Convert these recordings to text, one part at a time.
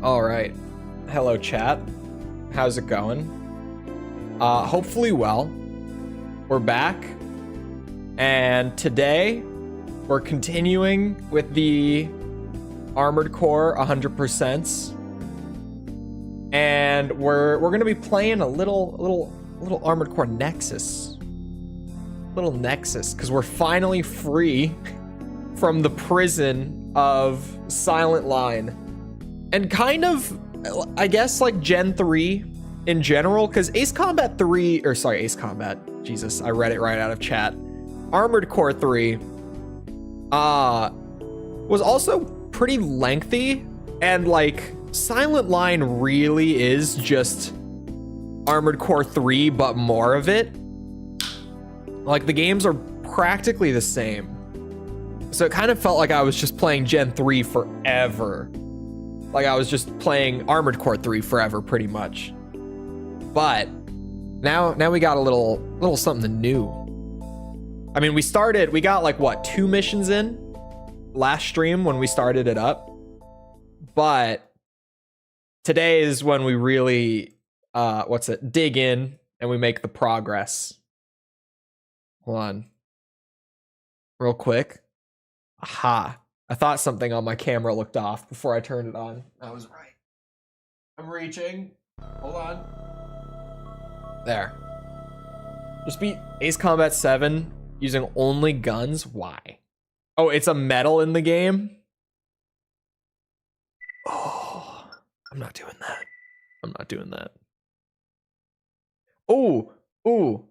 All right. Hello, chat. How's it going? Hopefully well. We're back. And today, we're continuing with the Armored Core 100%. And we're gonna be playing a little Armored Core Nexus. Little Nexus, because we're finally free from the prison of Silent Line. And kind of, I guess, like Gen 3 in general, because Ace Combat 3, or sorry, Ace Combat, Jesus, I read it right out of chat. Armored Core 3 was also pretty lengthy, and like Silent Line really is just Armored Core 3, but more of it. Like the games are practically the same. So it kind of felt like I was just playing Gen 3 forever. Like I was just playing Armored Core 3 forever, pretty much. But now we got a little something new. I mean, we got like what, 2 missions in last stream when we started it up. But today is when we really, dig in and we make the progress. Hold on. Real quick. Aha. I thought something on my camera looked off before I turned it on. I was right. I'm reaching. Hold on. There. Just beat Ace Combat 7 using only guns. Why? Oh, it's a medal in the game? Oh, I'm not doing that. I'm not doing that. Ooh. Hold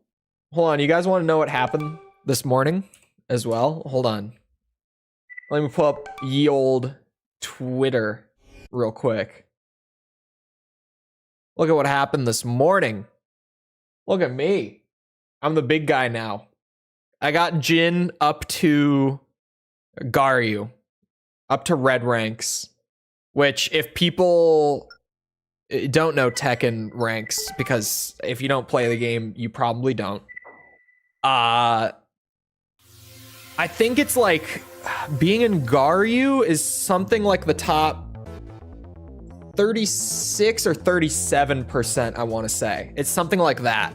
on. You guys want to know what happened this morning as well? Hold on. Let me pull up ye old Twitter real quick. Look at what happened this morning. Look at me. I'm the big guy now. I got Jin up to Garyu, up to red ranks, which if people don't know Tekken ranks, because if you don't play the game, you probably don't. I think it's like being in Garyu is something like the top 36 or 37%, I want to say. It's something like that.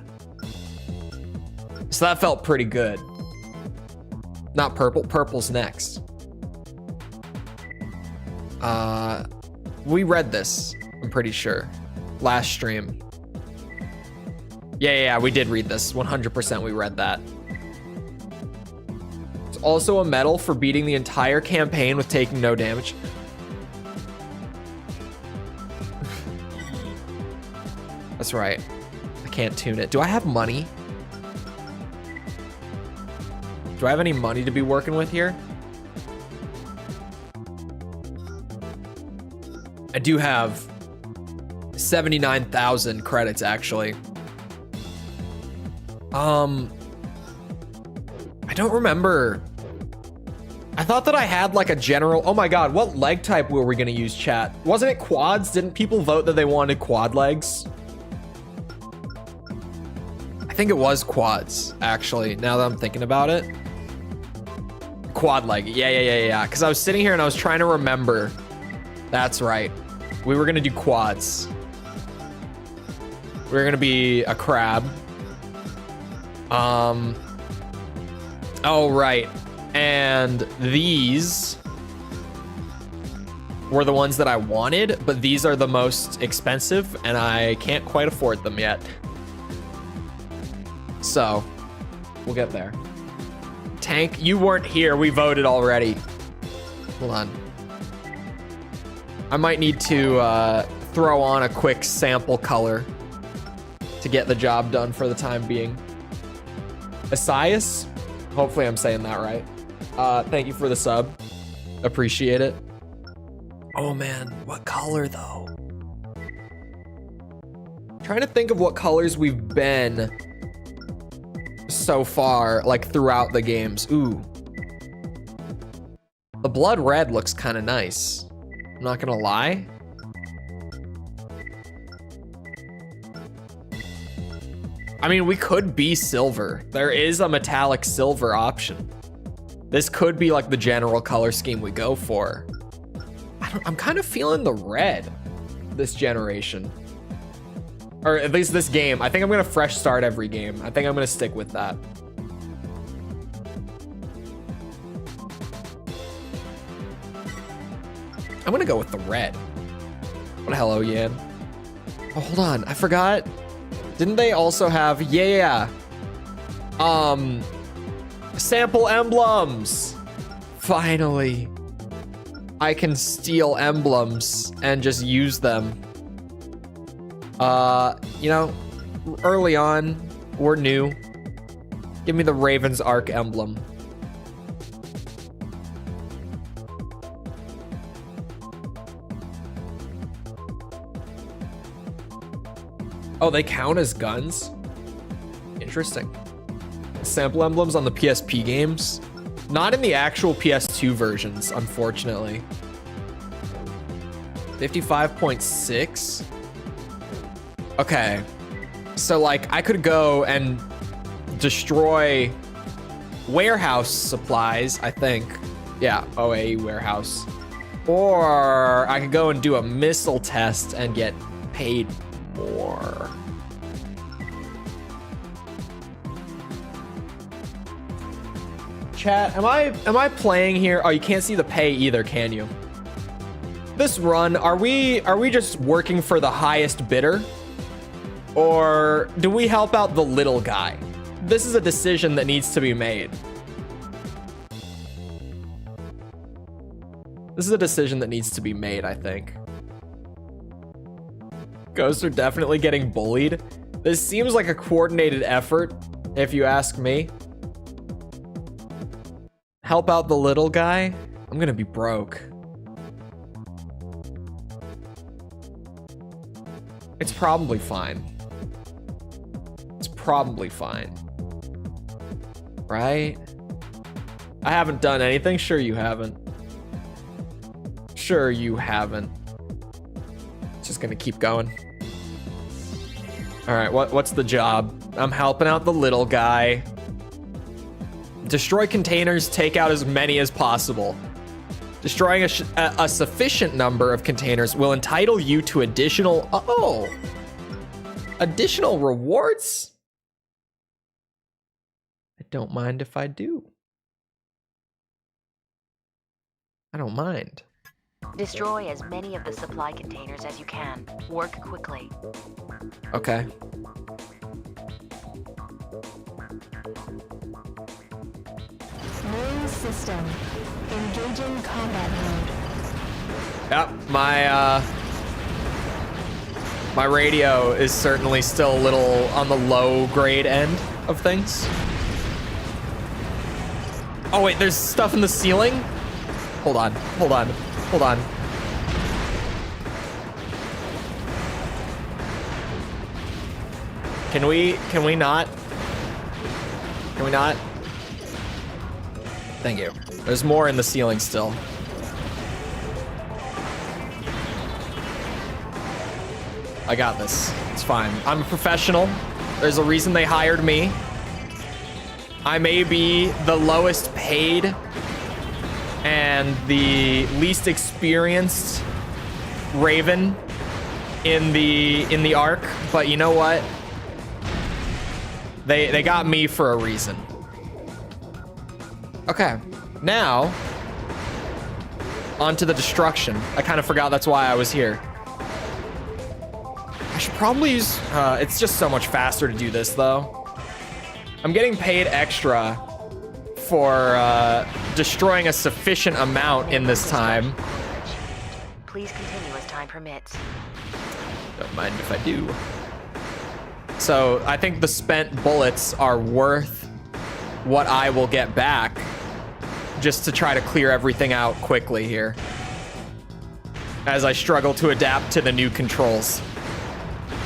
So that felt pretty good. Not purple. Purple's next. We read this, I'm pretty sure. Last stream. Yeah, we did read this. 100% we read that. Also a medal for beating the entire campaign with taking no damage. That's right. I can't tune it. Do I have money? Do I have any money to be working with here? I do have 79,000 credits, actually. I don't remember. I thought that I had like a general, oh my god, what leg type were we gonna use, chat? Wasn't it quads? Didn't people vote that they wanted quad legs? I think it was quads, actually, now that I'm thinking about it. Quad leg, yeah. Because I was sitting here and I was trying to remember. That's right. We were gonna do quads. We were gonna be a crab. Oh, right. And these were the ones that I wanted, but these are the most expensive and I can't quite afford them yet. So, we'll get there. Tank, you weren't here. We voted already. Hold on. I might need to throw on a quick sample color to get the job done for the time being. Asias? Hopefully I'm saying that right. Thank you for the sub. Appreciate it. Oh man, what color though? Trying to think of what colors we've been so far, like throughout the games. Ooh. The blood red looks kind of nice. I'm not gonna lie. I mean, we could be silver. There is a metallic silver option. This could be like the general color scheme we go for. I'm kind of feeling the red. this generation. Or at least this game. I think I'm gonna fresh start every game. I think I'm gonna stick with that. I'm gonna go with the red. What hello, Yan? Oh, hold on, I forgot. Didn't they also have, yeah. Sample emblems. Finally. I can steal emblems and just use them. You know, early on, we're new. Give me the Raven's Arc emblem. Oh, they count as guns? Interesting. Sample emblems on the PSP games? Not in the actual PS2 versions, unfortunately. 55.6? Okay. So, like, I could go and destroy warehouse supplies, I think. Yeah, OAE warehouse. Or I could go and do a missile test and get paid more. Chat, am I playing here? Oh, you can't see the pay either, can you? This run, are we just working for the highest bidder? Or do we help out the little guy? This is a decision that needs to be made. This is a decision that needs to be made, I think. Ghosts are definitely getting bullied. This seems like a coordinated effort, if you ask me. Help out the little guy? I'm gonna be broke. It's probably fine. It's probably fine. Right? I haven't done anything. Sure you haven't. Sure you haven't. Just gonna keep going. All right, what's the job? I'm helping out the little guy. Destroy containers, take out as many as possible. Destroying a sufficient number of containers will entitle you to additional, additional rewards? I don't mind if I do. I don't mind. Destroy as many of the supply containers as you can. Work quickly. Okay. Main system. Engaging combat mode. Yep, my radio is certainly still a little on the low grade end of things. Oh wait, there's stuff in the ceiling? Hold on. Can we not? Can we not? Thank you. There's more in the ceiling still. I got this. It's fine. I'm a professional. There's a reason they hired me. I may be the lowest paid and the least experienced Raven in the arc, but you know what? They got me for a reason. Okay, now onto the destruction. I kind of forgot that's why I was here. I should probably use, it's just so much faster to do this though. I'm getting paid extra for destroying a sufficient amount in this time. Please continue as time permits. Don't mind if I do. So I think the spent bullets are worth what I will get back just to try to clear everything out quickly here as I struggle to adapt to the new controls,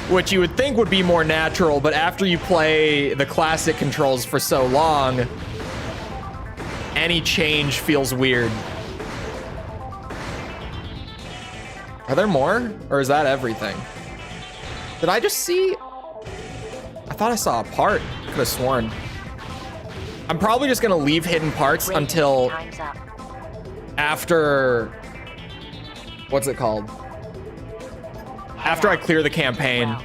which you would think would be more natural, but after you play the classic controls for so long, any change feels weird. Are there more? Or is that everything? Did I just see? I thought I saw a part. Could have sworn. I'm probably just gonna leave hidden parts until after, what's it called? after I clear the campaign.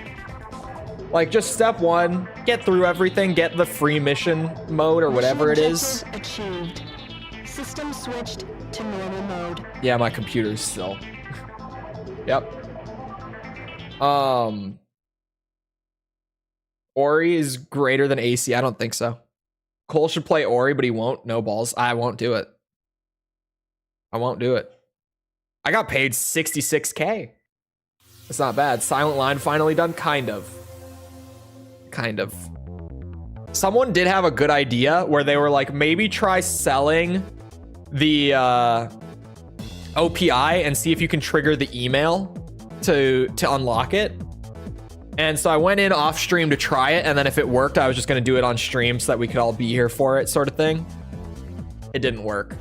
Like, just step 1, get through everything, get the free mission mode or whatever it is. Achieved. System switched to normal mode. Yeah, my computer's still. Yep. Ori is greater than AC. I don't think so. Cole should play Ori, but he won't. No balls. I won't do it. I won't do it. I got paid 66K. It's not bad. Silent Line finally done? Kind of. Kind of. Someone did have a good idea where they were like, maybe try selling the OPI and see if you can trigger the email to unlock it. And so I went in off stream to try it, and then if it worked, I was just going to do it on stream so that we could all be here for it, sort of thing. It didn't work.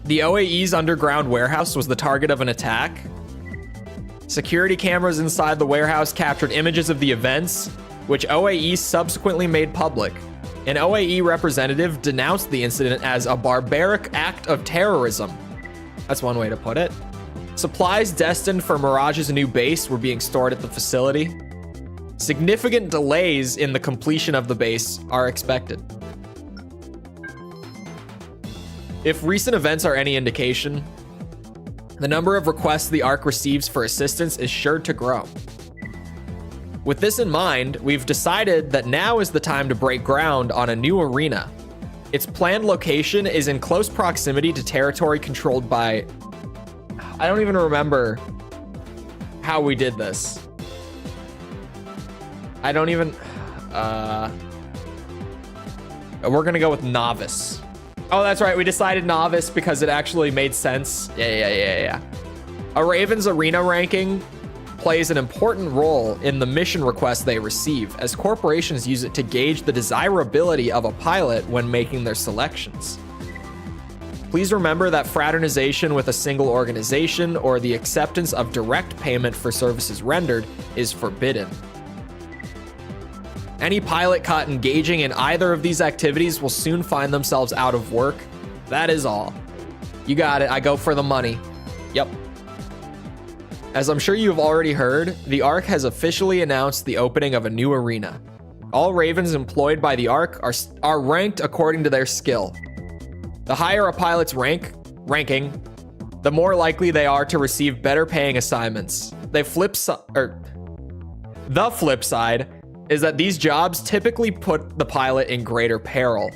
The OAE's underground warehouse was the target of an attack. Security cameras inside the warehouse captured images of the events, which OAE subsequently made public. An OAE representative denounced the incident as a barbaric act of terrorism. That's one way to put it. Supplies destined for Mirage's new base were being stored at the facility. Significant delays in the completion of the base are expected. If recent events are any indication, the number of requests the Ark receives for assistance is sure to grow. With this in mind, we've decided that now is the time to break ground on a new arena. Its planned location is in close proximity to territory controlled by... I don't even remember how we did this. I don't even... we're gonna go with Novice. Oh, that's right. We decided Novice because it actually made sense. Yeah. A Raven's arena ranking plays an important role in the mission requests they receive, as corporations use it to gauge the desirability of a pilot when making their selections. Please remember that fraternization with a single organization or the acceptance of direct payment for services rendered is forbidden. Any pilot caught engaging in either of these activities will soon find themselves out of work. That is all. You got it. I go for the money. Yep. As I'm sure you've already heard, the Ark has officially announced the opening of a new arena. All Ravens employed by the Ark are ranked according to their skill. The higher a pilot's ranking, the more likely they are to receive better paying assignments. The flip side is that these jobs typically put the pilot in greater peril.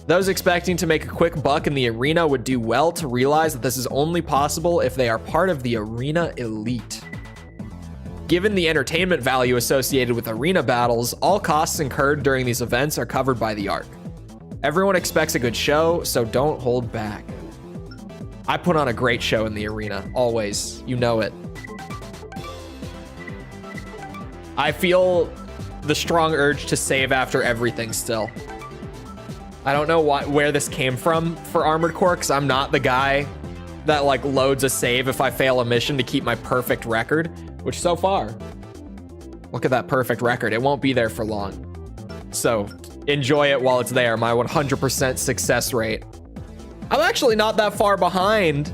Those expecting to make a quick buck in the arena would do well to realize that this is only possible if they are part of the arena elite. Given the entertainment value associated with arena battles, all costs incurred during these events are covered by the Ark. Everyone expects a good show, so don't hold back. I put on a great show in the arena, always. You know it. I feel the strong urge to save after everything still. I don't know where this came from for Armored Core, because I'm not the guy that like loads a save if I fail a mission to keep my perfect record, which so far, look at that perfect record. It won't be there for long. So enjoy it while it's there, my 100% success rate. I'm actually not that far behind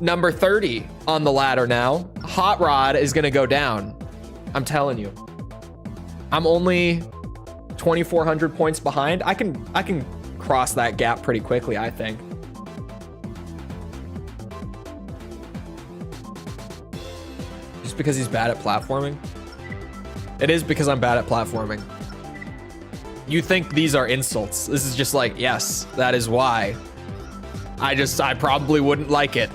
number 30 on the ladder now. Hot Rod is gonna go down. I'm telling you. I'm only 2,400 points behind. I can cross that gap pretty quickly, I think. Just because he's bad at platforming? It is because I'm bad at platforming. You think these are insults. This is just like, yes, that is why. I probably wouldn't like it.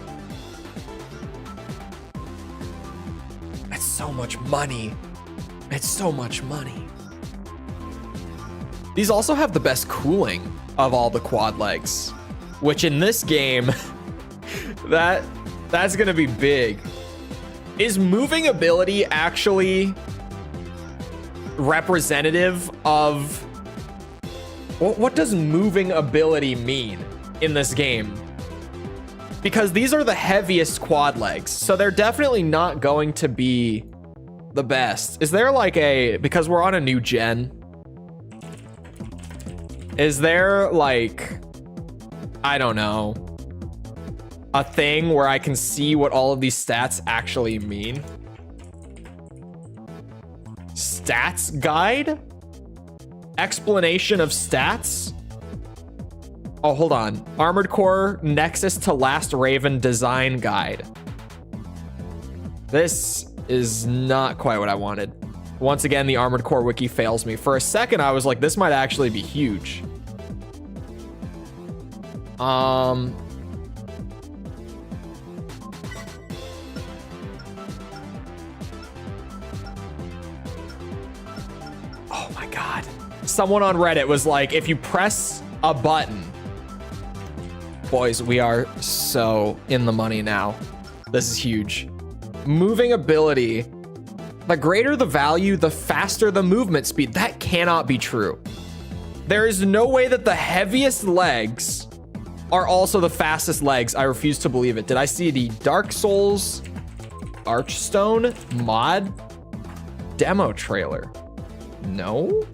That's so much money. It's so much money. These also have the best cooling of all the quad legs, which in this game, that's gonna be big. Is moving ability actually representative of what does moving ability mean in this game? Because these are the heaviest quad legs, so they're definitely not going to be the best. Is there like because we're on a new gen, is there like, I don't know, a thing where I can see what all of these stats actually mean. Stats guide? Explanation of stats? Oh, hold on. Armored Core Nexus to Last Raven design guide. This is not quite what I wanted. Once again, the Armored Core wiki fails me. For a second, I was like, this might actually be huge. Oh my God. Someone on Reddit was like, if you press a button, boys, we are so in the money now. This is huge. Moving ability. The greater the value, the faster the movement speed. That cannot be true. There is no way that the heaviest legs are also the fastest legs. I refuse to believe it. Did I see the Dark Souls Archstone mod demo trailer? No?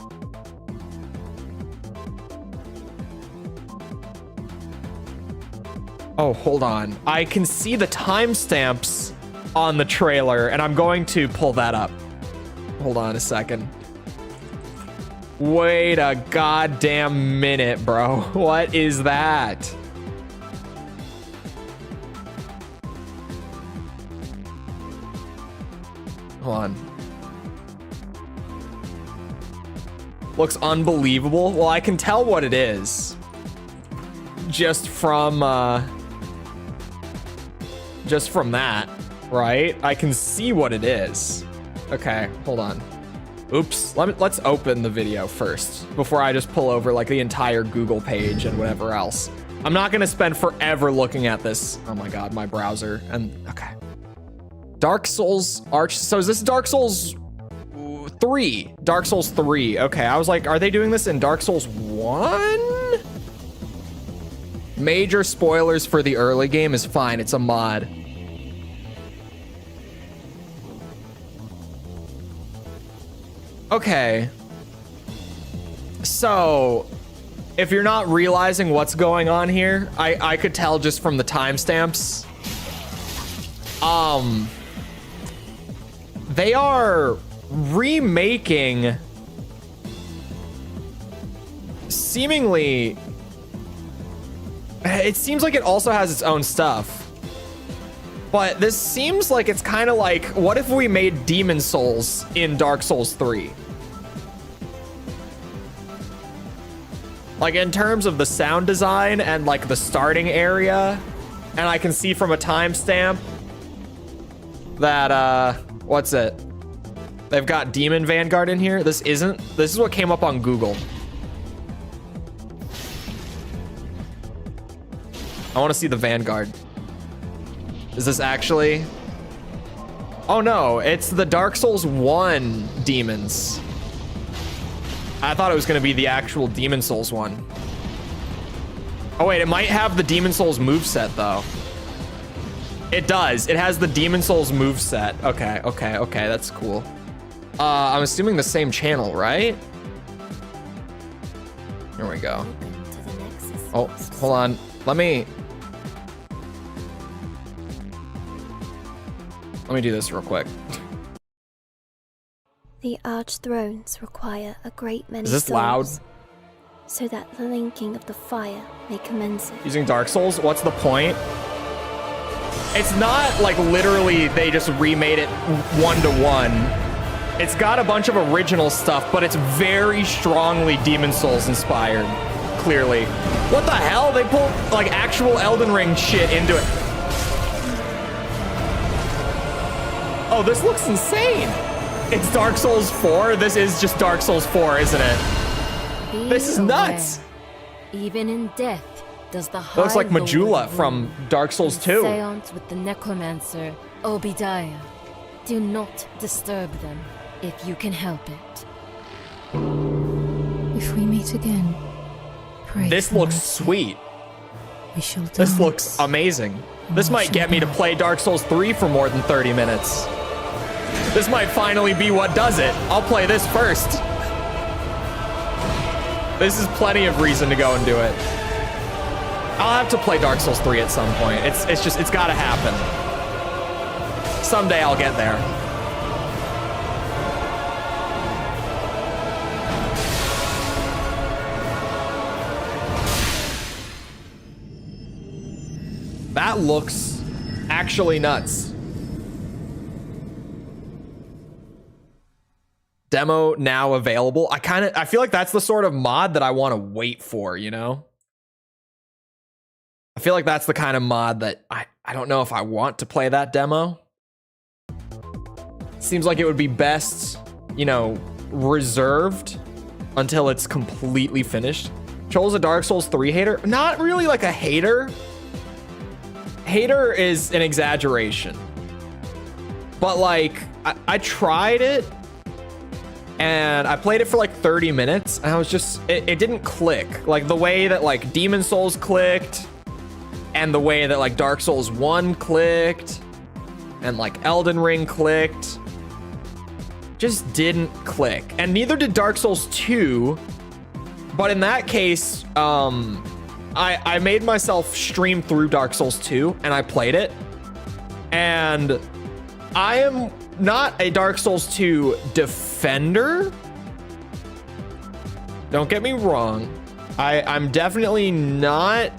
Oh, hold on. I can see the timestamps on the trailer, and I'm going to pull that up. Hold on a second. Wait a goddamn minute, bro. What is that? Hold on. Looks unbelievable. Well, I can tell what it is. Just from that, right? I can see what it is. Okay, hold on. Oops, let's open the video first before I just pull over like the entire Google page and whatever else. I'm not gonna spend forever looking at this. Oh my God, my browser. And okay. Dark Souls so is this Dark Souls 3? Dark Souls 3. Okay, I was like, are they doing this in Dark Souls 1? Major spoilers for the early game is fine. It's a mod. Okay. So, if you're not realizing what's going on here, I could tell just from the timestamps. They are remaking seemingly. It seems like it also has its own stuff. But this seems like it's kind of like, what if we made Demon Souls in Dark Souls 3? Like in terms of the sound design and like the starting area. And I can see from a timestamp that, what's it? They've got Demon Vanguard in here. This is what came up on Google. I want to see the Vanguard. Is this actually? Oh no, it's the Dark Souls 1 demons. I thought it was going to be the actual Demon Souls one. Oh wait, it might have the Demon Souls moveset though. It does. It has the Demon Souls moveset. Okay, that's cool. I'm assuming the same channel, right? Here we go. Oh, hold on. Let me do this real quick. The Archthrones require a great many Is this loud? souls, so that the linking of the fire may commence it. Using Dark Souls? What's the point? It's not like literally they just remade it 1-to-1. It's got a bunch of original stuff, but it's very strongly Demon Souls inspired, clearly. What the hell? They pulled like actual Elden Ring shit into it. Oh, this looks insane. It's Dark Souls 4. This is just Dark Souls 4, isn't it? This is nuts. Even in death, does the Looks like Majula from Dark Souls 2. Seance with the necromancer, Obadiah. Do not disturb them if you can help it. If we meet again, pray. This looks sweet. We shall die. This looks amazing. This might get me to play Dark Souls 3 for more than 30 minutes. This might finally be what does it. I'll play this first. This is plenty of reason to go and do it. I'll have to play Dark Souls 3 at some point. It's gotta happen. Someday I'll get there. That looks actually nuts. Demo now available. I feel like that's the sort of mod that I want to wait for, you know? I feel like that's the kind of mod that I don't know if I want to play that demo. Seems like it would be best, you know, reserved until it's completely finished. Chole's a Dark Souls 3 hater. Not really like a hater. Hater is an exaggeration. But like, I tried it and I played it for like 30 minutes and I was just, it didn't click. Like the way that like Demon Souls clicked and the way that like Dark Souls 1 clicked and like Elden Ring clicked just didn't click. And neither did Dark Souls 2. But in that case, I made myself stream through Dark Souls 2 and I played it. And I am not a Dark Souls 2 defender. Don't get me wrong. I'm definitely not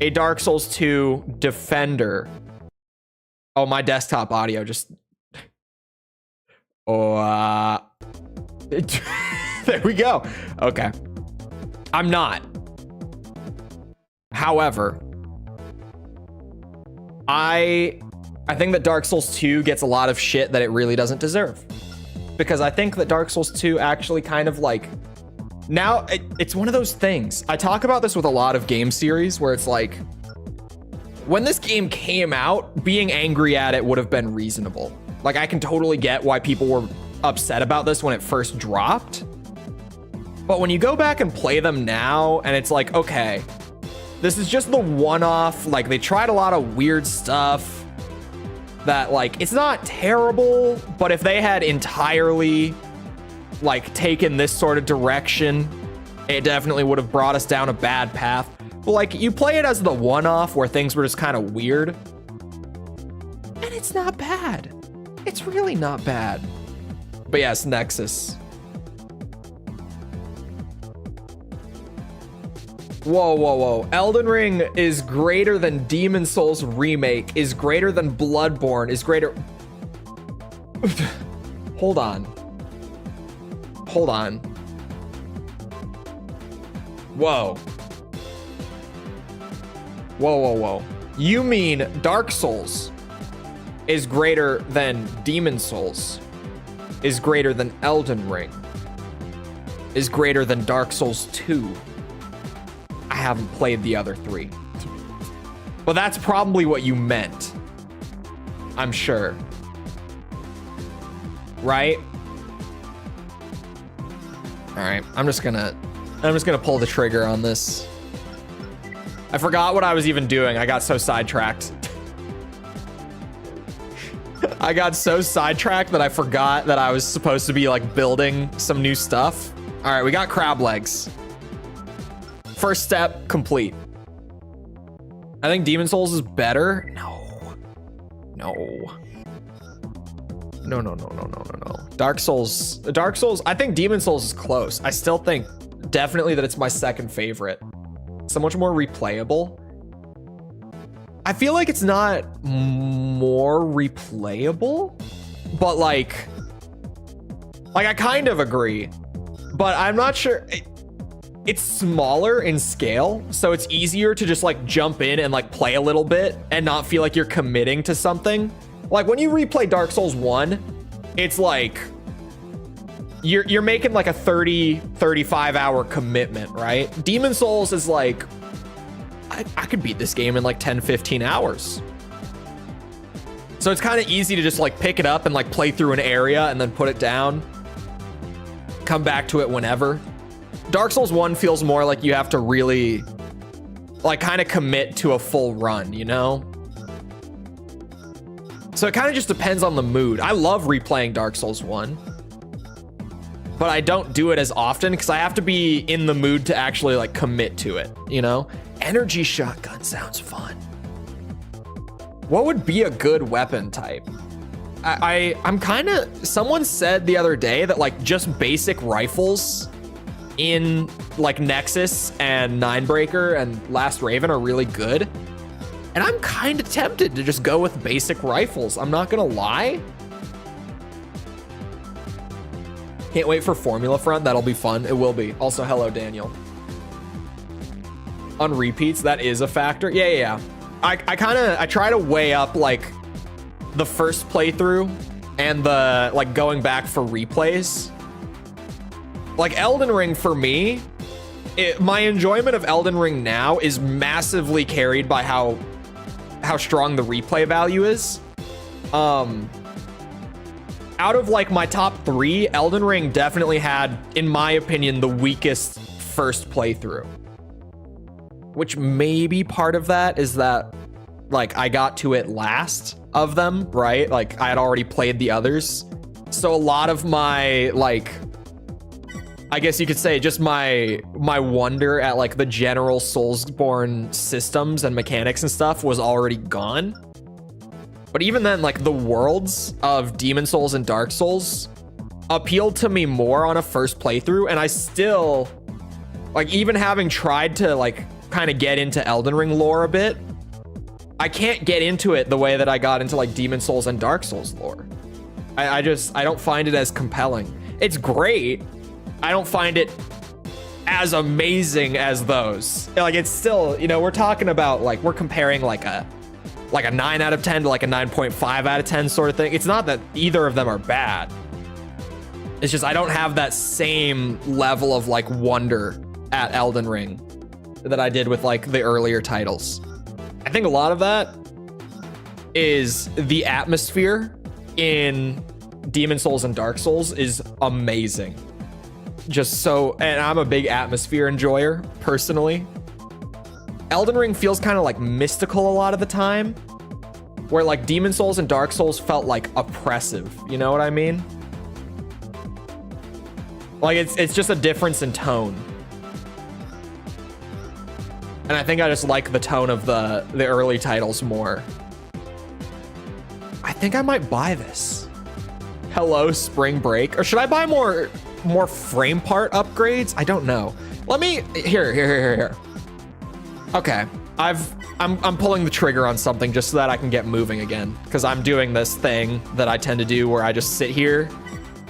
a Dark Souls 2 defender. Oh, my desktop audio just... Oh, there we go. Okay. I'm not. However, I think that Dark Souls 2 gets a lot of shit that it really doesn't deserve. Because I think that Dark Souls 2 actually kind of like... Now, it's one of those things. I talk about this with a lot of game series where it's like... When this game came out, being angry at it would have been reasonable. Like, I can totally get why people were upset about this when it first dropped. But when you go back and play them now, and it's like, okay, this is just the one-off. Like, they tried a lot of weird stuff that, like, it's not terrible, but if they had entirely, like, taken this sort of direction, it definitely would have brought us down a bad path. But, like, you play it as the one-off where things were just kind of weird, and it's not bad. It's really not bad. But yes, Nexus. Whoa, whoa, whoa. Elden Ring is greater than Demon Souls Remake, is greater than Bloodborne, is greater... Hold on. Hold on. Whoa. Whoa, whoa, whoa. You mean Dark Souls is greater than Demon Souls, is greater than Elden Ring, is greater than Dark Souls 2. I haven't played the other three. But that's probably what you meant. I'm sure. Right? Alright, I'm just gonna pull the trigger on this. I forgot what I was even doing. I got so sidetracked. I got so sidetracked that I forgot that I was supposed to be like building some new stuff. All right, we got crab legs. First step complete. I think Demon Souls is better. No. Dark Souls, I think Demon Souls is close. I still think definitely that it's my second favorite. So much more replayable. I feel like it's not more replayable, but like I kind of agree, but I'm not sure. It's smaller in scale, so it's easier to just like jump in and like play a little bit and not feel like you're committing to something. Like when you replay Dark Souls 1, it's like you're making like a 35 hour commitment, right? Demon Souls is like, I could beat this game in like 10-15 hours. So it's kind of easy to just like pick it up and like play through an area and then put it down, come back to it whenever. Dark Souls 1 feels more like you have to really like kind of commit to a full run, you know? So it kind of just depends on the mood. I love replaying Dark Souls 1, but I don't do it as often because I have to be in the mood to actually like commit to it, you know? Energy shotgun sounds fun. What would be a good weapon type? I'm kind of, someone said the other day that like just basic rifles in like Nexus and Ninebreaker and Last Raven are really good. And I'm kind of tempted to just go with basic rifles. I'm not gonna lie. Can't wait for Formula Front. That'll be fun. It will be. Also, hello, Daniel. On repeats, that is a factor. Yeah. I try to weigh up like the first playthrough and the like going back for replays. Like Elden Ring for me, my enjoyment of Elden Ring now is massively carried by how strong the replay value is. Out of like my top 3, Elden Ring definitely had, in my opinion, the weakest first playthrough. Which maybe part of that is that like I got to it last of them, right? Like I had already played the others. So a lot of my like, I guess you could say just my wonder at like the general Soulsborne systems and mechanics and stuff was already gone. But even then, like the worlds of Demon Souls and Dark Souls appealed to me more on a first playthrough. And I still, like even having tried to like kind of get into Elden Ring lore a bit, I can't get into it the way that I got into like Demon Souls and Dark Souls lore. I don't find it as compelling. It's great. I don't find it as amazing as those. Like it's still, you know, we're talking about like, we're comparing like a 9 out of 10 to like a 9.5 out of 10 sort of thing. It's not that either of them are bad. It's just I don't have that same level of like wonder at Elden Ring that I did with like the earlier titles. I think a lot of that is the atmosphere in Demon Souls and Dark Souls is amazing. Just so, and I'm a big atmosphere enjoyer personally. Elden Ring feels kind of like mystical a lot of the time, where like Demon Souls and Dark Souls felt like oppressive. You know what I mean? Like it's just a difference in tone. And I think I just like the tone of the early titles more. I think I might buy this. Hello, Spring Break. Or should I buy more frame part upgrades? I don't know. Let me, here. Okay, I'm pulling the trigger on something just so that I can get moving again, because I'm doing this thing that I tend to do where I just sit here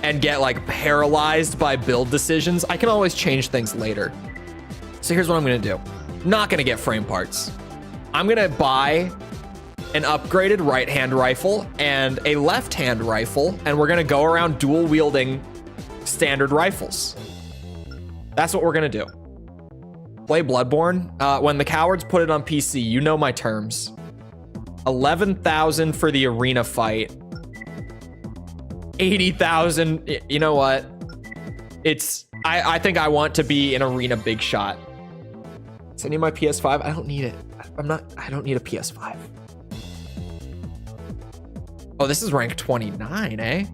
and get like paralyzed by build decisions. I can always change things later. So here's what I'm gonna do. Not gonna get frame parts. I'm gonna buy an upgraded right-hand rifle and a left-hand rifle, and we're gonna go around dual wielding standard rifles. That's what we're gonna do. Play Bloodborne. When the cowards put it on PC, you know my terms. 11,000 for the arena fight. 80,000. You know what? I think I want to be an arena big shot. Does I need my PS5? I don't need it. I don't need a PS5. Oh, this is rank 29, eh?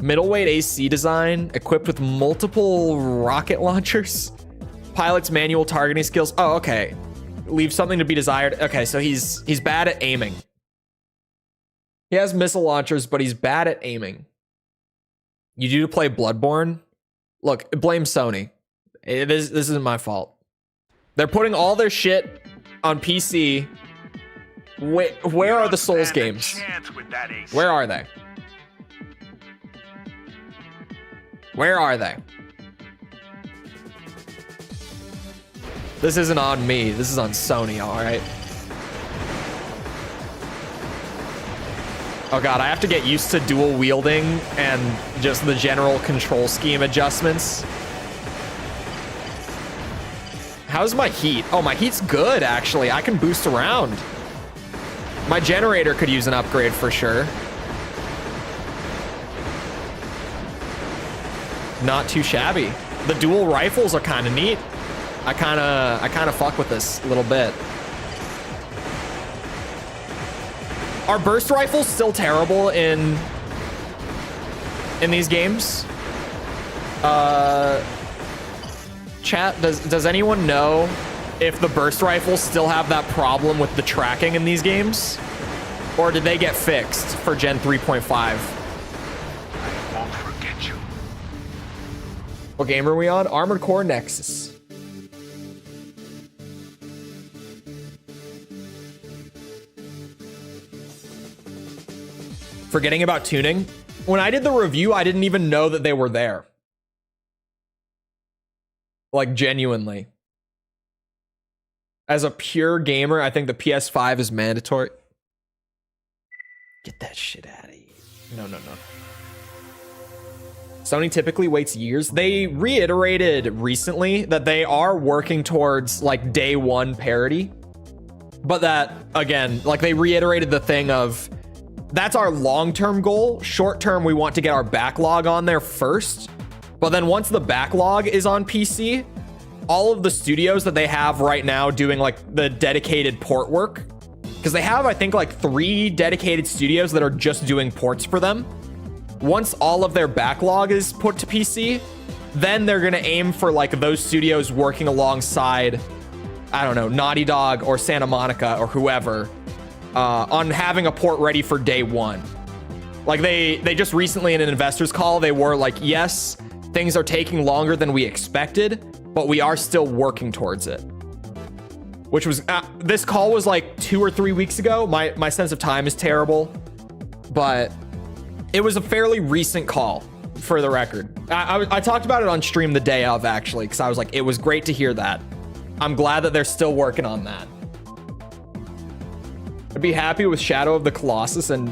Middleweight AC design, equipped with multiple rocket launchers. Pilot's manual targeting skills. Oh, okay. Leave something to be desired. Okay, so he's bad at aiming. He has missile launchers, but he's bad at aiming. You do to play Bloodborne? Look, blame Sony. This isn't my fault. They're putting all their shit on PC. Where are the Souls games? Where are they? Where are they? This isn't on me. This is on Sony, all right? Oh god, I have to get used to dual wielding and just the general control scheme adjustments. How's my heat? Oh, my heat's good, actually. I can boost around. My generator could use an upgrade for sure. Not too shabby. The dual rifles are kind of neat. I kind of fuck with this a little bit. Are burst rifles still terrible in these games? Chat, does anyone know if the burst rifles still have that problem with the tracking in these games, or did they get fixed for Gen 3.5? I won't forget you. What game are we on? Armored Core Nexus. Forgetting about tuning. When I did the review, I didn't even know that they were there. Like, genuinely. As a pure gamer, I think the PS5 is mandatory. Get that shit out of here. No. Sony typically waits years. They reiterated recently that they are working towards like day one parity. But that, again, like they reiterated the thing of, that's our long-term goal. Short-term, we want to get our backlog on there first. But then once the backlog is on PC, all of the studios that they have right now doing like the dedicated port work, because they have, I think, like 3 dedicated studios that are just doing ports for them. Once all of their backlog is put to PC, then they're going to aim for like those studios working alongside, I don't know, Naughty Dog or Santa Monica or whoever, on having a port ready for day one. Like they just recently in an investors call, they were like, yes, things are taking longer than we expected, but we are still working towards it. Which was, this call was like 2 or 3 weeks ago. My sense of time is terrible, but it was a fairly recent call, for the record. I talked about it on stream the day of, actually, because I was like, it was great to hear that. I'm glad that they're still working on that. I'd be happy with Shadow of the Colossus and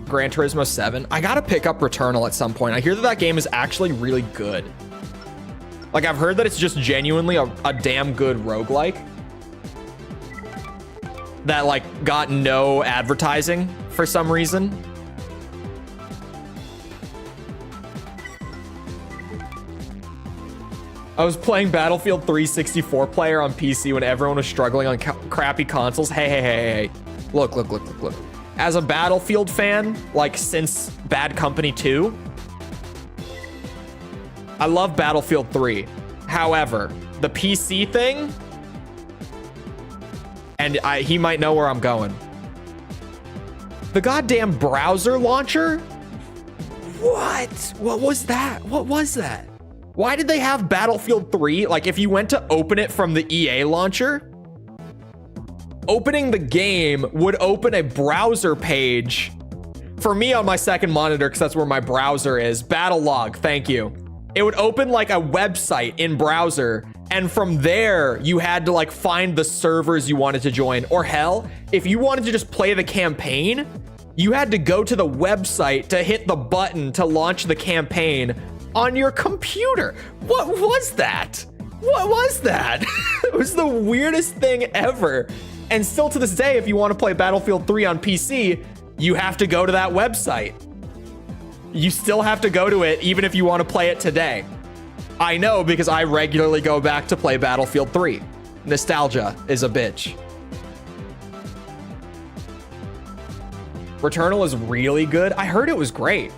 Gran Turismo 7. I gotta pick up Returnal at some point. I hear that that game is actually really good. Like, I've heard that it's just genuinely a damn good roguelike that, like, got no advertising for some reason. I was playing Battlefield 3 64 player on PC when everyone was struggling on crappy consoles. Hey. Look. As a Battlefield fan, like, since Bad Company 2, I love Battlefield 3. However, the PC thing, and he might know where I'm going. The goddamn browser launcher? What? What was that? Why did they have Battlefield 3? Like, if you went to open it from the EA launcher, opening the game would open a browser page for me on my second monitor, because that's where my browser is. Battle log, thank you. It would open like a website in browser, and from there you had to like find the servers you wanted to join. Or hell, if you wanted to just play the campaign, you had to go to the website to hit the button to launch the campaign on your computer. What was that? It was the weirdest thing ever. And still to this day, if you want to play Battlefield 3 on PC, you have to go to that website. You still have to go to it, even if you want to play it today. I know, because I regularly go back to play Battlefield 3. Nostalgia is a bitch. Returnal is really good. I heard it was great.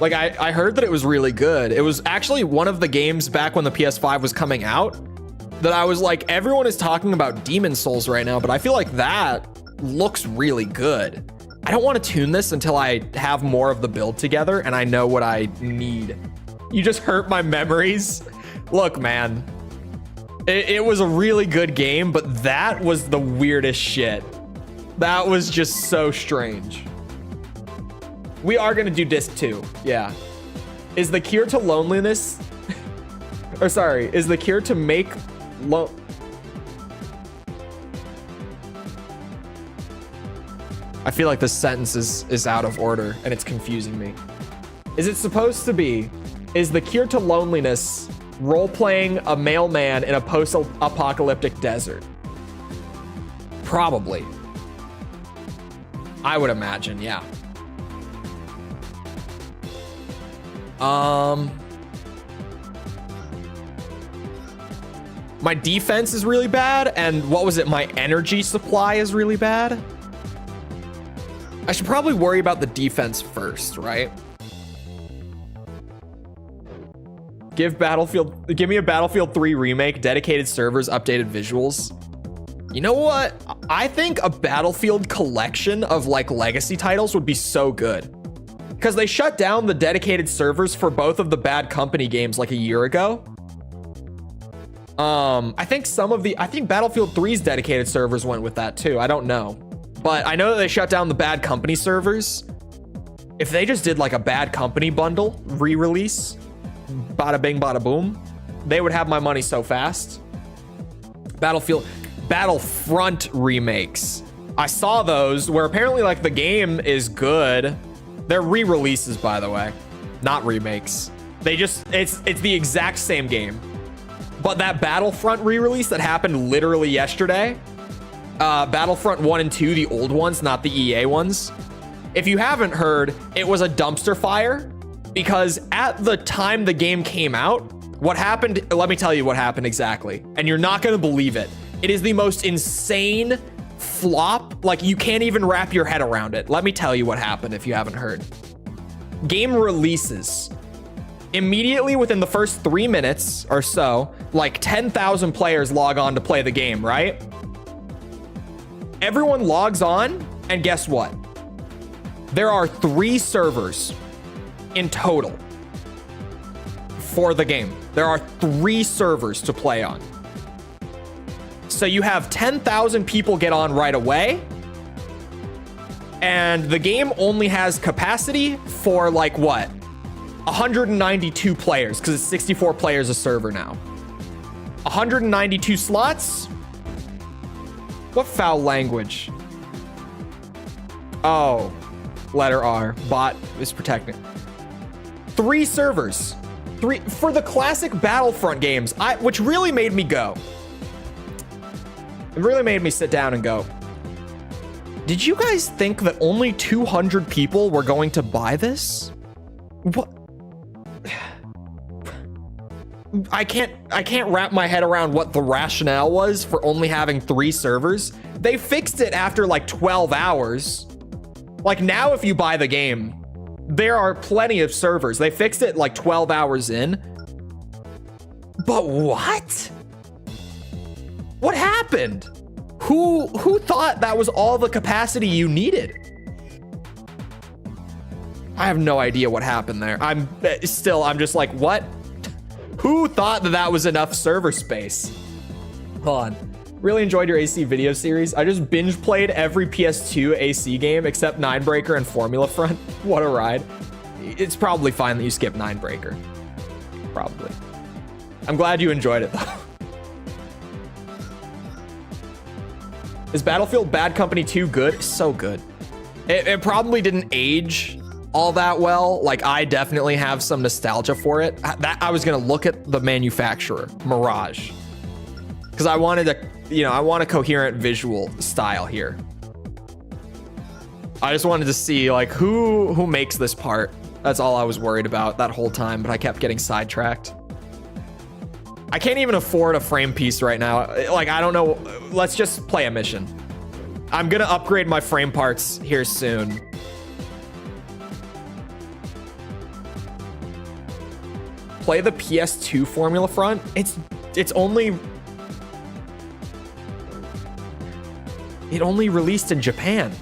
Like, I heard that it was really good. It was actually one of the games back when the PS5 was coming out that I was like, everyone is talking about Demon Souls right now, but I feel like that looks really good. I don't want to tune this until I have more of the build together and I know what I need. You just hurt my memories. Look, man, it was a really good game, but that was the weirdest shit. That was just so strange. We are going to do disc 2. Yeah. Is the cure to loneliness or sorry, is the cure to make I feel like this sentence is out of order and it's confusing me. Is it supposed to be, is the cure to loneliness role-playing a mailman in a post-apocalyptic desert? Probably. I would imagine, yeah. My defense is really bad, and what was it? My energy supply is really bad. I should probably worry about the defense first, right? Give me a Battlefield 3 remake, dedicated servers, updated visuals. You know what? I think a Battlefield collection of like legacy titles would be so good. Because they shut down the dedicated servers for both of the Bad Company games like a year ago. I think Battlefield 3's dedicated servers went with that too. I don't know. But I know that they shut down the Bad Company servers. If they just did like a Bad Company bundle re-release, bada bing, bada boom, they would have my money so fast. Battlefront remakes. I saw those where apparently like the game is good. They're re-releases, by the way, not remakes. It's the exact same game. But that Battlefront re-release that happened literally yesterday, Battlefront 1 and 2, the old ones, not the EA ones. If you haven't heard, it was a dumpster fire because at the time the game came out, what happened, let me tell you what happened exactly. And you're not gonna believe it. It is the most insane flop. Like you can't even wrap your head around it. Let me tell you what happened if you haven't heard. Game releases. Immediately within the first 3 minutes or so, like 10,000 players log on to play the game, right? Everyone logs on, and guess what? There are 3 servers in total for the game. There are 3 servers to play on. So you have 10,000 people get on right away, and the game only has capacity for like what? 192 players, because it's 64 players a server now. 192 slots? What foul language? Oh, letter R. Bot is protecting. 3 servers. 3 for the classic Battlefront games, which really made me go. It really made me sit down and go, did you guys think that only 200 people were going to buy this? What? I can't wrap my head around what the rationale was for only having 3 servers. They fixed it after like 12 hours. Like now if you buy the game, there are plenty of servers. They fixed it like 12 hours in. But what? What happened? Who thought that was all the capacity you needed? I have no idea what happened there. I'm just like, what? Who thought that that was enough server space? Hold on. Really enjoyed your AC video series. I just binge played every PS2 AC game except Ninebreaker and Formula Front. What a ride. It's probably fine that you skip Ninebreaker. Probably. I'm glad you enjoyed it though. Is Battlefield Bad Company 2 good? So good. It probably didn't age all that well. Like I definitely have some nostalgia for it. I was gonna look at the manufacturer, Mirage, because I wanted to, I want a coherent visual style here. I just wanted to see like who makes this part. That's all I was worried about that whole time, but I kept getting sidetracked. I can't even afford a frame piece right now. Like, I don't know. Let's just play a mission. I'm gonna upgrade my frame parts here soon. Play the PS2 Formula Front. It only released in Japan.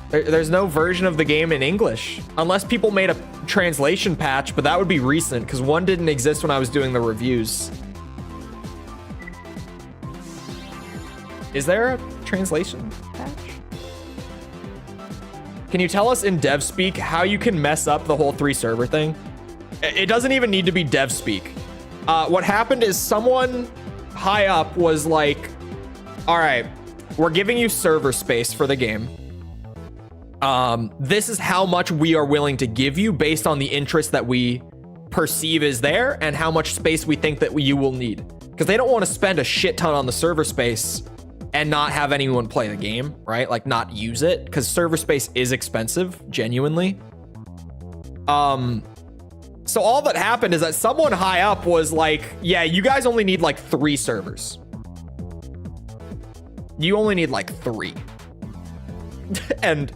There's no version of the game in English unless people made a translation patch, but that would be recent because one didn't exist when I was doing the reviews. Is there a translation patch? Can you tell us in dev speak how you can mess up the whole 3 server thing? It doesn't even need to be dev speak. What happened is someone high up was like, all right, we're giving you server space for the game. This is how much we are willing to give you based on the interest that we perceive is there and how much space we think that you will need. Because they don't want to spend a shit ton on the server space and not have anyone play the game, right? Like not use it, because server space is expensive, genuinely. So all that happened is that someone high up was like, yeah, you guys only need like 3 servers. You only need like 3. And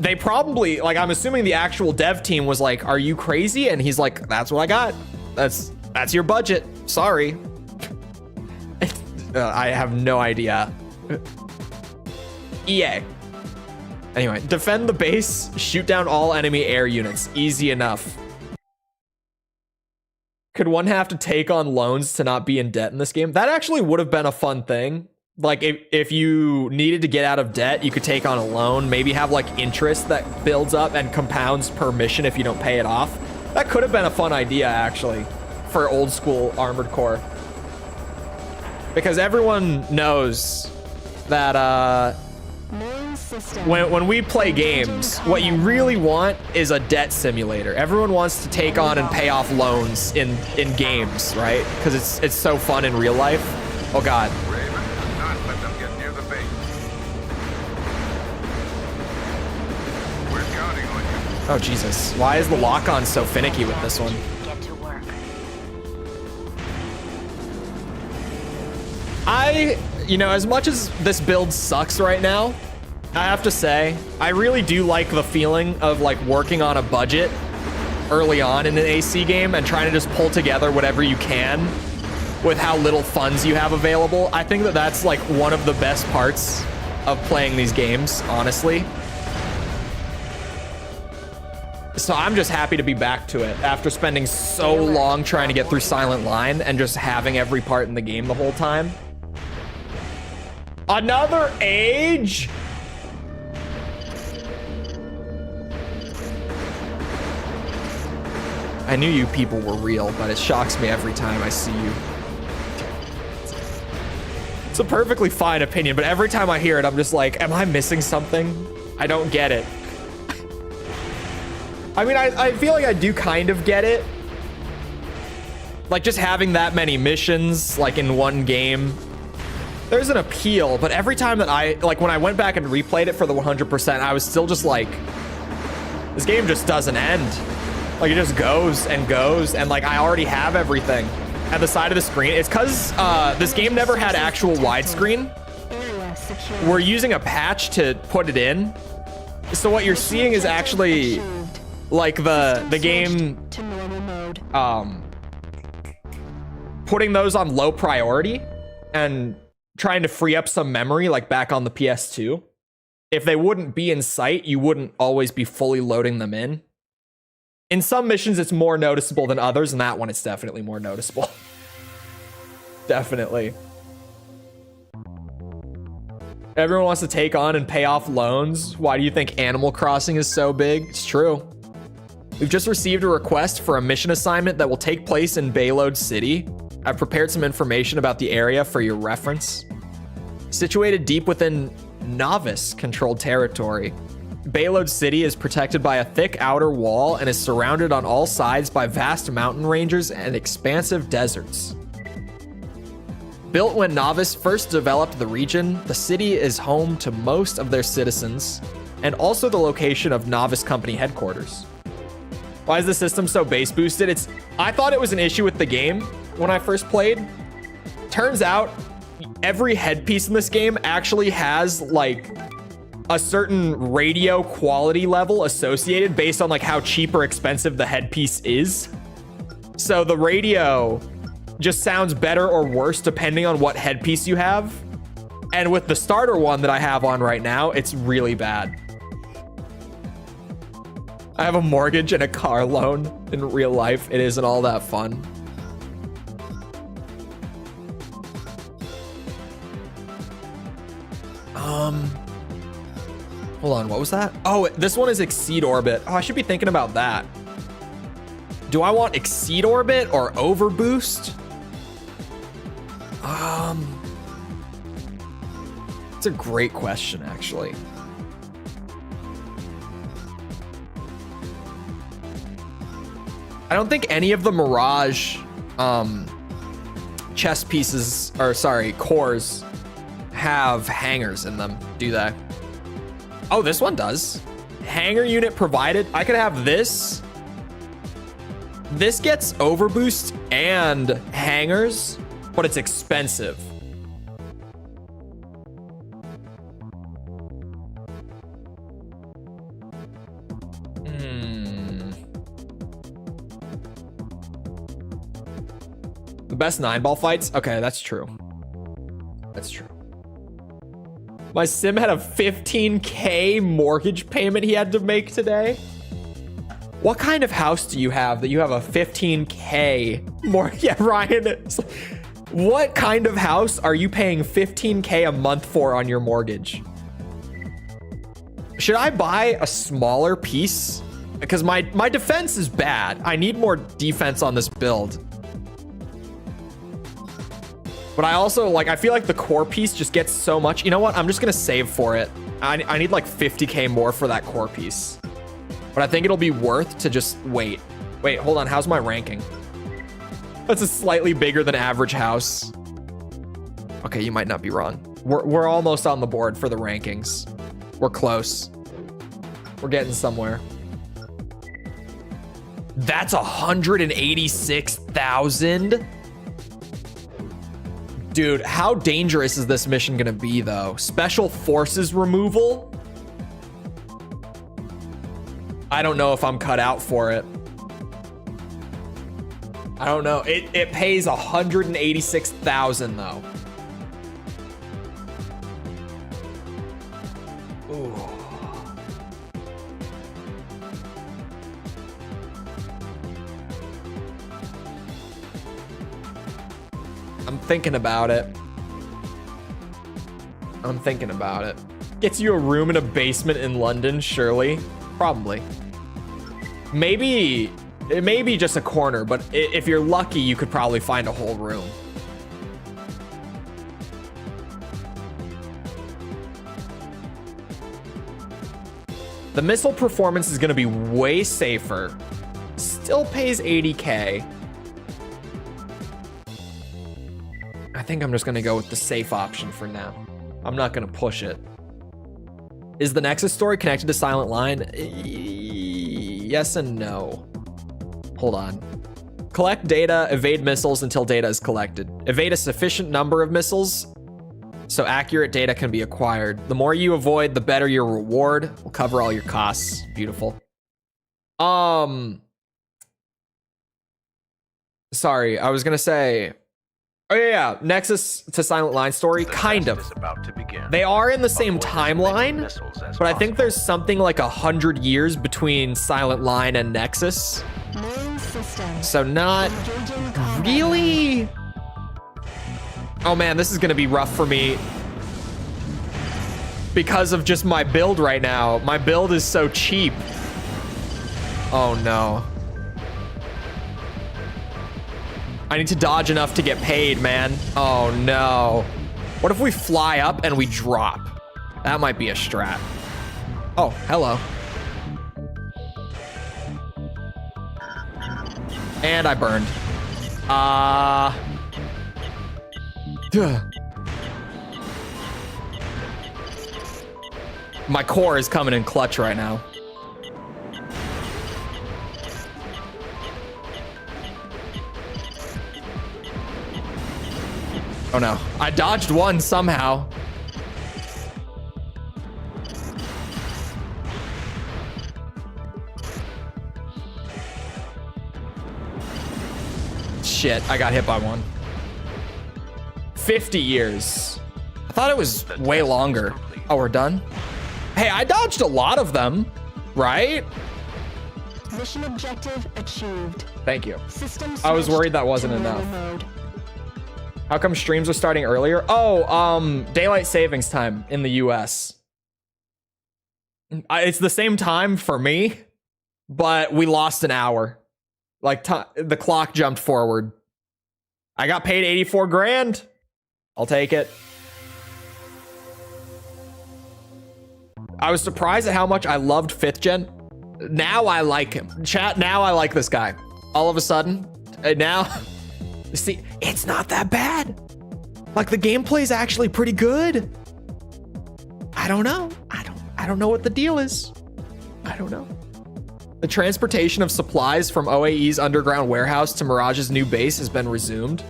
they probably, like, I'm assuming the actual dev team was like, are you crazy? And he's like, that's what I got. That's your budget. Sorry. I have no idea. EA. Anyway, defend the base, shoot down all enemy air units. Easy enough. Could one have to take on loans to not be in debt in this game? That actually would have been a fun thing. Like, if you needed to get out of debt, you could take on a loan, maybe have like interest that builds up and compounds per mission if you don't pay it off. That could have been a fun idea, actually, for old school Armored Core. Because everyone knows that when we play games, what you really want is a debt simulator. Everyone wants to take on and pay off loans in games, right? Because it's so fun in real life. Oh God. Raven, do not let them get near the base. We're counting on you. Oh Jesus. Why is the lock-on so finicky with this one? Get to work. You know, as much as this build sucks right now, I have to say, I really do like the feeling of like working on a budget early on in an AC game and trying to just pull together whatever you can with how little funds you have available. I think that that's like one of the best parts of playing these games, honestly. So I'm just happy to be back to it after spending so long trying to get through Silent Line and just having every part in the game the whole time. Another age? I knew you people were real, but it shocks me every time I see you. It's a perfectly fine opinion, but every time I hear it, I'm just like, am I missing something? I don't get it. I mean, I feel like I do kind of get it. Like, just having that many missions, like, in one game, there's an appeal, but every time that when I went back and replayed it for the 100%, I was still just like, this game just doesn't end. Like, it just goes, and like, I already have everything at the side of the screen. It's because this game never had actual widescreen. We're using a patch to put it in. So what you're seeing is actually like the game putting those on low priority and trying to free up some memory, like back on the PS2. If they wouldn't be in sight, you wouldn't always be fully loading them in. In some missions, it's more noticeable than others, and that one, it's definitely more noticeable. Definitely. Everyone wants to take on and pay off loans. Why do you think Animal Crossing is so big? It's true. We've just received a request for a mission assignment that will take place in Bayload City. I've prepared some information about the area for your reference. Situated deep within Novice-controlled territory, Bayload City is protected by a thick outer wall and is surrounded on all sides by vast mountain ranges and expansive deserts. Built when Novice first developed the region, the city is home to most of their citizens and also the location of Novice Company headquarters. Why is the system so base boosted? I thought it was an issue with the game when I first played. Turns out every headpiece in this game actually has like a certain radio quality level associated based on like how cheap or expensive the headpiece is. So the radio just sounds better or worse depending on what headpiece you have. And with the starter one that I have on right now, it's really bad. I have a mortgage and a car loan in real life. It isn't all that fun. Hold on, what was that? Oh, this one is Exceed Orbit. Oh, I should be thinking about that. Do I want Exceed Orbit or Overboost? It's a great question, actually. I don't think any of the Mirage chess pieces, or sorry, cores have hangers in them, do they? Oh, this one does. Hanger unit provided. I could have this. This gets overboost and hangers, but it's expensive. The best 9-ball fights? Okay, that's true. That's true. My sim had a 15K mortgage payment he had to make today. What kind of house do you have that you have a 15K more? Yeah, Ryan. What kind of house are you paying 15K a month for on your mortgage? Should I buy a smaller piece? Because my defense is bad. I need more defense on this build. But I also, like, I feel like the core piece just gets so much. You know what? I'm just going to save for it. I need like 50K more for that core piece. But I think it'll be worth to just wait. Wait, hold on. How's my ranking? That's a slightly bigger than average house. Okay, you might not be wrong. We're almost on the board for the rankings. We're close. We're getting somewhere. That's 186,000. Dude, how dangerous is this mission gonna be though? Special forces removal? I don't know if I'm cut out for it. I don't know. It pays 186,000 though. Ooh. I'm thinking about it. I'm thinking about it. Gets you a room in a basement in London, surely. Probably. Maybe, it may be just a corner, but if you're lucky, you could probably find a whole room. The missile performance is going to be way safer. Still pays 80K. I think I'm just going to go with the safe option for now. I'm not going to push it. Is the Nexus story connected to Silent Line? Yes and no. Hold on. Collect data, evade missiles until data is collected. Evade a sufficient number of missiles so accurate data can be acquired. The more you avoid, the better your reward. Will cover all your costs. Beautiful. Sorry, I was going to say... Oh yeah, Nexus to Silent Line story, kind of. They are in the same timeline, but I think there's something like 100 years between Silent Line and Nexus. So not really. Oh man, this is gonna be rough for me because of just my build right now. My build is so cheap. Oh no. I need to dodge enough to get paid, man. Oh no. What if we fly up and we drop? That might be a strat. Oh, hello. And I burned. My core is coming in clutch right now. Oh no, I dodged one somehow. Shit, I got hit by one. 50 years. I thought it was way longer. Oh, we're done? Hey, I dodged a lot of them, right? Mission objective achieved. Thank you. System I was worried that wasn't switched to enough. normal mode. How come streams are starting earlier? Oh, daylight savings time in the US. It's the same time for me, but we lost an hour. Like the clock jumped forward. I got paid 84 grand. I'll take it. I was surprised at how much I loved 5th gen. Now I like him. Chat, now I like this guy. All of a sudden, now... See, it's not that bad. Like the gameplay's actually pretty good. I don't know. I don't know what the deal is. I don't know. The transportation of supplies from OAE's underground warehouse to Mirage's new base has been resumed.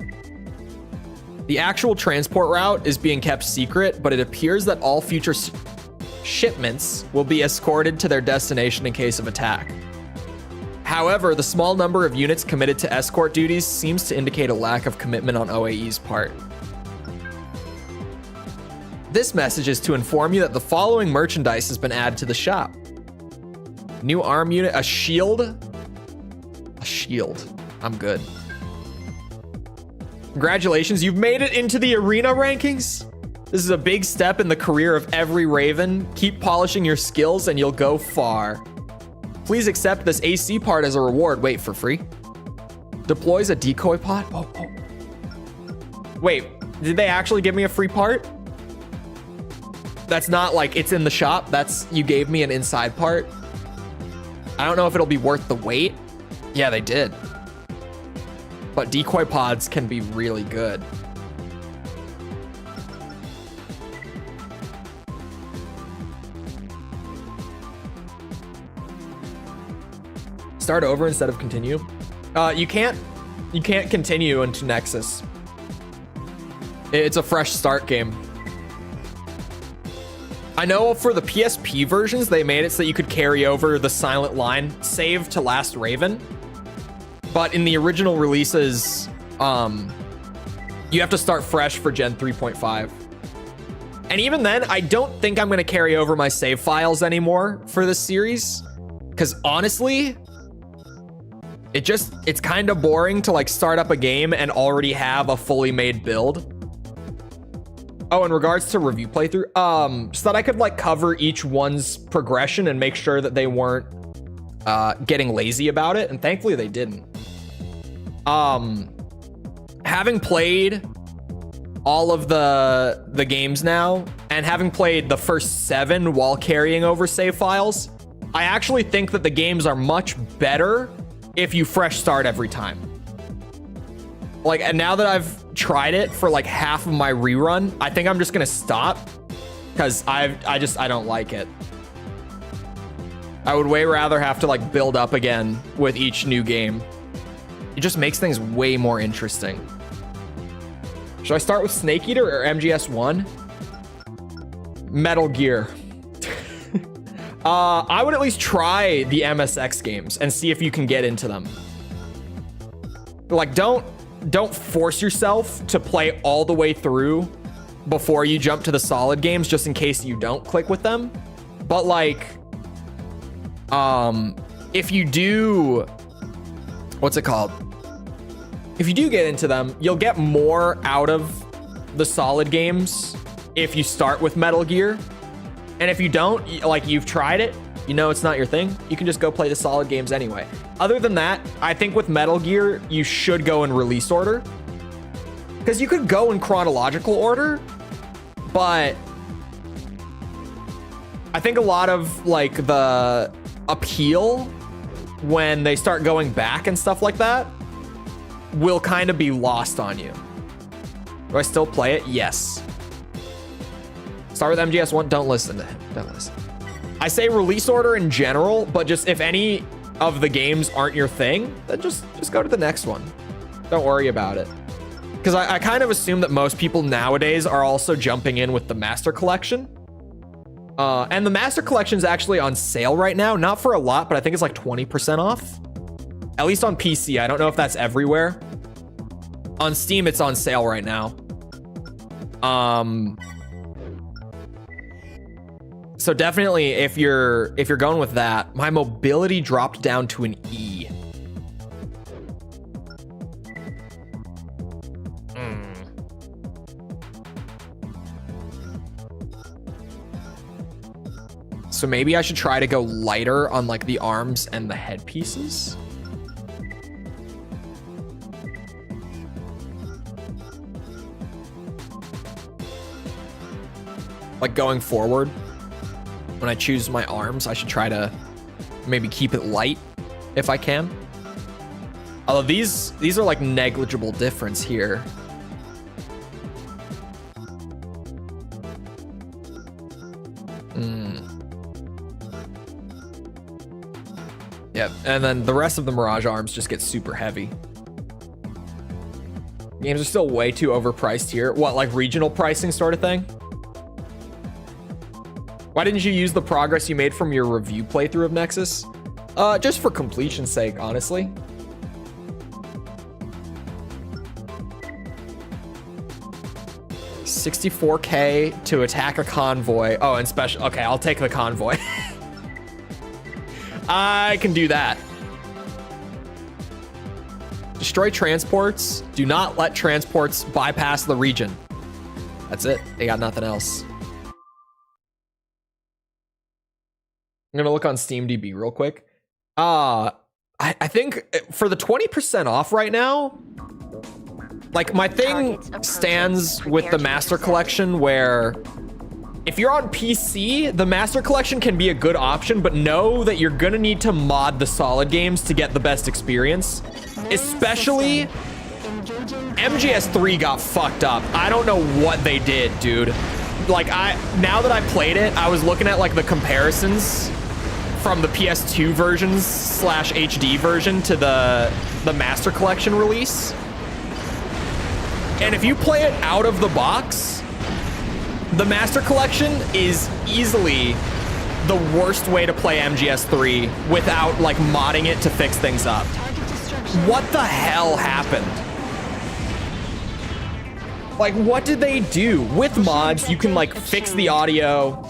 The actual transport route is being kept secret, but it appears that all future shipments will be escorted to their destination in case of attack. However, the small number of units committed to escort duties seems to indicate a lack of commitment on OAE's part. This message is to inform you that the following merchandise has been added to the shop. New arm unit, a shield. A shield. I'm good. Congratulations, you've made it into the arena rankings. This is a big step in the career of every Raven. Keep polishing your skills and you'll go far. Please accept this AC part as a reward. Wait, for free? Deploys a decoy pod? Oh. Wait, did they actually give me a free part? That's not like it's in the shop. That's, you gave me an inside part. I don't know if it'll be worth the wait. Yeah, they did. But decoy pods can be really good. Start over instead of continue. You can't continue into Nexus. It's a fresh start game. I know for the PSP versions, they made it so that you could carry over the Silent Line save to Last Raven. But in the original releases, you have to start fresh for Gen 3.5. And even then, I don't think I'm going to carry over my save files anymore for this series. Because honestly, it's kind of boring to like start up a game and already have a fully made build. Oh, in regards to review playthrough, so that I could like cover each one's progression and make sure that they weren't getting lazy about it. And thankfully they didn't. Having played all of the games now and having played the first 7 while carrying over save files, I actually think that the games are much better if you fresh start every time. Like, and now that I've tried it for like half of my rerun, I think I'm just gonna stop because I don't like it. I would way rather have to like build up again with each new game. It just makes things way more interesting. Should I start with Snake Eater or MGS1? Metal Gear. I would at least try the MSX games and see if you can get into them. Like, don't force yourself to play all the way through before you jump to the solid games, just in case you don't click with them. But like, if you do, what's it called? If you do get into them, you'll get more out of the solid games if you start with Metal Gear. And if you don't, like, you've tried it, you know it's not your thing, you can just go play the solid games anyway. Other than that, I think with Metal Gear, you should go in release order. Because you could go in chronological order, but I think a lot of, like, the appeal when they start going back and stuff like that will kind of be lost on you. Do I still play it? Yes. Start with MGS1. Don't listen to him. Don't listen. I say release order in general, but just if any of the games aren't your thing, then just go to the next one. Don't worry about it. Because I kind of assume that most people nowadays are also jumping in with the Master Collection. And the Master Collection is actually on sale right now. Not for a lot, but I think it's like 20% off. At least on PC. I don't know if that's everywhere. On Steam, it's on sale right now. So definitely, if you're going with that, my mobility dropped down to an E. So maybe I should try to go lighter on like the arms and the headpieces. Like going forward, when I choose my arms, I should try to maybe keep it light if I can. Although these are like negligible difference here. Yep, and then the rest of the Mirage arms just get super heavy. Games are still way too overpriced here. What, like regional pricing sort of thing? Why didn't you use the progress you made from your review playthrough of Nexus? Just for completion's sake, honestly. 64k to attack a convoy. Oh, and special. Okay, I'll take the convoy. I can do that. Destroy transports. Do not let transports bypass the region. That's it. They got nothing else. I'm gonna look on SteamDB real quick. I think for the 20% off right now, like my thing stands with the Master Collection where if you're on PC, the Master Collection can be a good option, but know that you're gonna need to mod the solid games to get the best experience. Especially MGS3 got fucked up. I don't know what they did, dude. Like now that I played it, I was looking at like the comparisons from the PS2 versions / HD version to the Master Collection release. And if you play it out of the box, the Master Collection is easily the worst way to play MGS3 without like modding it to fix things up. What the hell happened? Like, what did they do? With mods, you can like fix the audio,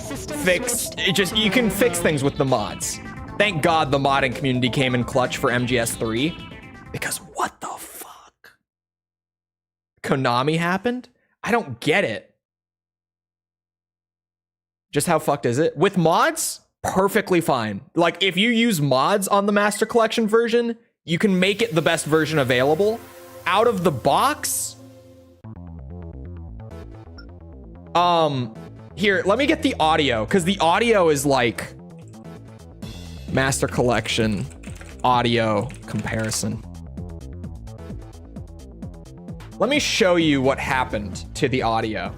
you can fix things with the mods. Thank God the modding community came in clutch for MGS3, because what the fuck? Konami happened? I don't get it. Just how fucked is it? With mods, perfectly fine. Like, if you use mods on the Master Collection version, you can make it the best version available. Out of the box, here, let me get the audio, because the audio is like Master Collection audio comparison. Let me show you what happened to the audio.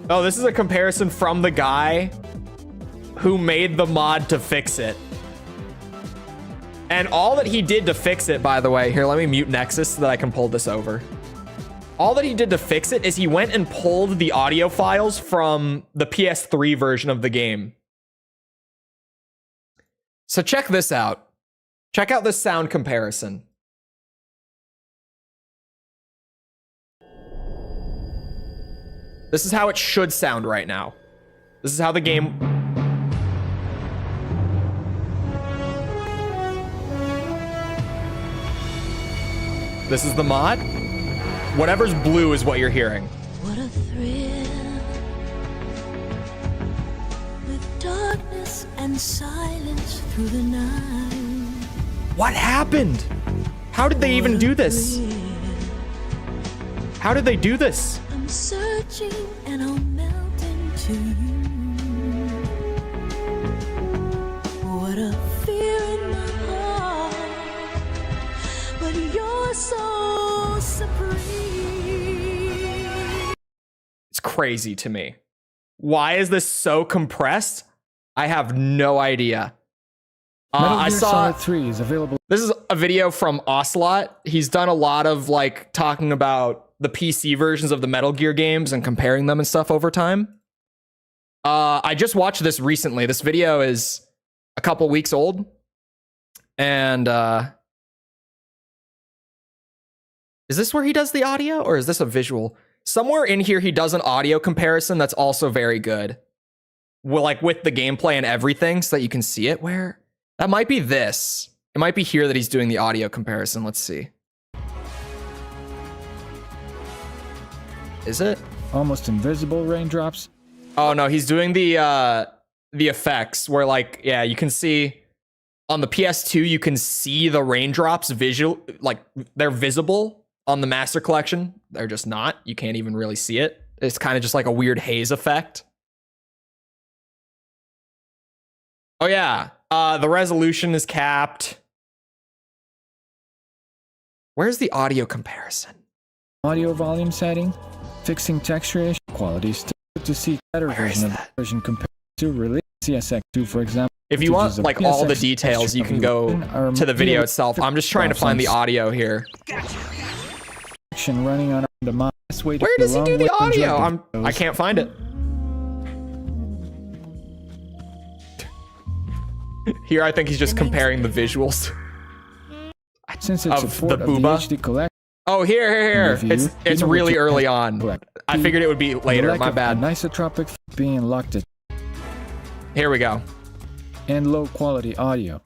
Oh, this is a comparison from the guy who made the mod to fix it. And all that he did to fix it, by the way, here, let me mute Nexus so that I can pull this over. All that he did to fix it is he went and pulled the audio files from the PS3 version of the game. So check this out. Check out this sound comparison. This is how it should sound right now. This is how the game... This is the mod. Whatever's blue is what you're hearing. What a thrill, with darkness and silence through the night. What happened? How did they even do this? How did they do this? I'm searching and I'll melt into you. What a fear in my heart, but you're so supreme. It's crazy to me. Why is this so compressed? I have no idea. I saw Solid 3 is available. This is a video from Ocelot. He's done a lot of like talking about the PC versions of the Metal Gear games and comparing them and stuff over time. I just watched this recently. This video is a couple weeks old. And is this where he does the audio, or is this a visual? Somewhere in here he does an audio comparison that's also very good. Well, like with the gameplay and everything so that you can see it. Where? That might be this. It might be here that he's doing the audio comparison. Let's see. Is it? Almost invisible raindrops. Oh no, he's doing the effects where like, yeah, you can see on the PS2, you can see the raindrops visual, like they're visible. On the Master Collection, they're just not. You can't even really see it. It's kind of just like a weird haze effect. Oh yeah, the resolution is capped. Where's the audio comparison? Audio volume setting. Fixing texture issue. Quality still to see better version of the version compared to release CSX2, for example. If you want like all the details, you can go to the video itself. I'm just trying to find the audio here. Running on the mod. Where does he do the audio? I can't find it. Here, I think he's just comparing the visuals. Since it's Of support the of the booba? HD collection, Oh, here. Review, It's you know really what you early can on. collect. I figured it would be later. the lack My of bad. anisotropic being locked at Here we go. and low quality audio.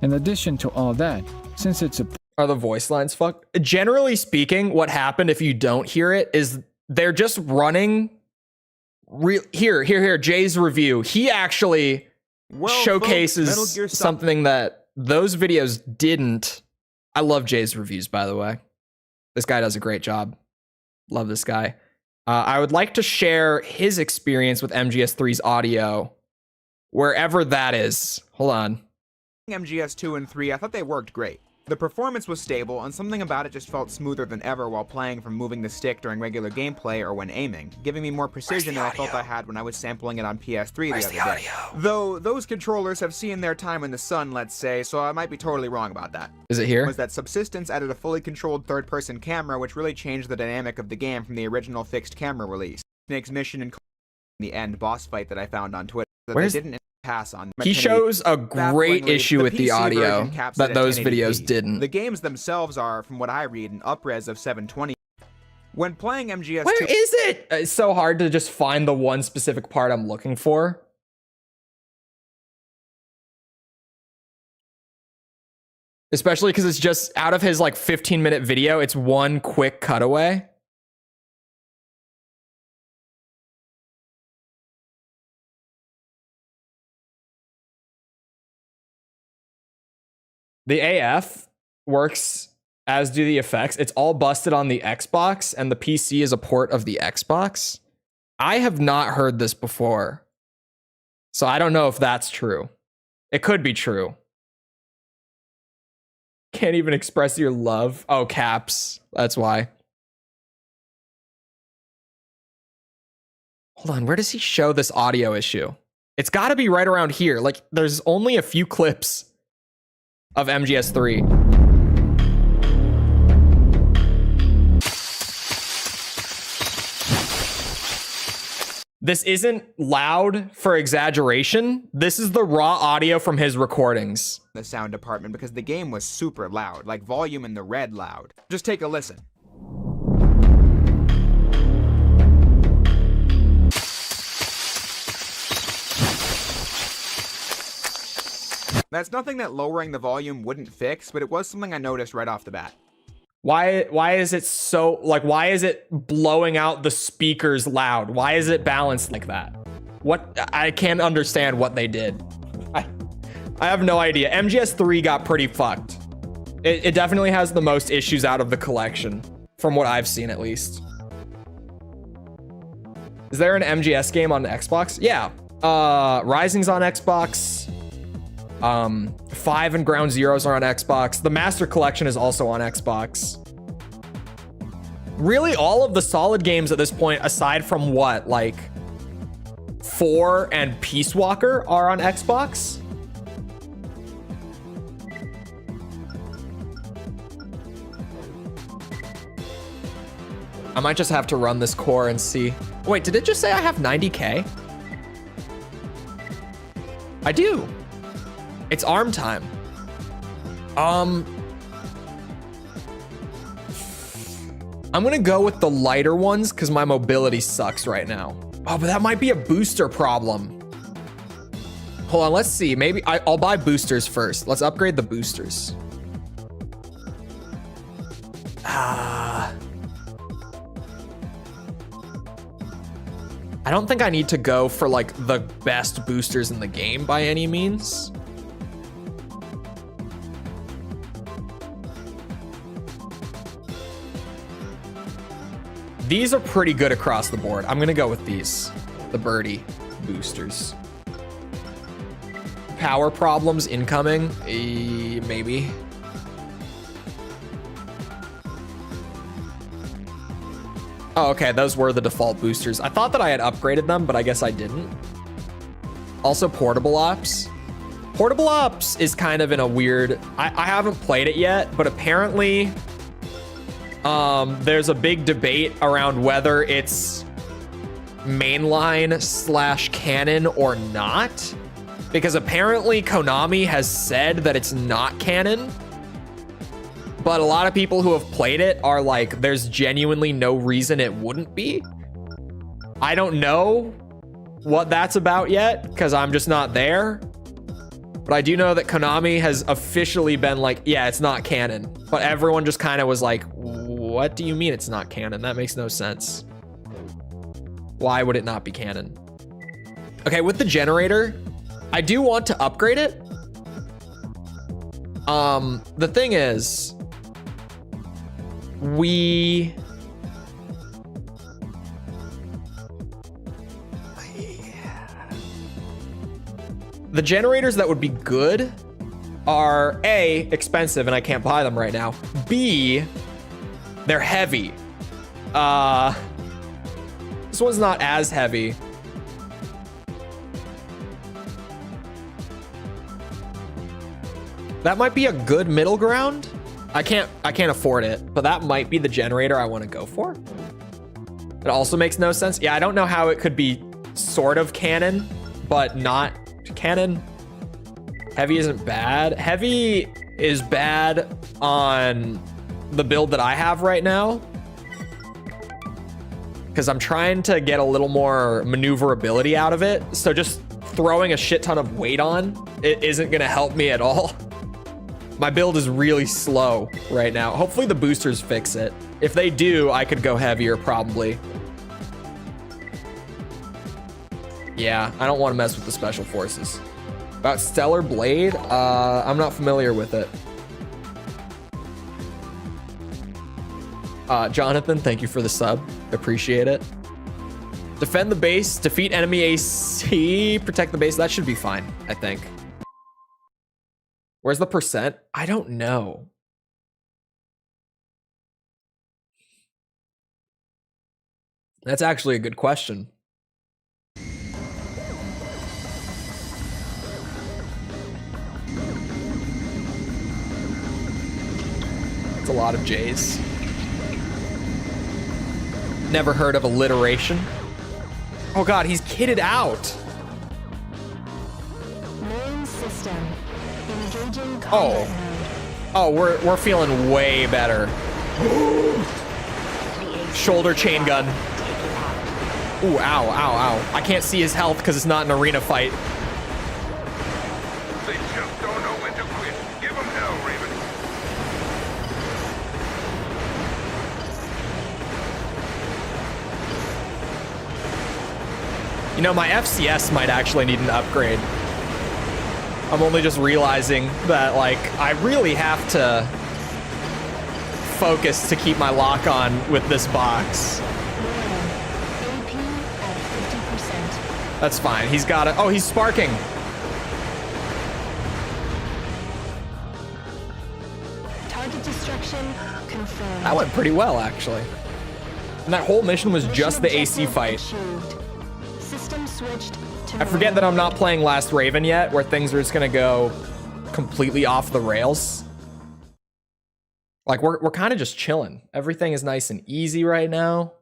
In addition to all that, since it's a Are the voice lines fucked? Generally speaking, what happened if you don't hear it is they're just running. Here. Jay's review. He actually showcases something that those videos didn't. I love Jay's reviews, by the way. This guy does a great job. Love this guy. I would like to share his experience with MGS3's audio, wherever that is. Hold on. MGS 2 and 3, I thought they worked great. The performance was stable, and something about it just felt smoother than ever while playing from moving the stick during regular gameplay or when aiming, giving me more precision than I felt I had when I was sampling it on PS3 the other day. Though those controllers have seen their time in the sun, let's say, so I might be totally wrong about that. Is it here? Was that Subsistence added a fully controlled third-person camera, which really changed the dynamic of the game from the original fixed camera release. Snake's mission and the end boss fight that I found on Twitter that Where's- they didn't pass on. He shows a great Bafflingly, issue with the PC audio version caps it that at those 1080p. videos didn't. The games themselves are, from what I read, an upres of 720. When playing MGS2, Where is it? It's so hard to just find the one specific part I'm looking for. Especially because it's just out of his like 15-minute video, it's one quick cutaway. The AF works, as do the effects. It's all busted on the Xbox, and the PC is a port of the Xbox. I have not heard this before, so I don't know if that's true. It could be true. Can't even express your love. Oh, caps. That's why. Hold on, where does he show this audio issue? It's got to be right around here. Like, there's only a few clips of MGS3. This isn't loud for exaggeration. This is the raw audio from his recordings. the sound department because the game was super loud, like volume in the red loud. Just take a listen. That's nothing that lowering the volume wouldn't fix, but it was something I noticed right off the bat. Why is it so, like, why is it blowing out the speakers loud? Why is it balanced like that? What, I can't understand what they did. I have no idea. MGS3 got pretty fucked. It definitely has the most issues out of the collection, from what I've seen at least. Is there an MGS game on Xbox? Yeah. Rising's on Xbox. 5 and Ground Zeroes are on Xbox. The Master Collection is also on Xbox. Really, all of the solid games at this point, aside from what, like 4 and Peace Walker, are on Xbox. I might just have to run this core and see. Wait, did it just say I have 90K? I do. It's ARM time. I'm gonna go with the lighter ones because my mobility sucks right now. Oh, but that might be a booster problem. Hold on, let's see. Maybe I'll buy boosters first. Let's upgrade the boosters. I don't think I need to go for like the best boosters in the game by any means. These are pretty good across the board. I'm gonna go with these, the birdie boosters. Power problems incoming, maybe. Oh, okay, those were the default boosters. I thought that I had upgraded them, but I guess I didn't. Also, portable ops. Portable Ops is kind of in a weird... I haven't played it yet, but apparently there's a big debate around whether it's mainline / canon or not. Because apparently Konami has said that it's not canon. But a lot of people who have played it are like, there's genuinely no reason it wouldn't be. I don't know what that's about yet, because I'm just not there. But I do know that Konami has officially been like, yeah, it's not canon. But everyone just kind of was like, what do you mean it's not canon? That makes no sense. Why would it not be canon? Okay, with the generator, I do want to upgrade it. The thing is, the generators that would be good are A, expensive and I can't buy them right now. B, they're heavy. This one's not as heavy. That might be a good middle ground. I can't afford it, but that might be the generator I want to go for. It also makes no sense. Yeah, I don't know how it could be sort of canon, but not canon. Heavy isn't bad. Heavy is bad on the build that I have right now, because I'm trying to get a little more maneuverability out of it. So just throwing a shit ton of weight on it isn't going to help me at all. My build is really slow right now. Hopefully the boosters fix it. If they do, I could go heavier probably. Yeah, I don't want to mess with the special forces. About Stellar Blade, I'm not familiar with it. Jonathan, thank you for the sub. Appreciate it. Defend the base, defeat enemy AC, protect the base. That should be fine, I think. Where's the percent? I don't know. That's actually a good question. It's a lot of J's. Never heard of alliteration. Oh god, he's kitted out. Main system. Engaging combat Oh. mode. Oh, we're feeling way better. Shoulder chain gun. Ooh, ow, ow, ow. I can't see his health because it's not an arena fight. They just don't know when to quit. Give them hell, Raven. You know, my FCS might actually need an upgrade. I'm only just realizing that, like, I really have to focus to keep my lock on with this box. AP at 50%. That's fine. He's got it. Oh, he's sparking. Target destruction confirmed. That went pretty well, actually. And that whole mission was Mission just the AC objective fight. achieved. System switched to I forget that normal. I'm not playing Last Raven yet, where things are just gonna go completely off the rails. Like, we're kind of just chilling. Everything is nice and easy right now.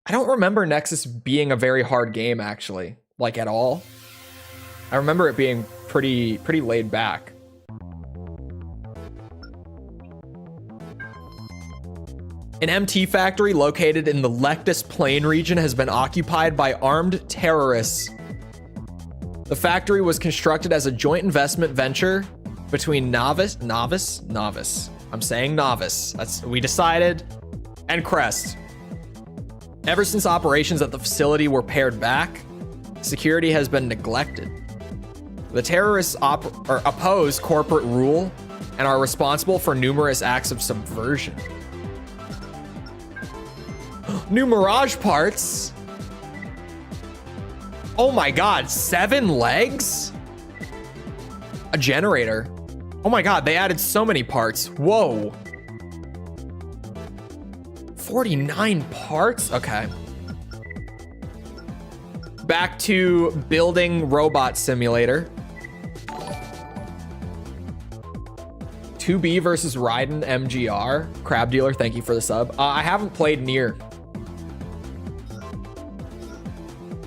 I don't remember Nexus being a very hard game, actually, like at all. I remember it being pretty laid back. An MT factory located in the Lectus Plain region has been occupied by armed terrorists. The factory was constructed as a joint investment venture between Novice. I'm saying Novice. We decided, and Crest. Ever since operations at the facility were pared back, security has been neglected. The terrorists oppose corporate rule and are responsible for numerous acts of subversion. New Mirage parts. Oh my god, 7 legs? A generator. Oh my god, they added so many parts. Whoa. 49 parts? Okay. Back to building robot simulator. 2B versus Raiden MGR. Crab Dealer, thank you for the sub. I haven't played Nier,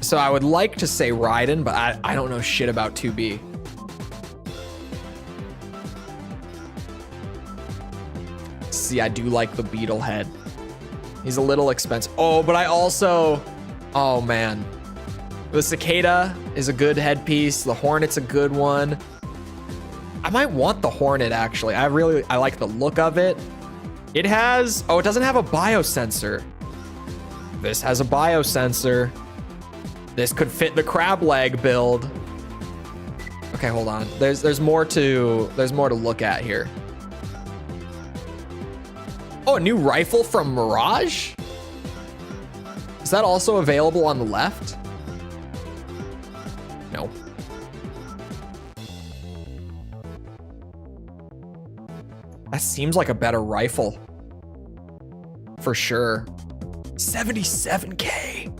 so I would like to say Raiden, but I don't know shit about 2B. See, I do like the beetle head. He's a little expensive. Oh, but I also, oh man. The cicada is a good headpiece. The hornet's a good one. I might want the hornet actually. I like the look of it. It has, oh, it doesn't have a biosensor. This has a biosensor. This could fit the crab leg build. Okay, hold on. There's more to look at here. Oh, a new rifle from Mirage? Is that also available on the left? No. That seems like a better rifle. For sure. 77K.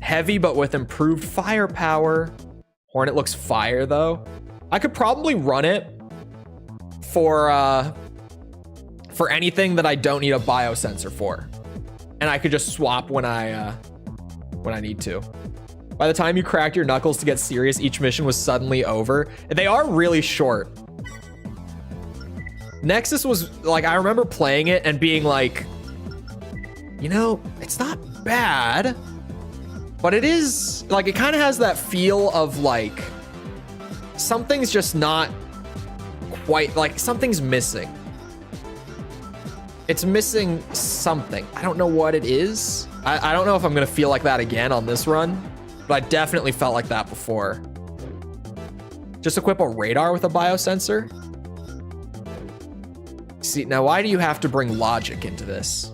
Heavy, but with improved firepower. Hornet looks fire, though. I could probably run it for anything that I don't need a biosensor for. And I could just swap when I need to. By the time you cracked your knuckles to get serious, each mission was suddenly over. They are really short. Nexus was like, I remember playing it and being like, you know, it's not bad, but it is like, it kind of has that feel of like, something's just not quite, like something's missing. It's missing something. I don't know what it is. I don't know if I'm gonna feel like that again on this run, but I definitely felt like that before. Just equip a radar with a biosensor. See, now why do you have to bring logic into this?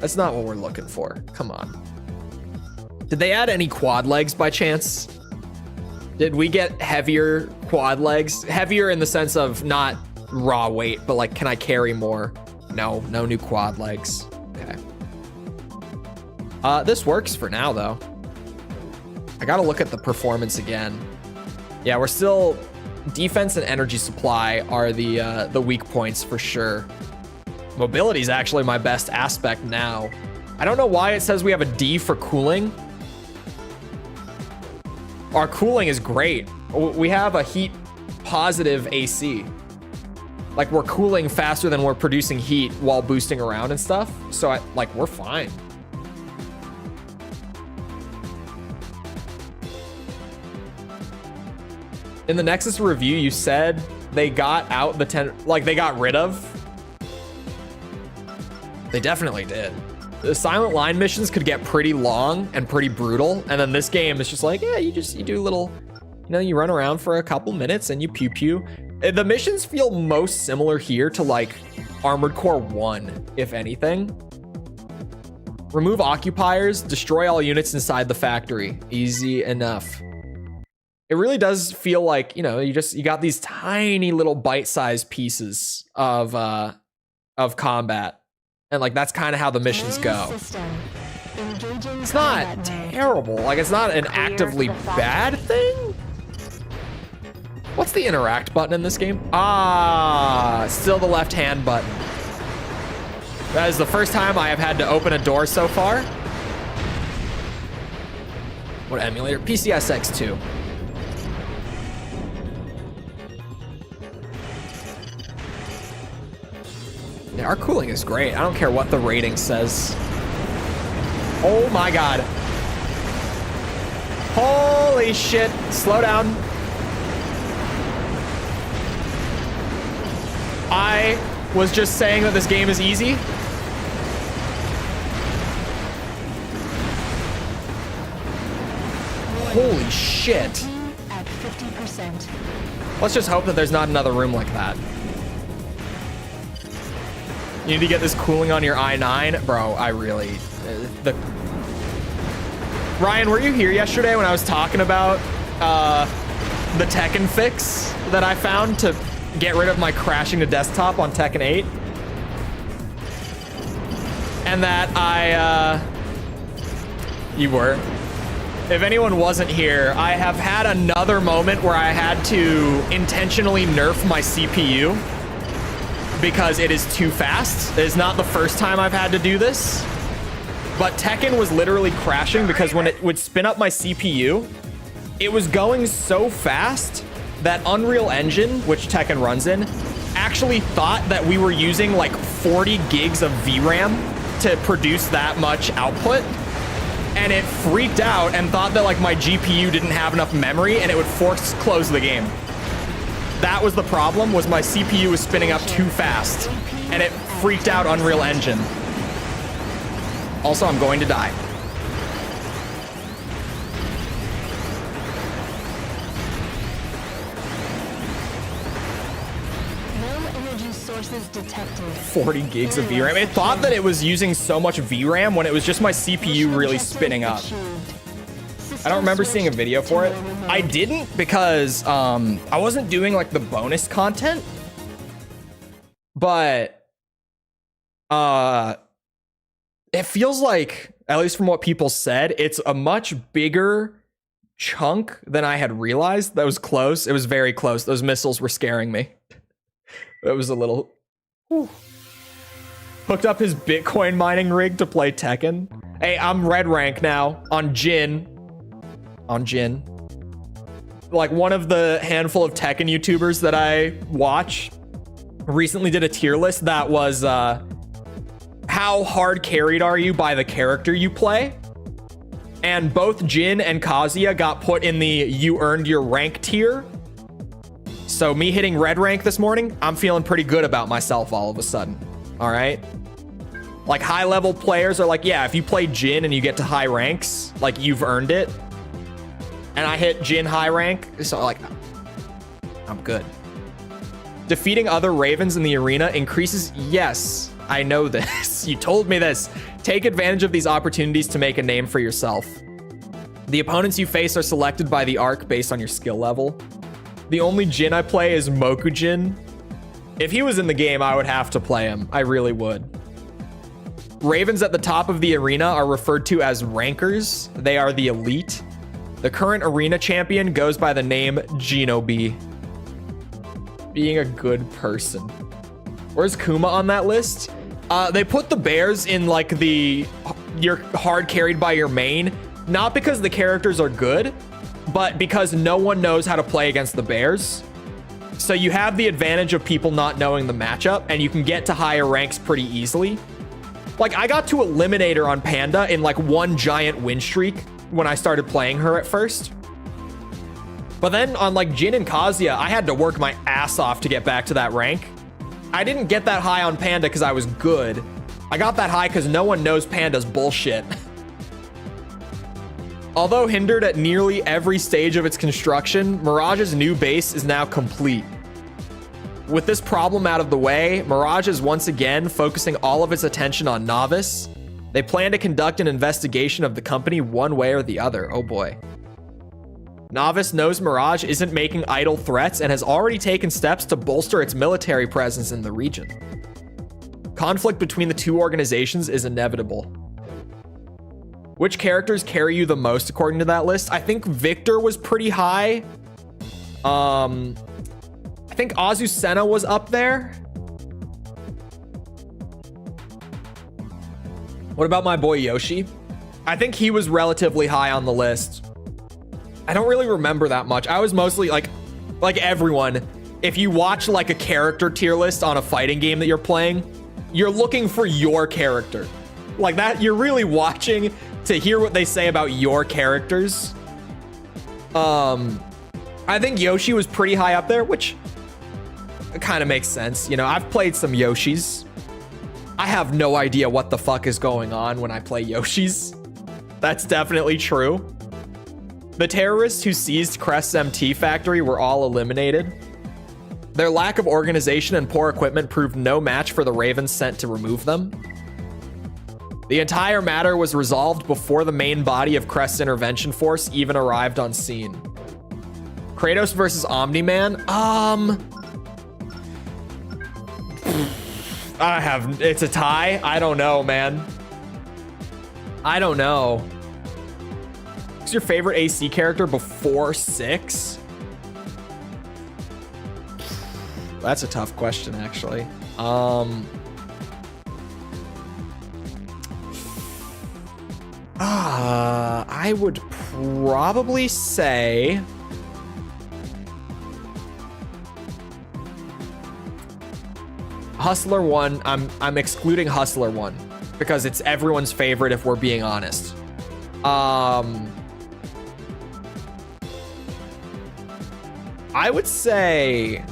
That's not what we're looking for. Come on. Did they add any quad legs by chance? Did we get heavier quad legs? Heavier in the sense of not raw weight, but like, can I carry more? No new quad legs. Okay. This works for now though. I gotta look at the performance again. Yeah, we're still, defense and energy supply are the weak points for sure. Mobility is actually my best aspect now. I don't know why it says we have a D for cooling. Our cooling is great. We have a heat positive AC. Like we're cooling faster than we're producing heat while boosting around and stuff. So like we're fine. In the Nexus review, you said they got out the 10, like they got rid of. They definitely did. The silent line missions could get pretty long and pretty brutal. And then this game is just like, yeah, you do a little, you know, you run around for a couple minutes and you pew pew. The missions feel most similar here to like Armored Core 1, if anything. Remove occupiers, destroy all units inside the factory. Easy enough. It really does feel like, you know, you got these tiny little bite-sized pieces of combat. And like, that's kind of how the missions go. It's not terrible. Like, it's not an actively bad thing. What's the interact button in this game? Ah, still the left-hand button. That is the first time I have had to open a door so far. What emulator? PCSX 2. Yeah, our cooling is great. I don't care what the rating says. Oh my god. Holy shit. Slow down. I was just saying that this game is easy. Holy shit. At 50%. Let's just hope that there's not another room like that. You need to get this cooling on your i9. Bro, I really... Ryan, were you here yesterday when I was talking about the Tekken fix that I found to get rid of my crashing to desktop on Tekken 8? And that I... You were? if anyone wasn't here, I have had another moment where I had to intentionally nerf my CPU because it is too fast. It is not the first time I've had to do this, but Tekken was literally crashing because when it would spin up my CPU, it was going so fast that Unreal Engine, which Tekken runs in, actually thought that we were using like 40 gigs of VRAM to produce that much output. And it freaked out and thought that like my GPU didn't have enough memory and it would force close the game. That was the problem, was my CPU was spinning up too fast and it freaked out Unreal Engine. Also, I'm going to die. No energy sources detected. 40 gigs of VRAM. It thought that it was using so much VRAM when it was just my CPU really spinning up. I don't remember seeing a video for it. I didn't because I wasn't doing like the bonus content. But it feels like, at least from what people said, it's a much bigger chunk than I had realized. That was close. It was very close. Those missiles were scaring me. That was a little... Whew. Hooked up his Bitcoin mining rig to play Tekken. Hey, I'm red rank now on Jin. Like one of the handful of Tekken YouTubers that I watch recently did a tier list that was how hard carried are you by the character you play? And both Jin and Kazuya got put in the you earned your rank tier. So me hitting red rank this morning, I'm feeling pretty good about myself all of a sudden. All right. Like high level players are like, yeah, if you play Jin and you get to high ranks, like you've earned it. And I hit Jin high rank, so like, I'm good. Defeating other Ravens in the arena increases, yes, I know this. You told me this. Take advantage of these opportunities to make a name for yourself. The opponents you face are selected by the arc based on your skill level. The only Jin I play is Mokujin. If he was in the game, I would have to play him. I really would. Ravens at the top of the arena are referred to as rankers. They are the elite. The current arena champion goes by the name Genobi. Being a good person. Where's Kuma on that list? They put the bears in like you're hard carried by your main, not because the characters are good, but because no one knows how to play against the bears. So you have the advantage of people not knowing the matchup, and you can get to higher ranks pretty easily. Like I got to Eliminator on Panda in like one giant win streak when I started playing her at first. But then on like Jin and Kazuya, I had to work my ass off to get back to that rank. I didn't get that high on Panda because I was good. I got that high because no one knows Panda's bullshit. Although hindered at nearly every stage of its construction, Mirage's new base is now complete. With this problem out of the way, Mirage is once again focusing all of its attention on Novice. They plan to conduct an investigation of the company one way or the other. Oh boy. Novice knows Mirage isn't making idle threats and has already taken steps to bolster its military presence in the region. Conflict between the two organizations is inevitable. Which characters carry you the most according to that list? I think Victor was pretty high. I think Azucena was up there. What about my boy Yoshi? I think he was relatively high on the list. I don't really remember that much. I was mostly like everyone, if you watch like a character tier list on a fighting game that you're playing, you're looking for your character. Like that, you're really watching to hear what they say about your characters. I think Yoshi was pretty high up there, which kind of makes sense. You know, I've played some Yoshis. I have no idea what the fuck is going on when I play Yoshis. That's definitely true. The terrorists who seized Crest's MT factory were all eliminated. Their lack of organization and poor equipment proved no match for the Ravens sent to remove them. The entire matter was resolved before the main body of Crest's intervention force even arrived on scene. Kratos versus Omni-Man? It's a tie? I don't know, man. I don't know. Who's your favorite AC character before 6? That's a tough question, actually. I would probably say Hustler 1. I'm excluding Hustler 1 because it's everyone's favorite if we're being honest. I would say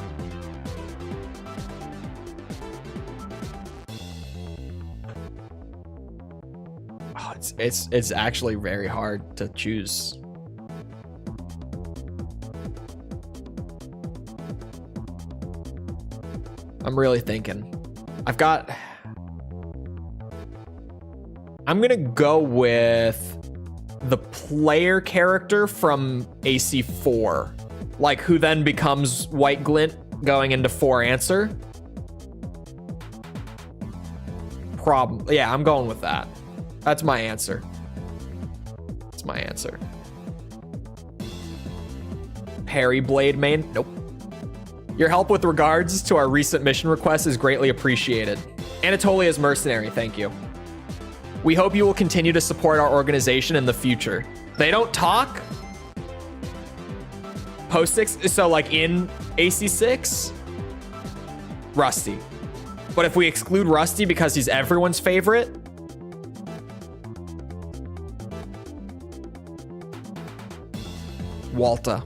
it's actually very hard to choose. I'm really thinking. I'm gonna go with the player character from AC4, like who then becomes White Glint going into 4 answer. Yeah, I'm going with that. That's my answer. That's my answer. Parry Blade main? Nope. Your help with regards to our recent mission request is greatly appreciated. Anatolia's Mercenary, thank you. We hope you will continue to support our organization in the future. They don't talk? Post 6, so like in AC6? Rusty. But if we exclude Rusty because he's everyone's favorite, Walta.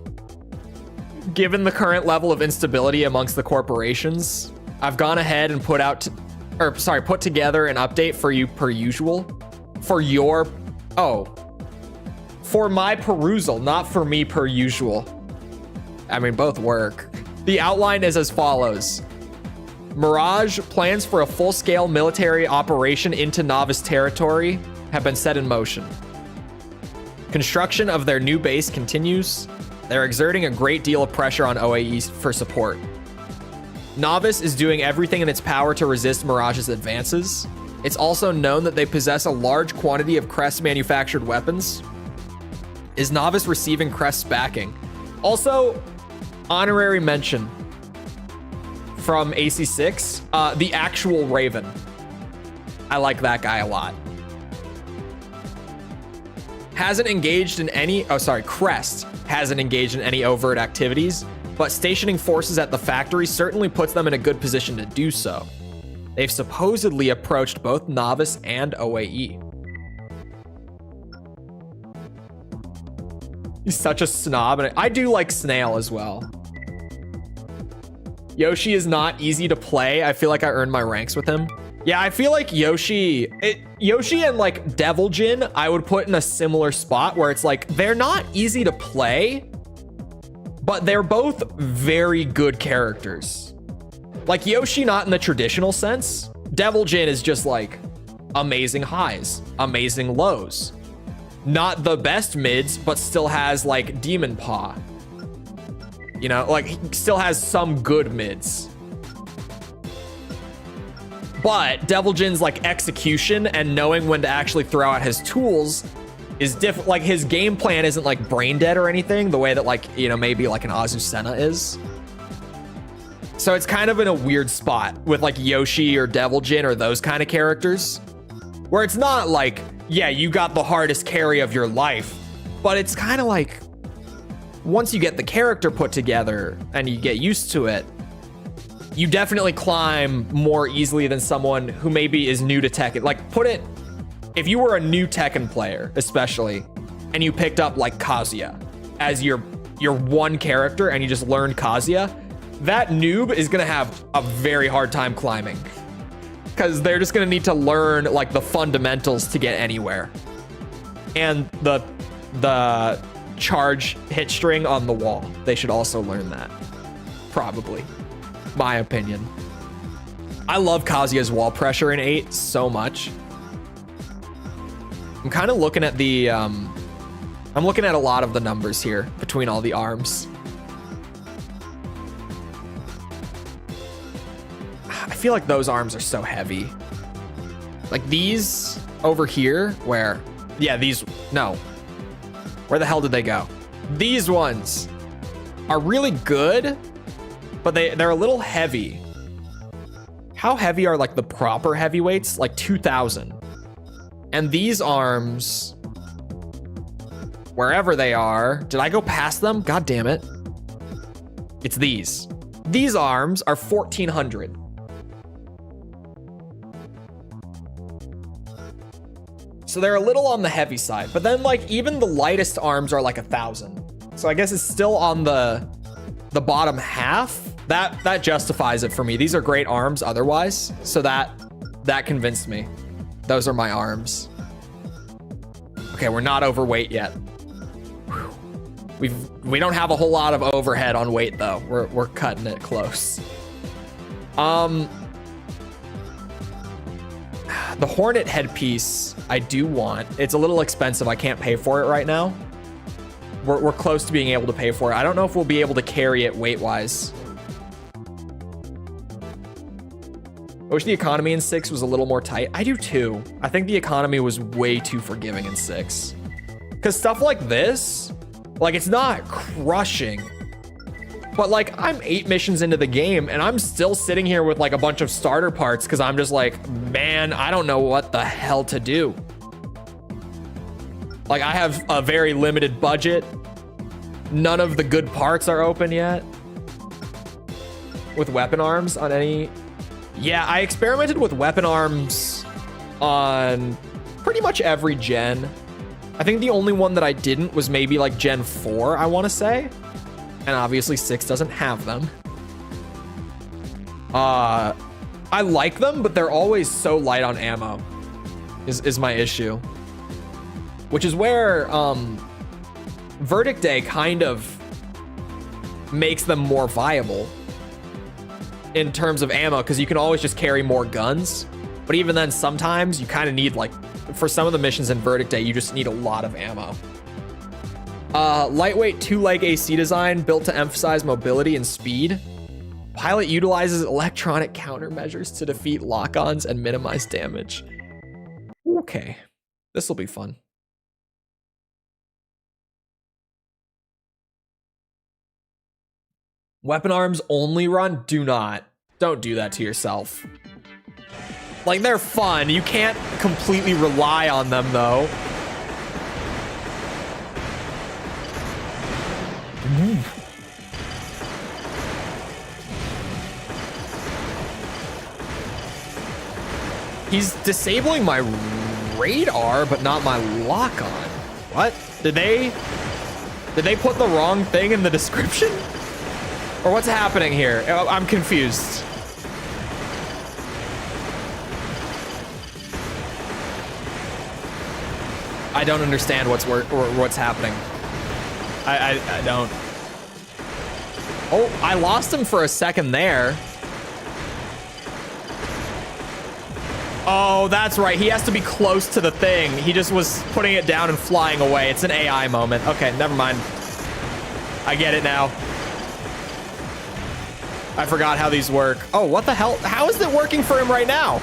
Given the current level of instability amongst the corporations, I've gone ahead and put together an update for you per usual. For my perusal, not for me per usual. I mean, both work. The outline is as follows. Mirage plans for a full-scale military operation into novice territory have been set in motion. Construction of their new base continues. They're exerting a great deal of pressure on OAE for support. Novice is doing everything in its power to resist Mirage's advances. It's also known that they possess a large quantity of Crest manufactured weapons. Is Novice receiving Crest's backing? Also, honorary mention from AC6, the actual Raven. I like that guy a lot. Hasn't engaged in any, Crest hasn't engaged in any overt activities, but stationing forces at the factory certainly puts them in a good position to do so. They've supposedly approached both Novice and OAE. He's such a snob, and I do like Snail as well. Yoshi is not easy to play. I feel like I earned my ranks with him. Yeah, I feel like Yoshi and like Devil Jin, I would put in a similar spot where it's like, they're not easy to play, but they're both very good characters. Like Yoshi, not in the traditional sense. Devil Jin is just like amazing highs, amazing lows. Not the best mids, but still has like Demon Paw. You know, like he still has some good mids. But Devil Jin's like execution and knowing when to actually throw out his tools is different. Like his game plan isn't like brain dead or anything, the way that like, you know, maybe like an Azucena is. So it's kind of in a weird spot with like Yoshi or Devil Jin or those kind of characters, where it's not like, yeah, you got the hardest carry of your life, but it's kind of like once you get the character put together and you get used to it, you definitely climb more easily than someone who maybe is new to Tekken. Like if you were a new Tekken player, especially, and you picked up like Kazuya as your one character and you just learned Kazuya, that noob is gonna have a very hard time climbing because they're just gonna need to learn like the fundamentals to get anywhere. And the charge hit string on the wall, they should also learn that. Probably. My opinion. I love Kazuya's wall pressure in 8 so much. I'm kind of looking at the I'm looking at a lot of the numbers here between all the arms. I feel like those arms are so heavy. Like these over here, where, yeah, these, no. Where the hell did they go? These ones are really good, but they're a little heavy. How heavy are like the proper heavyweights? Like 2,000. And these arms, wherever they are, did I go past them? God damn it. It's these. These arms are 1,400. So they're a little on the heavy side, but then like even the lightest arms are like 1,000. So I guess it's still on the bottom half. That justifies it for me. These are great arms otherwise. So that convinced me. Those are my arms. Okay, we're not overweight yet. We don't have a whole lot of overhead on weight though. We're cutting it close. The Hornet headpiece I do want. It's a little expensive. I can't pay for it right now. We're close to being able to pay for it. I don't know if we'll be able to carry it weight-wise. I wish the economy in 6 was a little more tight. I do too. I think the economy was way too forgiving in 6. Because stuff like this, like it's not crushing. But like I'm 8 missions into the game and I'm still sitting here with like a bunch of starter parts because I'm just like, man, I don't know what the hell to do. Like I have a very limited budget. None of the good parts are open yet. With weapon arms on any... Yeah, I experimented with weapon arms on pretty much every gen. I think the only one that I didn't was maybe like Gen 4, I want to say. And obviously 6 doesn't have them. I like them, but they're always so light on ammo is my issue. Which is where Verdict Day kind of makes them more viable in terms of ammo, because you can always just carry more guns. But even then, sometimes you kind of need, like, for some of the missions in Verdict Day, you just need a lot of ammo. Lightweight 2-leg AC design built to emphasize mobility and speed. Pilot utilizes electronic countermeasures to defeat lock-ons and minimize damage. Okay, this will be fun. Weapon arms only run? Do not. Don't do that to yourself. Like, they're fun. You can't completely rely on them, though. He's disabling my radar, but not my lock-on. What? Did they put the wrong thing in the description? Or what's happening here? I'm confused. I don't understand what's happening. I don't. Oh, I lost him for a second there. Oh, that's right. He has to be close to the thing. He just was putting it down and flying away. It's an AI moment. Okay, never mind. I get it now. I forgot how these work. Oh, what the hell? How is it working for him right now?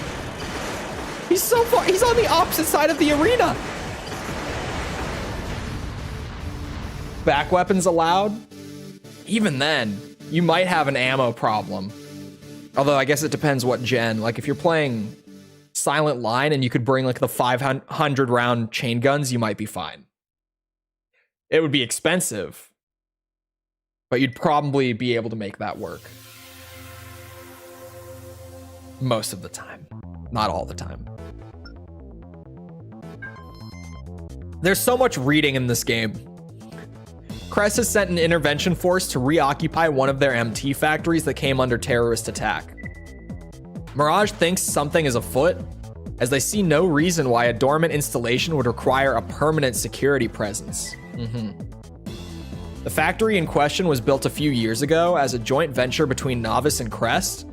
He's so far. He's on the opposite side of the arena. Back weapons allowed? Even then, you might have an ammo problem. Although I guess it depends what gen. Like if you're playing Silent Line and you could bring like the 500 round chain guns, you might be fine. It would be expensive, but you'd probably be able to make that work. Most of the time, not all the time. There's so much reading in this game. Crest has sent an intervention force to reoccupy one of their MT factories that came under terrorist attack. Mirage thinks something is afoot, as they see no reason why a dormant installation would require a permanent security presence. The factory in question was built a few years ago as a joint venture between Novice and Crest,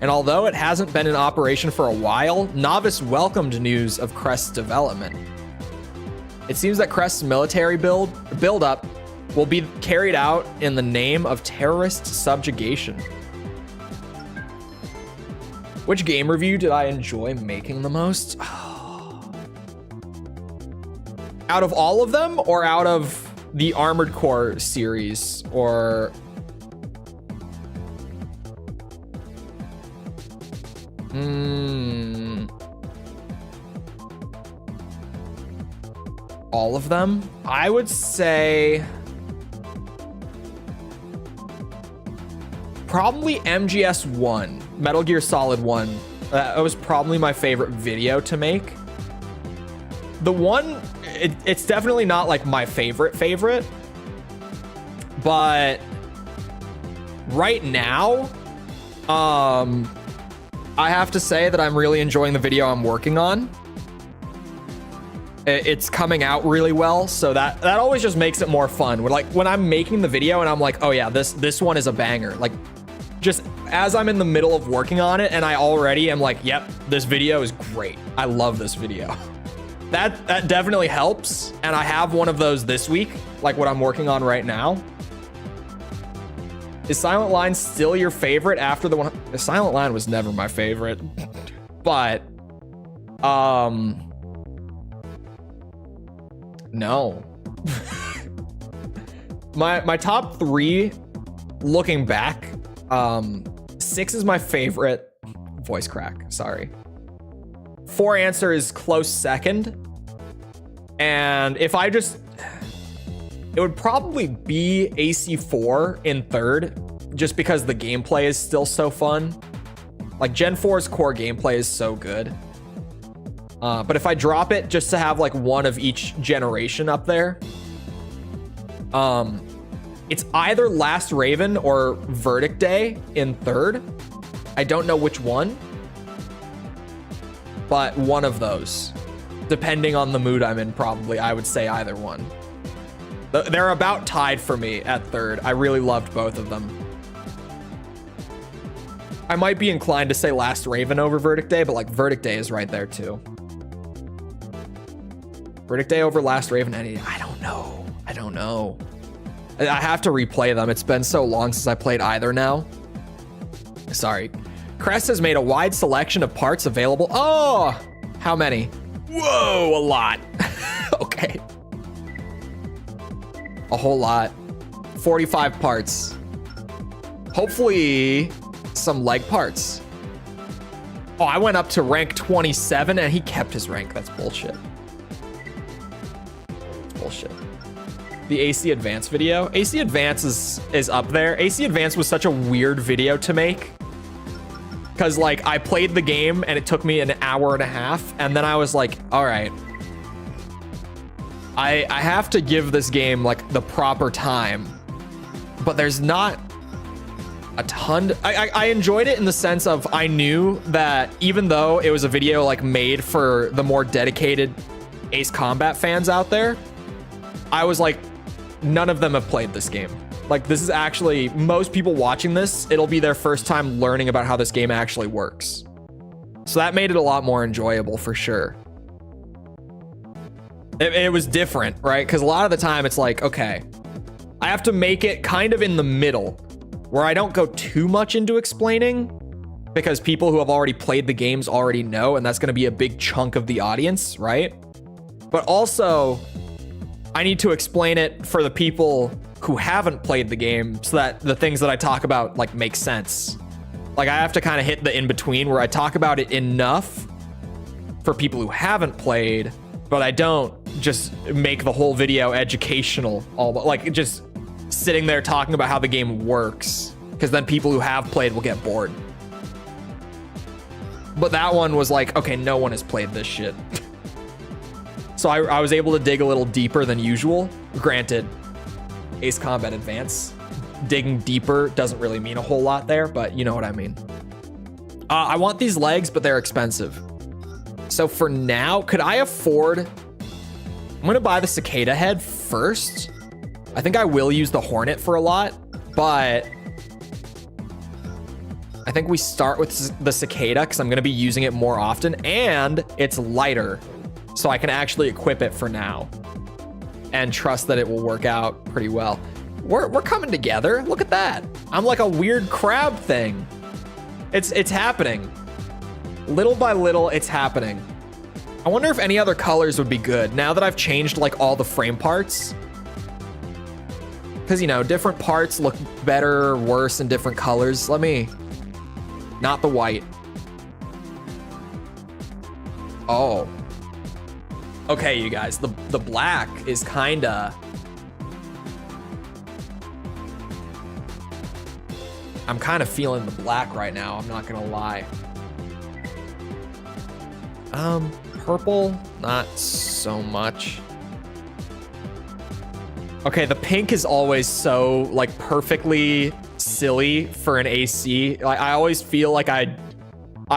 and although it hasn't been in operation for a while, Novice welcomed news of Crest's development. It seems that Crest's military build-up will be carried out in the name of terrorist subjugation. Which game review did I enjoy making the most? Out of all of them, or out of the Armored Core series, or all of them? I would say probably MGS 1, Metal Gear Solid 1. That was probably my favorite video to make. The one, it's definitely not like my favorite, but right now, I have to say that I'm really enjoying the video I'm working on. It's coming out really well, so that always just makes it more fun. When I'm making the video and I'm like, oh yeah, this one is a banger. Like, just as I'm in the middle of working on it, and I already am like, yep, this video is great. I love this video. That definitely helps, and I have one of those this week, like what I'm working on right now. Is Silent Line still your favorite after the one? The Silent Line was never my favorite, but no. my top 3 looking back, 6 is my favorite. Voice crack, sorry. 4 Answer is close second. And if I just, it would probably be AC4 in third, just because the gameplay is still so fun. Like Gen 4's core gameplay is so good. But if I drop it just to have like one of each generation up there, it's either Last Raven or Verdict Day in third. I don't know which one, but one of those, depending on the mood I'm in, probably I would say either one. They're about tied for me at third. I really loved both of them. I might be inclined to say Last Raven over Verdict Day, but like Verdict Day is right there too. Verdict Day over Last Raven, I don't know. I have to replay them. It's been so long since I played either now. Sorry. Crest has made a wide selection of parts available. Oh, how many? Whoa, a lot. Okay. A whole lot. 45 parts. Hopefully some leg parts. Oh, I went up to rank 27 and he kept his rank. That's bullshit. Bullshit. The AC Advance video. AC Advance is up there. AC Advance was such a weird video to make. Cause like I played the game and it took me an hour and a half, and then I was like, all right, I have to give this game like the proper time, but there's not a ton. I enjoyed it in the sense of I knew that even though it was a video like made for the more dedicated Ace Combat fans out there, I was like, none of them have played this game. Like, this is actually, most people watching this, it'll be their first time learning about how this game actually works. So that made it a lot more enjoyable for sure. It was different, right? Because a lot of the time it's like, okay, I have to make it kind of in the middle where I don't go too much into explaining because people who have already played the games already know, and that's going to be a big chunk of the audience, right? But also, I need to explain it for the people who haven't played the game so that the things that I talk about like make sense. Like I have to kind of hit the in-between where I talk about it enough for people who haven't played, but I don't just make the whole video educational, like just sitting there talking about how the game works, because then people who have played will get bored. But that one was like, okay, no one has played this shit. So I was able to dig a little deeper than usual. Granted, Ace Combat Advance, digging deeper doesn't really mean a whole lot there, but you know what I mean. I want these legs, but they're expensive. So for now, could I afford... I'm going to buy the Cicada head first. I think I will use the Hornet for a lot, but I think we start with the Cicada because I'm going to be using it more often, and it's lighter, so I can actually equip it for now and trust that it will work out pretty well. We're coming together. Look at that. I'm like a weird crab thing. It's happening. Little by little, it's happening. I wonder if any other colors would be good now that I've changed like all the frame parts. Because, you know, different parts look better or worse in different colors. Let me... Not the white. Oh. Okay, you guys. The black is kinda... I'm kind of feeling the black right now. I'm not gonna lie. Purple, not so much. Okay, the pink is always so like perfectly silly for an AC. Like I always feel like I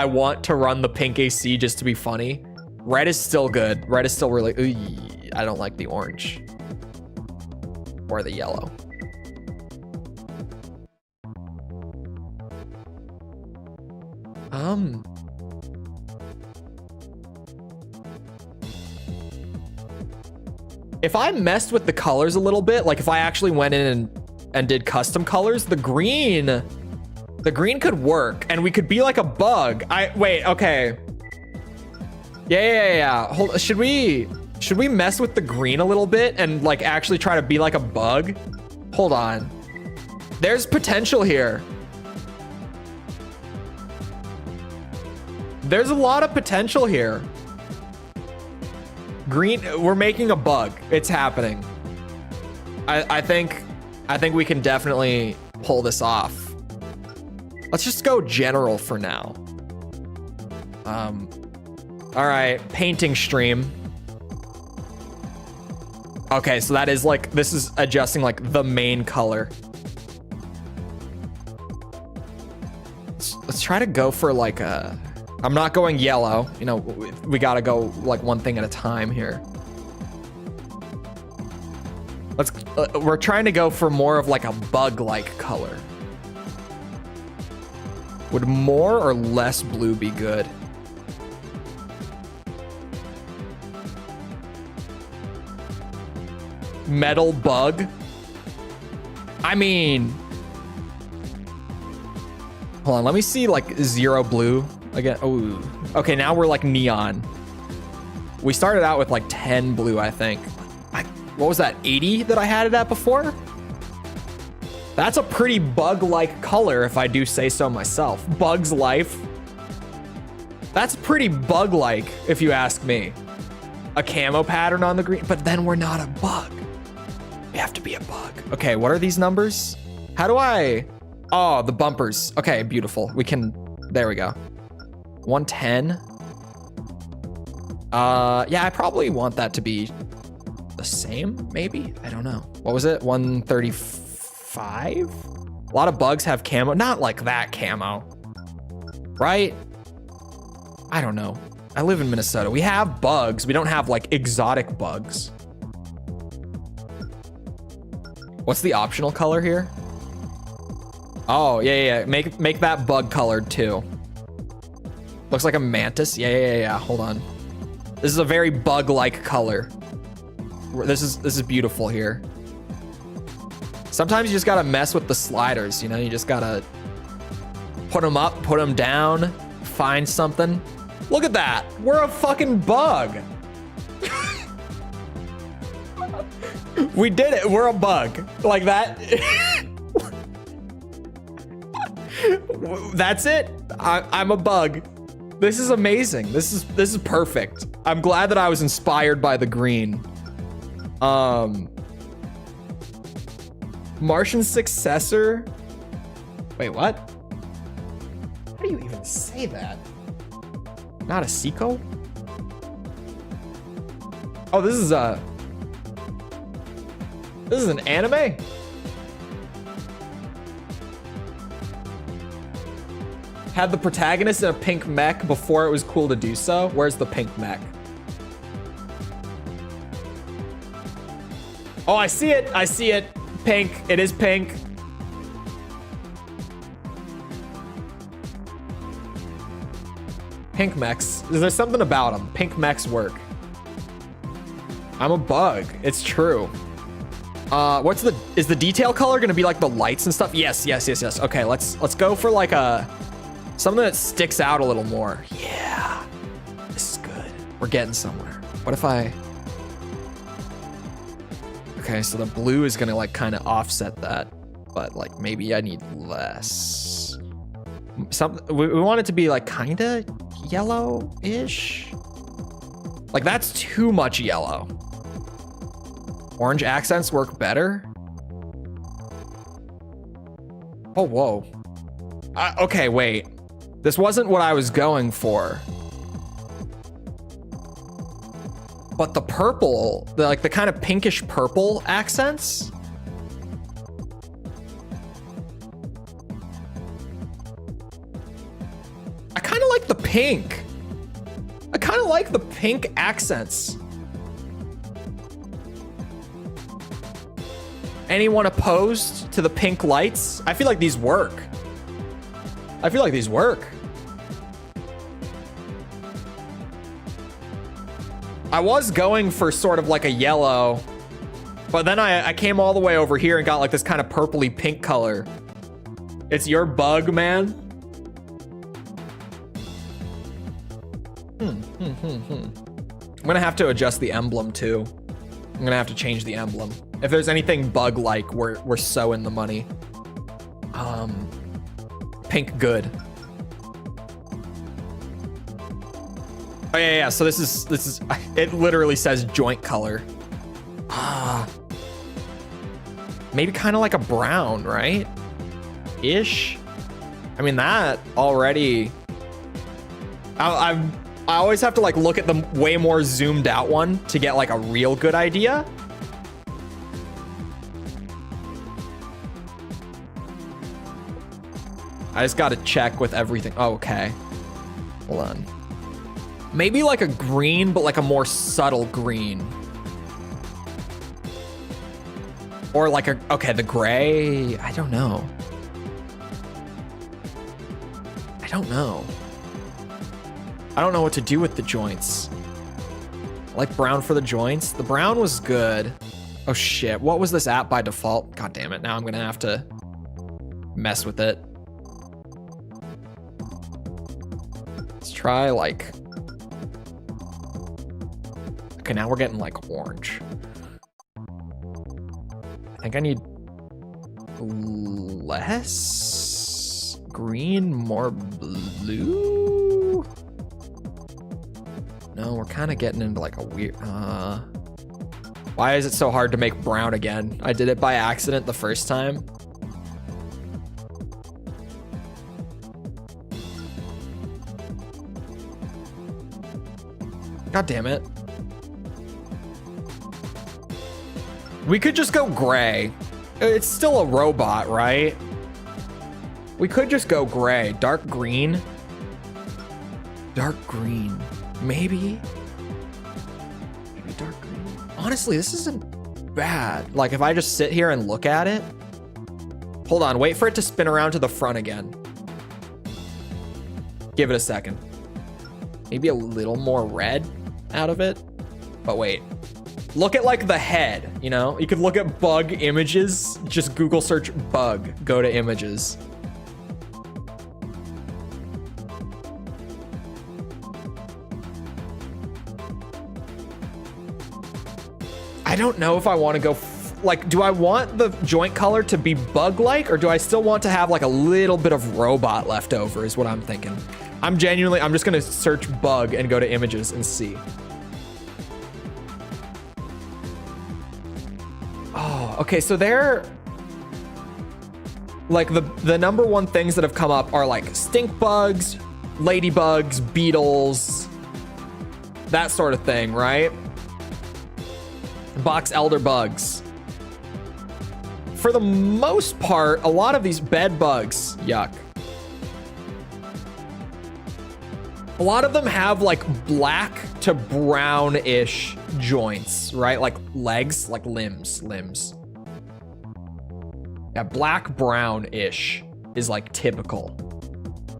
want to run the pink AC just to be funny. Red is still good. Red is still really. I don't like the orange or the yellow. If I messed with the colors a little bit, like if I actually went in and did custom colors, the green could work and we could be like a bug. Wait, okay. Yeah. Hold, should we mess with the green a little bit and like actually try to be like a bug? Hold on. There's potential here. There's a lot of potential here. Green, we're making a bug. It's happening. I think we can definitely pull this off. Let's just go general for now. All right, painting stream. Okay, so that is like, this is adjusting like the main color. Let's try to go for like a, I'm not going yellow. You know, we gotta go like one thing at a time here. We're trying to go for more of like a bug-like color. Would more or less blue be good? Metal bug? I mean... Hold on, let me see like 0 blue again. Oh, okay, now we're like neon. We started out with like 10 blue, I think. What was that, 80 that I had it at before? That's a pretty bug-like color, if I do say so myself. Bug's Life. That's pretty bug-like, if you ask me. A camo pattern on the green, but then we're not a bug. We have to be a bug. Okay, what are these numbers? How do I... Oh, the bumpers. Okay, beautiful. We can... There we go. 110. Yeah, I probably want that to be the same, maybe? I don't know. What was it? 135? A lot of bugs have camo. Not like that camo. Right? I don't know. I live in Minnesota. We have bugs. We don't have like exotic bugs. What's the optional color here? Oh, yeah. Make that bug colored too. Looks like a mantis. Yeah. Hold on. This is a very bug-like color. This is beautiful here. Sometimes you just gotta mess with the sliders, you know? You just gotta put them up, put them down, find something. Look at that. We're a fucking bug. We did it. We're a bug. Like that. That's it. I'm a bug. This is amazing. This is perfect. I'm glad that I was inspired by the green. Martian successor. Wait, what? How do you even say that? Not a Seiko? Oh, this is an anime? Had the protagonist in a pink mech before it was cool to do so. Where's the pink mech? Oh, I see it. I see it. Pink. It is pink. Pink mechs. There's something about them. Pink mechs work. I'm a bug. It's true. Is the detail color gonna be like the lights and stuff? Yes. Okay, let's go for like something that sticks out a little more. Yeah, this is good. We're getting somewhere. What if I... Okay, so the blue is gonna like kind of offset that, but like maybe I need less. We want it to be like kind of yellow-ish. Like that's too much yellow. Orange accents work better. Oh, whoa. Okay, wait. This wasn't what I was going for. But the purple, like the kind of pinkish purple accents. I kind of like the pink. I kind of like the pink accents. Anyone opposed to the pink lights? I feel like these work. I feel like these work. I was going for sort of like a yellow, but then I came all the way over here and got like this kind of purpley pink color. It's your bug, man. I'm gonna have to adjust the emblem too. I'm gonna have to change the emblem. If there's anything bug-like, we're so in the money. Pink good. Oh yeah. So this is. It literally says joint color. Maybe kind of like a brown, right? Ish. I mean that already. I always have to like look at the way more zoomed out one to get like a real good idea. I just got to check with everything. Oh, okay. Hold on. Maybe like a green, but like a more subtle green. Or like a, okay, the gray. I don't know. I don't know what to do with the joints. I like brown for the joints. The brown was good. Oh shit, what was this app by default? God damn it, now I'm gonna have to mess with it. Let's try like... Okay, now we're getting like orange. I think I need less green, more blue? No, we're kind of getting into like a weird... Why is it so hard to make brown again? I did it by accident the first time. God damn it. We could just go gray. It's still a robot, right? We could just go gray. Dark green. Dark green. Maybe dark green. Honestly, this isn't bad. Like if I just sit here and look at it. Hold on, wait for it to spin around to the front again. Give it a second. Maybe a little more red out of it. But wait. Look at like the head, you know? You could look at bug images. Just Google search bug. Go to images. I don't know if I want to go, like, do I want the joint color to be bug-like, or do I still want to have like a little bit of robot left over is what I'm thinking. I'm just gonna search bug and go to images and see. Oh, okay, so they're, like the number one things that have come up are like stink bugs, ladybugs, beetles, that sort of thing, right? Box elder bugs. For the most part, a lot of these bed bugs, yuck. A lot of them have like black to brownish joints, right? Like legs, like limbs. Yeah, black brownish is like typical.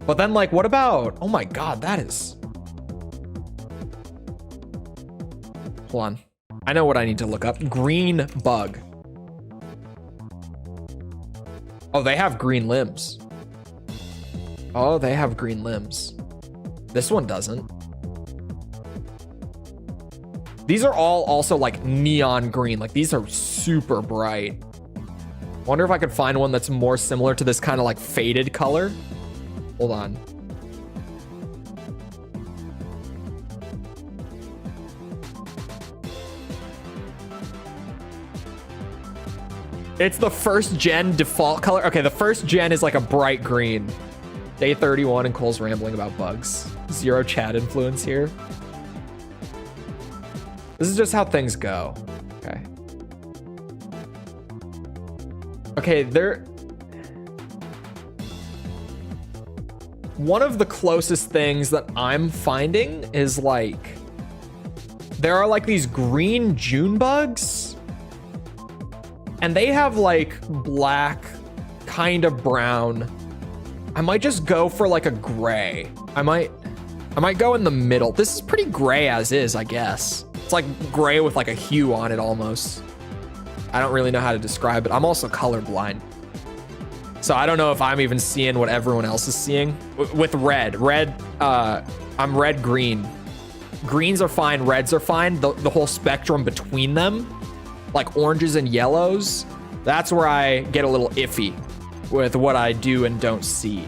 But then like, what about, oh my God, that is. Hold on. I know what I need to look up. Green bug. Oh, they have green limbs. Oh, they have green limbs. This one doesn't. These are all also like neon green. Like these are super bright. Wonder if I could find one that's more similar to this kind of like faded color. Hold on. It's the first gen default color. Okay, the first gen is like a bright green. Day 31 and Cole's rambling about bugs. Zero chat influence here. This is just how things go. Okay. Okay, one of the closest things that I'm finding is like, there are like these green June bugs. And they have like black, kind of brown. I might just go for like a gray. I might go in the middle. This is pretty gray as is, I guess. It's like gray with like a hue on it almost. I don't really know how to describe it. I'm also colorblind. So I don't know if I'm even seeing what everyone else is seeing. With red, I'm red, green. Greens are fine, reds are fine. The whole spectrum between them, like oranges and yellows, that's where I get a little iffy with what I do and don't see.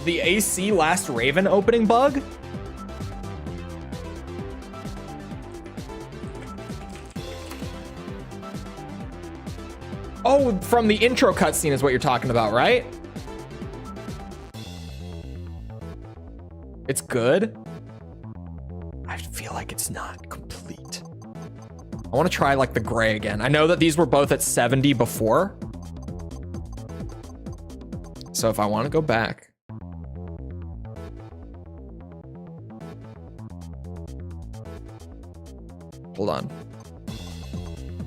The AC Last Raven opening bug? Oh, from the intro cutscene is what you're talking about, right? It's good. I feel like it's not complete. I want to try like the gray again. I know that these were both at 70 before. So if I want to go back. Hold on.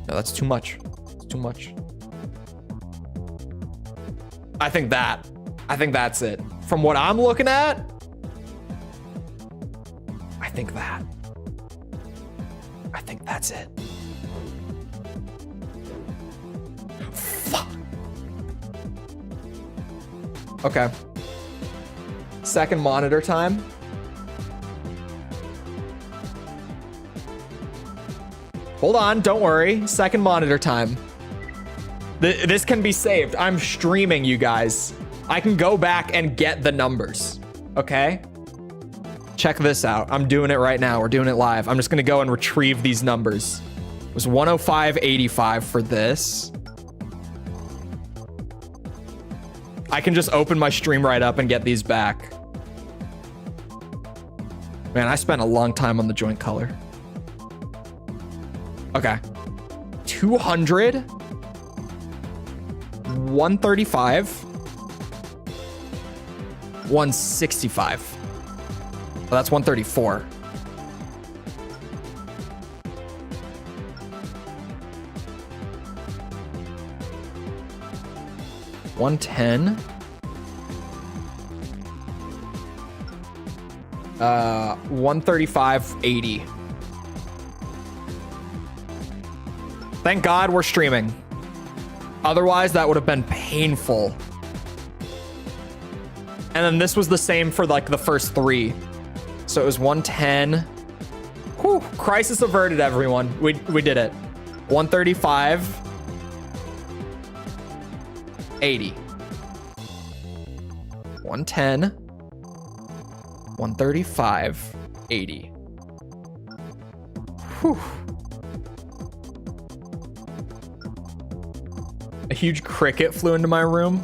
No, that's too much. It's too much. I think that's it. From what I'm looking at, I think that's it. Fuck. Okay. Second monitor time. Hold on, don't worry. Second monitor time. This can be saved. I'm streaming, you guys. I can go back and get the numbers. Okay? Check this out. I'm doing it right now. We're doing it live. I'm just gonna go and retrieve these numbers. It was 105.85 for this. I can just open my stream right up and get these back. Man, I spent a long time on the joint color. Okay. 200. 135. 165. Well, that's 134. $110. 135.80. Thank God we're streaming. Otherwise, that would have been painful. And then this was the same for like the first three. So it was 110. Whew, crisis averted, everyone. We did it. 135. 80. 110. 135. 80. Whew. A huge cricket flew into my room.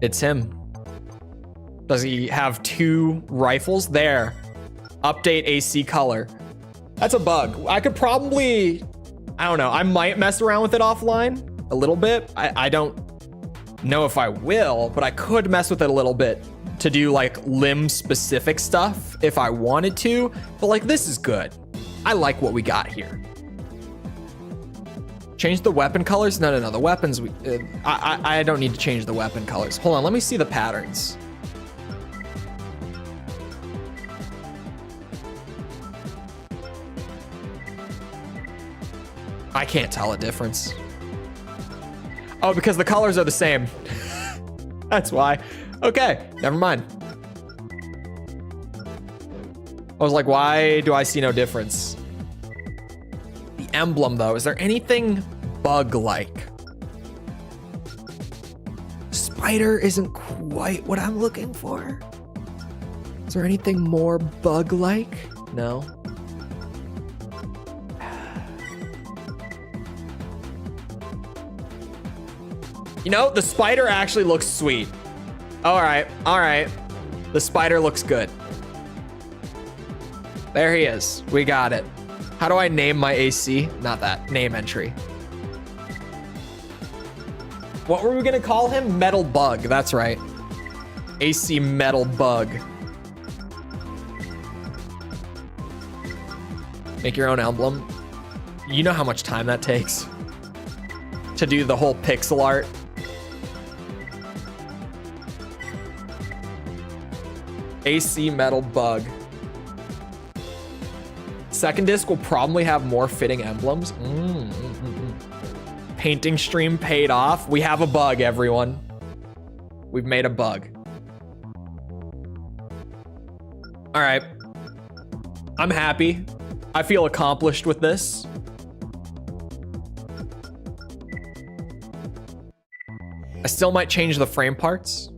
It's him. Does he have two rifles? There. Update AC color. That's a bug. I could probably, I don't know. I might mess around with it offline a little bit. I don't know if I will, but I could mess with it a little bit to do like limb specific stuff if I wanted to. But like, this is good. I like what we got here. Change the weapon colors? No. The weapons, I don't need to change the weapon colors. Hold on, let me see the patterns. I can't tell a difference. Oh, because the colors are the same. That's why. Okay, never mind. I was like, why do I see no difference? The emblem, though, is there anything bug-like? Spider isn't quite what I'm looking for. Is there anything more bug-like? No. You know, the spider actually looks sweet. All right, all right. The spider looks good. There he is. We got it. How do I name my AC? Not that. Name entry. What were we gonna call him? Metal Bug. That's right. AC Metal Bug. Make your own emblem. You know how much time that takes to do the whole pixel art. AC Metal Bug. Second disc will probably have more fitting emblems. Painting stream paid off. We have a bug, everyone. We've made a bug. All right. I'm happy. I feel accomplished with this. I still might change the frame parts,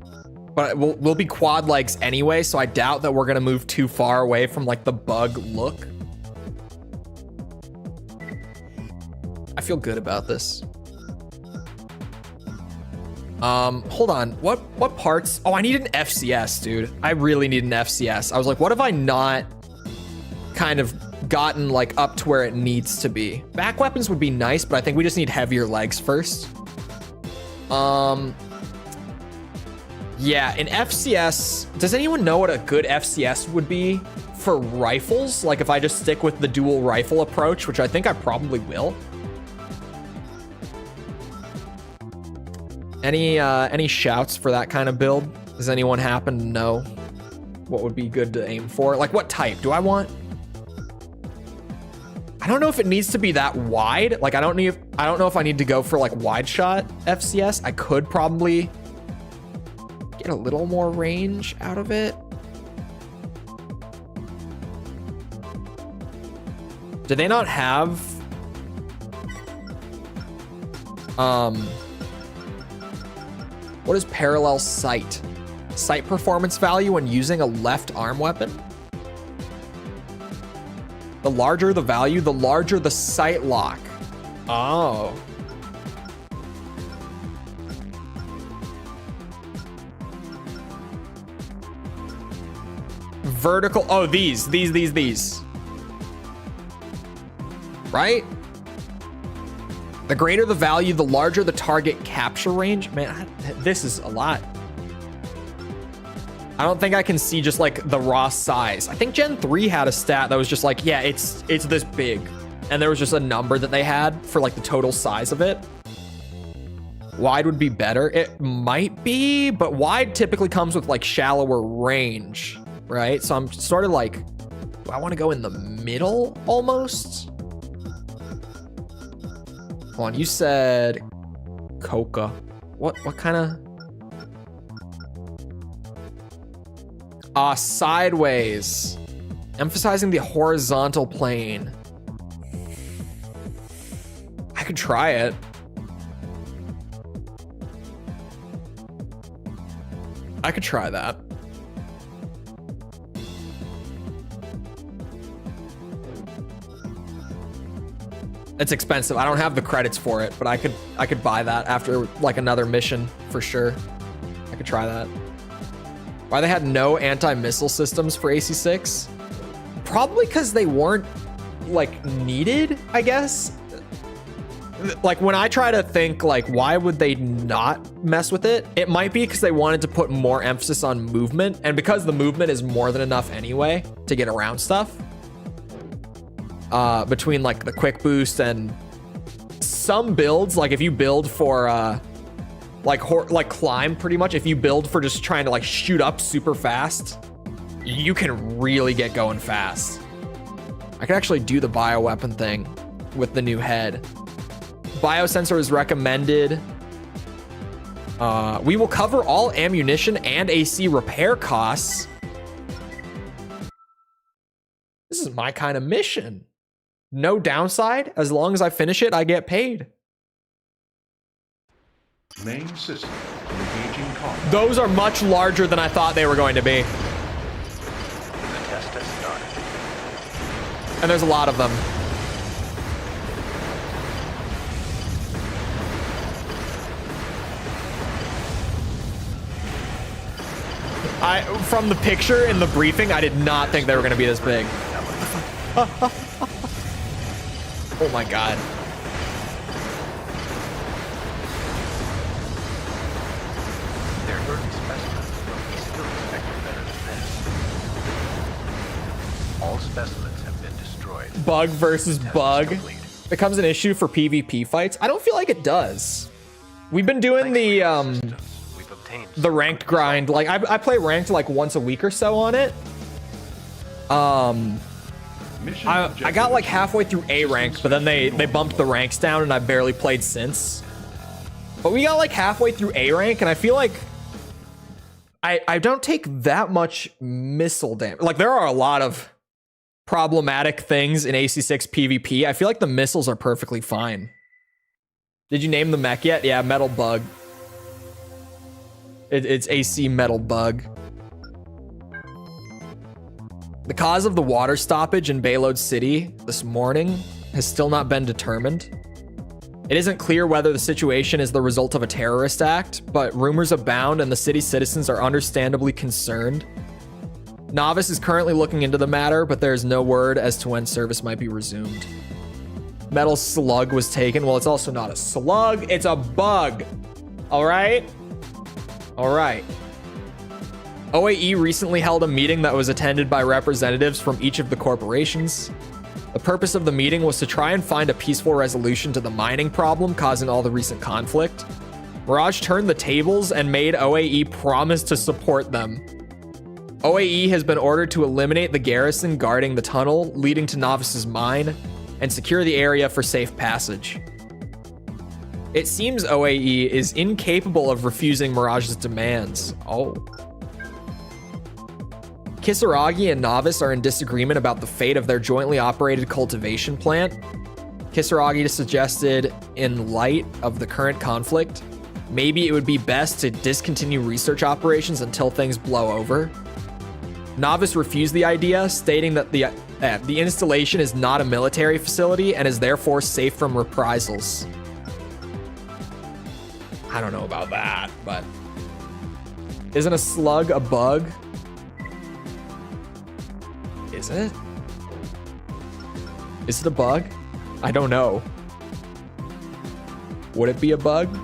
but we'll be quad legs anyway, so I doubt that we're gonna move too far away from like the bug look. I feel good about this. Hold on. What parts? Oh, I need an FCS, dude. I really need an FCS. I was like, what have I not kind of gotten like up to where it needs to be? Back weapons would be nice, but I think we just need heavier legs first. Yeah, an FCS. Does anyone know what a good FCS would be for rifles? Like if I just stick with the dual rifle approach, which I think I probably will. Any shouts for that kind of build? Does anyone happen to know what would be good to aim for? Like what type do I want? I don't know if it needs to be that wide. Like I don't know if I need to go for like wide shot FCS. I could probably get a little more range out of it. Do they not have what is parallel sight? Sight performance value when using a left arm weapon? The larger the value, the larger the sight lock. Oh. Vertical, oh, these. Right? The greater the value, the larger the target capture range. Man, this is a lot. I don't think I can see just like the raw size. I think Gen 3 had a stat that was just like, yeah, it's this big. And there was just a number that they had for like the total size of it. Wide would be better. It might be, but wide typically comes with like shallower range, right? So I'm sort of like, do I want to go in the middle almost? Hold on, you said Coca. What kind of? Sideways. Emphasizing the horizontal plane. I could try it. I could try that. It's expensive. I don't have the credits for it, but I could buy that after like another mission for sure. I could try that. Why they had no anti-missile systems for AC6? Probably because they weren't like needed, I guess. Like when I try to think like why would they not mess with it? It might be because they wanted to put more emphasis on movement, and because the movement is more than enough anyway to get around stuff. Between like the quick boost and some builds, like if you build for like climb, pretty much if you build for just trying to like shoot up super fast, you can really get going fast. I could actually do the bioweapon thing with the new head. Biosensor is recommended. We will cover all ammunition and AC repair costs. my kind of mission. No downside. As long as I finish it, I get paid. Main system engaging combat. Those are much larger than I thought they were going to be. The test has started. And there's a lot of them. From the picture in the briefing, I did not think they were going to be this big. Oh my god. There are specimens, but we still expected better than this. All specimens have been destroyed. Bug versus Test is bug complete. becomes an issue for PvP fights. I don't feel like it does. We've been doing Thanks for your the assistance. We've obtained the ranked grind. Like I play ranked like once a week or so on it. Mission I objective got like achieved. halfway through A rank, but then they bumped the ranks down and I barely played since. But we got like halfway through A rank and I feel like I don't take that much missile damage. Like there are a lot of problematic things in AC6 PvP. I feel like the missiles are perfectly fine. Did you name the mech yet? Yeah, Metal Bug. It's AC Metal Bug. The cause of the water stoppage in Baylode City this morning has still not been determined. It isn't clear whether the situation is the result of a terrorist act, but rumors abound and the city's citizens are understandably concerned. Novice is currently looking into the matter, but there is no word as to when service might be resumed. Metal Slug was taken. Well, it's also not a slug, it's a bug. All right? All right. OAE recently held a meeting that was attended by representatives from each of the corporations. The purpose of the meeting was to try and find a peaceful resolution to the mining problem causing all the recent conflict. Mirage turned the tables and made OAE promise to support them. OAE has been ordered to eliminate the garrison guarding the tunnel leading to Novice's mine and secure the area for safe passage. It seems OAE is incapable of refusing Mirage's demands. Oh. Kisaragi and Novice are in disagreement about the fate of their jointly operated cultivation plant. Kisaragi suggested, in light of the current conflict, maybe it would be best to discontinue research operations until things blow over. Novice refused the idea, stating that the installation is not a military facility and is therefore safe from reprisals. I don't know about that, but isn't a slug a bug? Is it? Is it a bug? I don't know. Would it be a bug?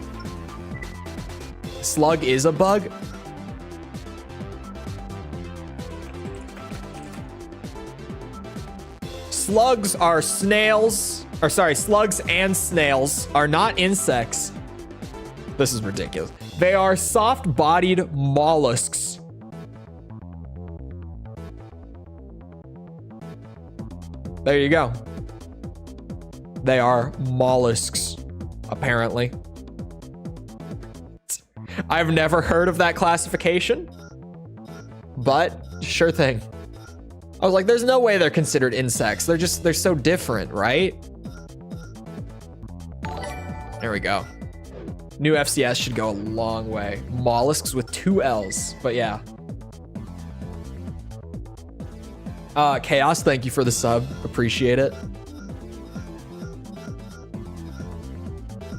Slug is a bug? Slugs are snails, or sorry, slugs and snails are not insects. This is ridiculous. They are soft-bodied mollusks. There you go. They are mollusks, apparently. I've never heard of that classification, but sure thing. I was like, there's no way they're considered insects. They're so different, right? There we go. New FCS should go a long way. Mollusks with 2 L's, but yeah. Chaos, thank you for the sub. Appreciate it.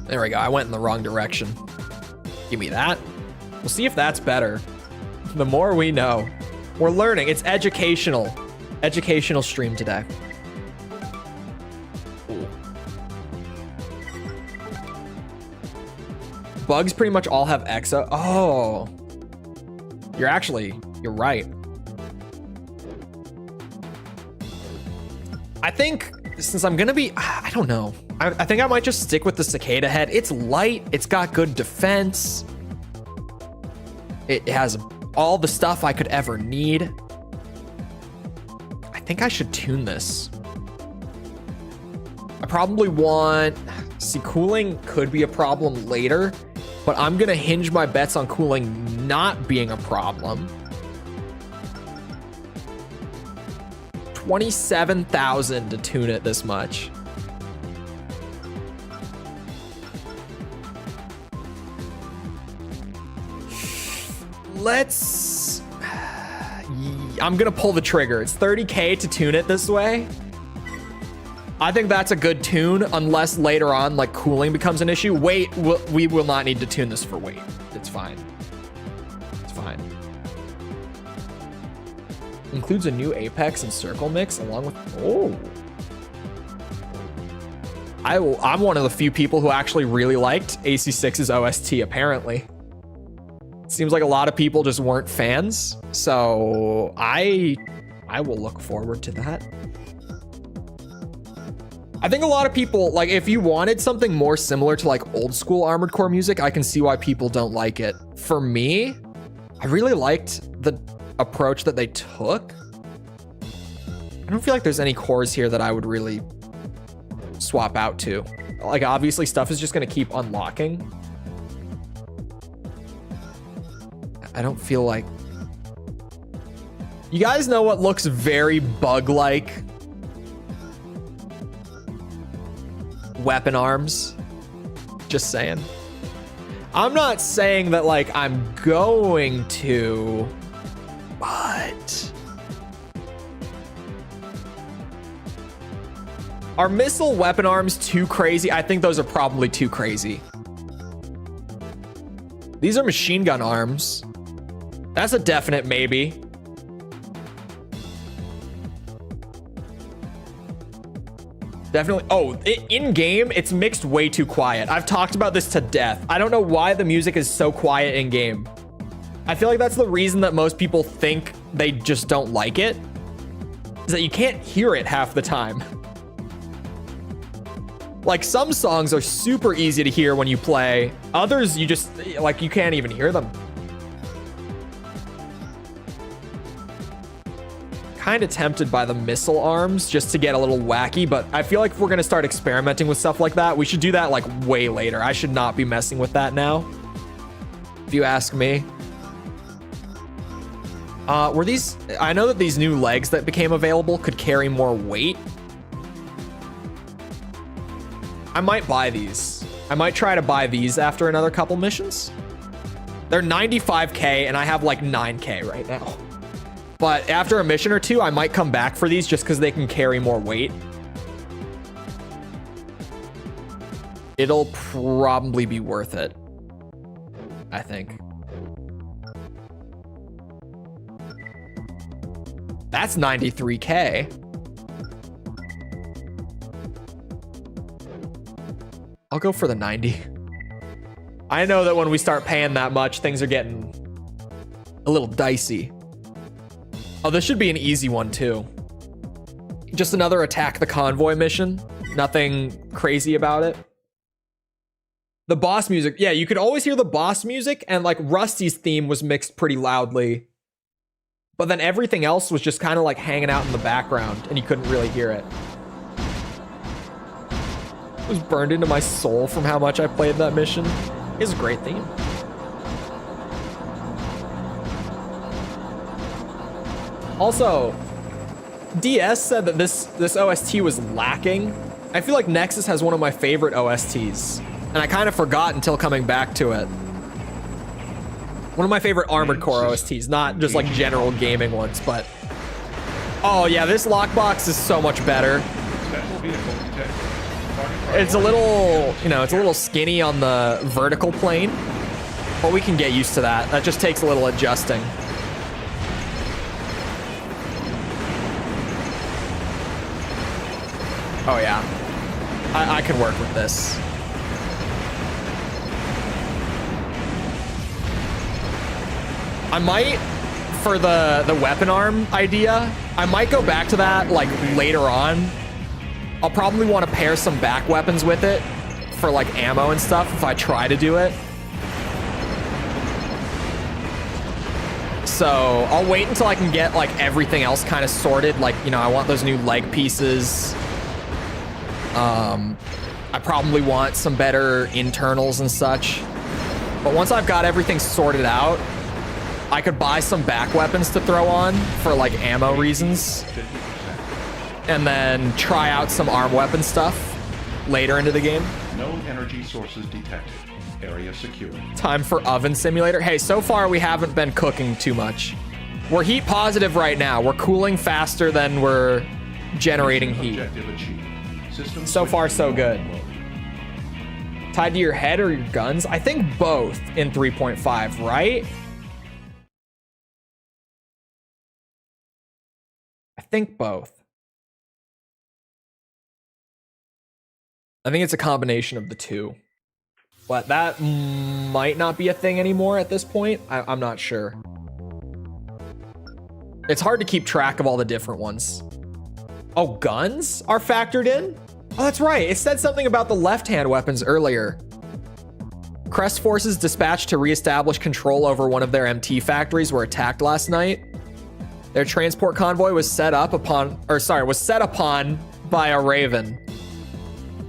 There we go. I went in the wrong direction. Give me that. We'll see if that's better. The more we know. We're learning. It's educational. Educational stream today. Ooh. Bugs pretty much all have exo. Oh. You're right. I think since I'm gonna be, I don't know. I think I might just stick with the cicada head. It's light. It's got good defense. It has all the stuff I could ever need. I think I should tune this. I probably want, see, cooling could be a problem later, but I'm gonna hinge my bets on cooling not being a problem. 27,000 to tune it this much. Let's... I'm gonna pull the trigger. It's 30K to tune it this way. I think that's a good tune, unless later on, like, cooling becomes an issue. Weight, we will not need to tune this for weight. It's fine. It's fine. Includes a new Apex and Circle mix along with... Oh. I'm one of the few people who actually really liked AC6's OST, apparently. Seems like a lot of people just weren't fans, so I will look forward to that. I think a lot of people, like, if you wanted something more similar to like old school Armored Core music, I can see why people don't like it. For me, I really liked the approach that they took. I don't feel like there's any cores here that I would really swap out to. Like, obviously stuff is just gonna keep unlocking. I don't feel like... You guys know what looks very bug-like? Weapon arms. Just saying. I'm not saying that, like, I'm going to, but... Are missile weapon arms too crazy? I think those are probably too crazy. These are machine gun arms. That's a definite maybe. Definitely. Oh, in game, it's mixed way too quiet. I've talked about this to death. I don't know why the music is so quiet in game. I feel like that's the reason that most people think they just don't like it, is that you can't hear it half the time. Like, some songs are super easy to hear when you play. Others, you just, like, you can't even hear them. Kind of tempted by the missile arms just to get a little wacky, but I feel like if we're going to start experimenting with stuff like that, we should do that like way later. I should not be messing with that now, if you ask me. Were these... I know that these new legs that became available could carry more weight. I might buy these. I might try to buy these after another couple missions. They're 95K and I have like 9K right now. But after a mission or two, I might come back for these just because they can carry more weight. It'll probably be worth it, I think. That's 93K. I'll go for the 90. I know that when we start paying that much, things are getting a little dicey. Oh, this should be an easy one too. Just another attack the convoy mission. Nothing crazy about it. The boss music. Yeah, you could always hear the boss music, and like Rusty's theme was mixed pretty loudly. But then everything else was just kind of like hanging out in the background and you couldn't really hear it. It was burned into my soul from how much I played that mission. It's a great theme. Also, DS said that this OST was lacking. I feel like Nexus has one of my favorite OSTs, and I kind of forgot until coming back to it. One of my favorite Armored Core OSTs, not just like general gaming ones, but... Oh yeah, this lockbox is so much better. It's a little, you know, it's a little skinny on the vertical plane, but we can get used to that. That just takes a little adjusting. Oh yeah, I can work with this. I might, for the weapon arm idea, I might go back to that like later on. I'll probably want to pair some back weapons with it for like ammo and stuff if I try to do it. So I'll wait until I can get like everything else kind of sorted. Like, you know, I want those new leg pieces. I probably want some better internals and such. But once I've got everything sorted out, I could buy some back weapons to throw on for like ammo reasons. and then try out some arm weapon stuff later into the game. No energy sources detected. Area secure. Time for oven simulator. Hey, so far we haven't been cooking too much. We're heat positive right now. We're cooling faster than we're generating heat. Objective achieved. System So far, so good. mode. Tied to your head or your guns? I think both in 3.5, right? I think both. I think it's a combination of the two. But that might not be a thing anymore at this point. I'm not sure. It's hard to keep track of all the different ones. Oh, guns are factored in? Oh, that's right. It said something about the left-hand weapons earlier. Crest forces dispatched to reestablish control over one of their MT factories were attacked last night. Their transport convoy was set upon by a Raven.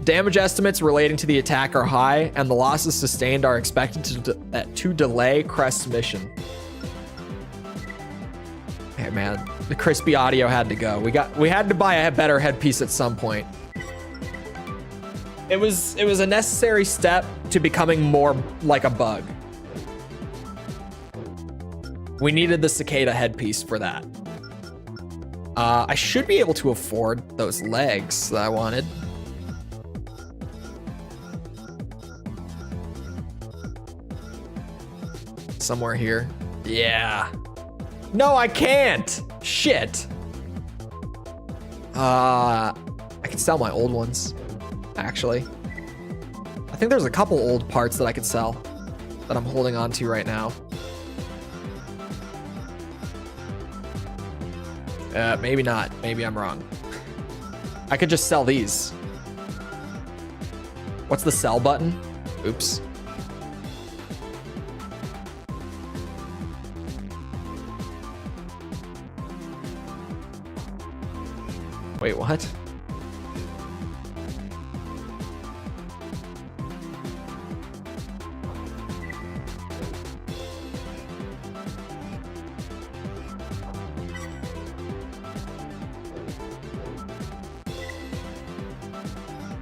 Damage estimates relating to the attack are high, and the losses sustained are expected to delay Crest's mission. Hey man, the crispy audio had to go. We had to buy a better headpiece at some point. It was a necessary step to becoming more like a bug. We needed the cicada headpiece for that. I should be able to afford those legs that I wanted. Somewhere here. Yeah. No, I can't. Shit. I can sell my old ones, actually. I think there's a couple old parts that I could sell that I'm holding on to right now. Maybe not. Maybe I'm wrong. I could just sell these. What's the sell button? Oops. Wait, what?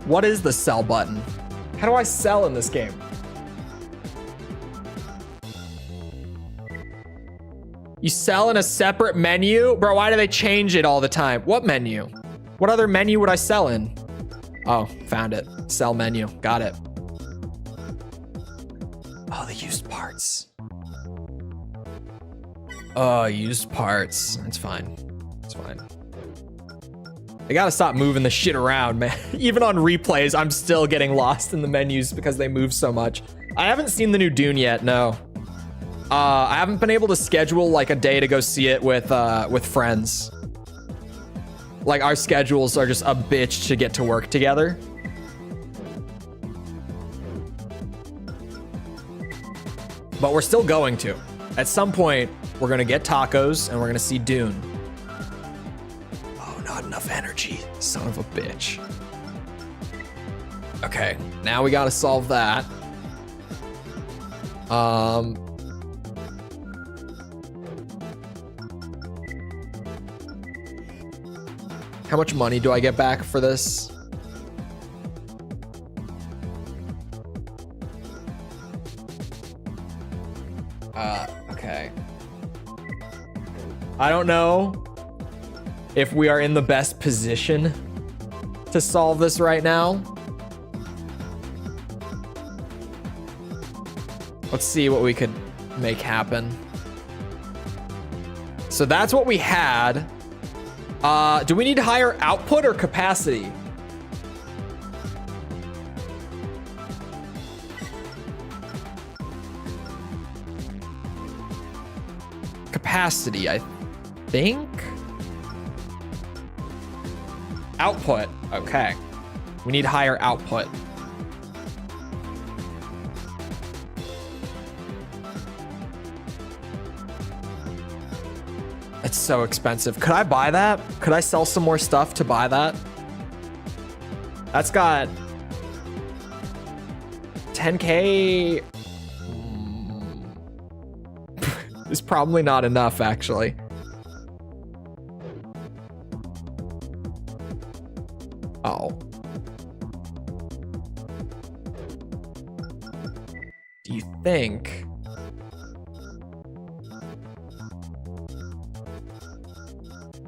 What is the sell button? How do I sell in this game? You sell in a separate menu? Bro, why do they change it all the time? What menu? What other menu would I sell in? Oh, found it. Sell menu. Got it. Oh, the used parts. Oh, used parts. It's fine. It's fine. They gotta stop moving the shit around, man. Even on replays, I'm still getting lost in the menus because they move so much. I haven't seen the new Dune yet, no. I haven't been able to schedule like a day to go see it with friends. Like our schedules are just a bitch to get to work together. But we're still going to. At some point, we're gonna get tacos and we're gonna see Dune. Oh, not enough energy, son of a bitch. Okay, now we gotta solve that. How much money do I get back for this? Okay. I don't know if we are in the best position to solve this right now. Let's see what we could make happen. So that's what we had. Do we need higher output or capacity? Capacity, I think. Output, okay. We need higher output. It's so expensive. Could I buy that? Could I sell some more stuff to buy that? That's got 10K. It's probably not enough, actually. think.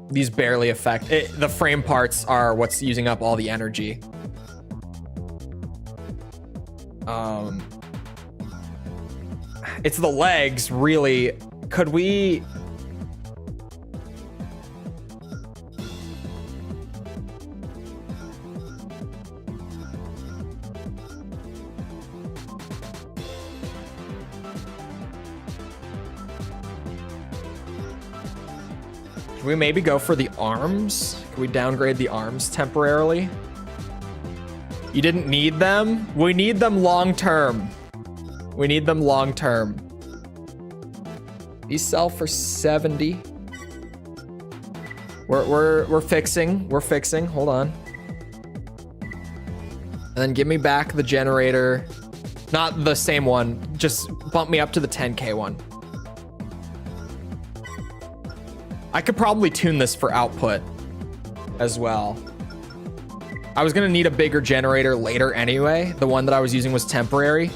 These barely affect it. The frame parts are what's using up all the energy. It's the legs, really. Could we... Can we maybe go for the arms? Can we downgrade the arms temporarily? You didn't need them? We need them long term. We need them long term. These sell for 70. We're fixing. We're fixing. Hold on. And then give me back the generator. Not the same one. Just bump me up to the 10K one. I could probably tune this for output as well. I was gonna need a bigger generator later anyway. The one that I was using was temporary.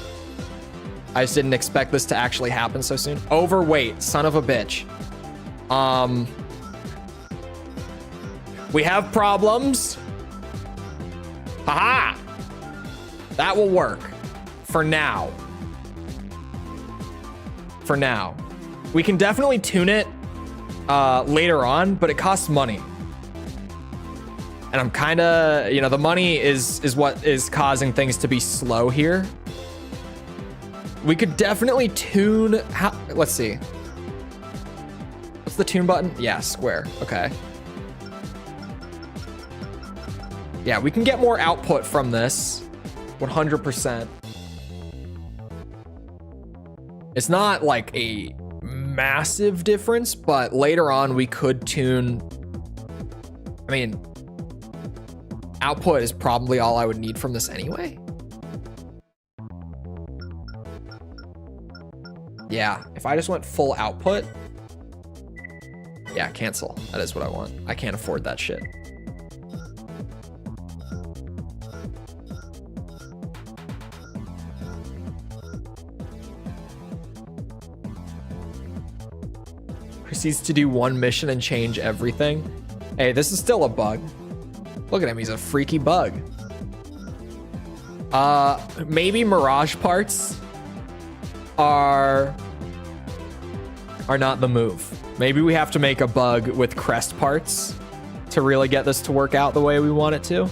I just didn't expect this to actually happen so soon. Overweight, son of a bitch. We have problems. Haha! That will work. For now. For now. We can definitely tune it later on, but it costs money. And I'm kind of, you know, the money is what is causing things to be slow here. We could definitely tune, let's see. What's the tune button? Yeah, square, okay. Yeah, we can get more output from this, 100%. It's not like a massive difference, but later on we could tune, I mean, output is probably all I would need from this anyway. Yeah, if I just went full output. Yeah, cancel. That is what I want. I can't afford that shit. Proceeds to do one mission and change everything. Hey, this is still a bug. Look at him, he's a freaky bug. Maybe Mirage parts are not the move. Maybe we have to make a bug with crest parts to really get this to work out the way we want it to.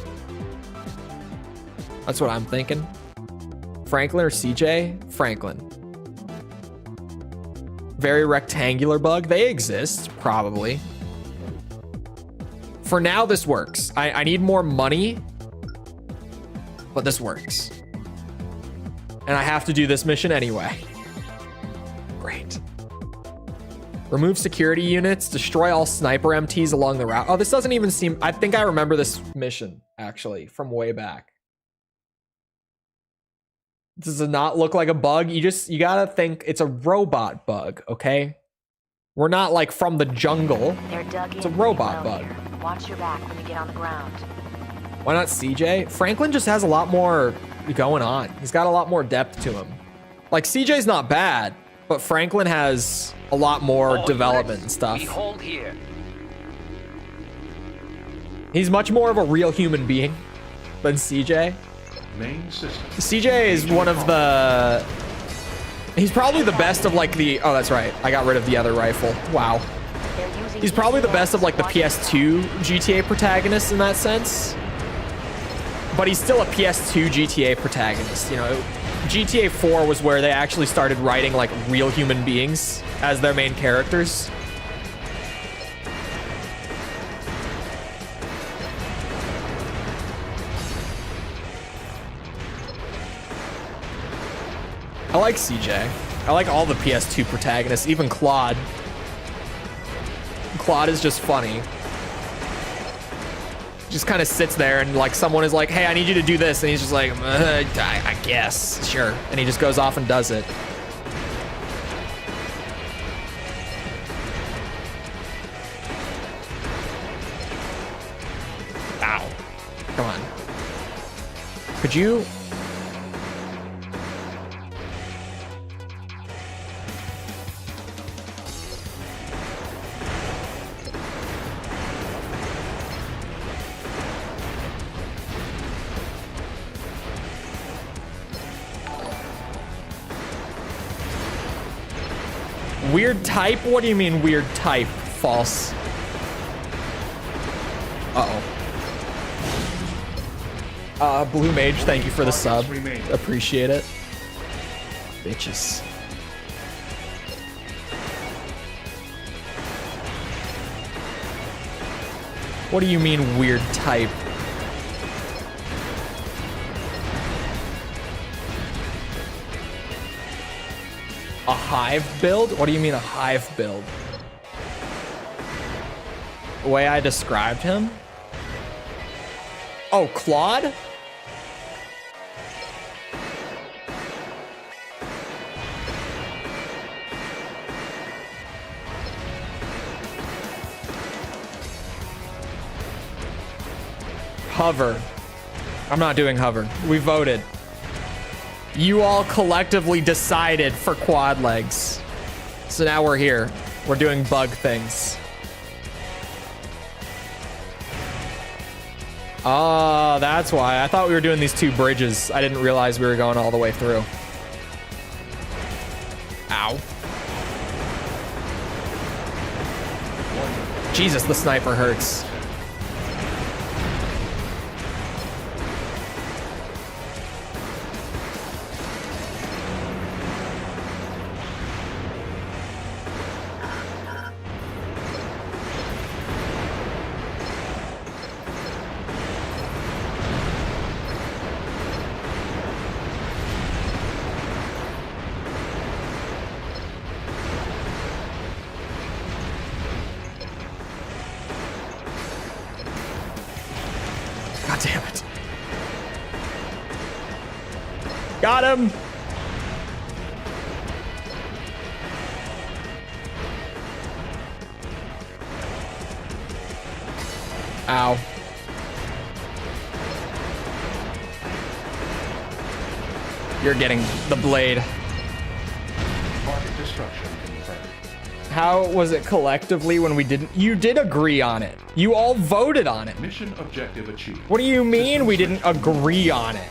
That's what I'm thinking. Franklin or CJ? Franklin. Very rectangular bug. They exist, probably. For now, this works. I need more money, but this works. And I have to do this mission anyway. Great. Remove security units, destroy all sniper MTs along the route. Oh, this doesn't even seem, I think I remember this mission, actually, from way back. Does it not look like a bug? You gotta think it's a robot bug, okay? We're not like from the jungle. It's a robot bug. Watch your back when you get on the ground. Why not CJ? Franklin just has a lot more going on. He's got a lot more depth to him. Like, CJ's not bad, but Franklin has a lot more development and stuff. Behold here. He's much more of a real human being than CJ. Main system. CJ is one of the... He's probably the best of like the... Oh, that's right. I got rid of the other rifle. Wow. He's probably the best of like the PS2 GTA protagonists in that sense. But he's still a PS2 GTA protagonist. You know, GTA 4 was where they actually started writing like real human beings as their main characters. I like CJ. I like all the PS2 protagonists, even Claude. Claude is just funny. Just kind of sits there and like someone is like, hey, I need you to do this. And he's just like, I guess, sure. And he just goes off and does it. Ow. Come on. Could you... Weird type? What do you mean weird type? False. Uh-oh. Blue Mage, thank you for the sub. Appreciate it. Bitches. What do you mean weird type? A hive build? What do you mean a hive build? The way I described him? Oh, Claude? Hover. I'm not doing hover. We voted. You all collectively decided for quad legs. So now we're here. We're doing bug things. Oh, that's why. I thought we were doing these 2 bridges. I didn't realize we were going all the way through. Ow. Jesus, the sniper hurts. Got him! Ow. You're getting the blade. Target destruction confirmed. How was it collectively when we didn't? You did agree on it. You all voted on it. Mission objective achieved. What do you mean we didn't agree on it?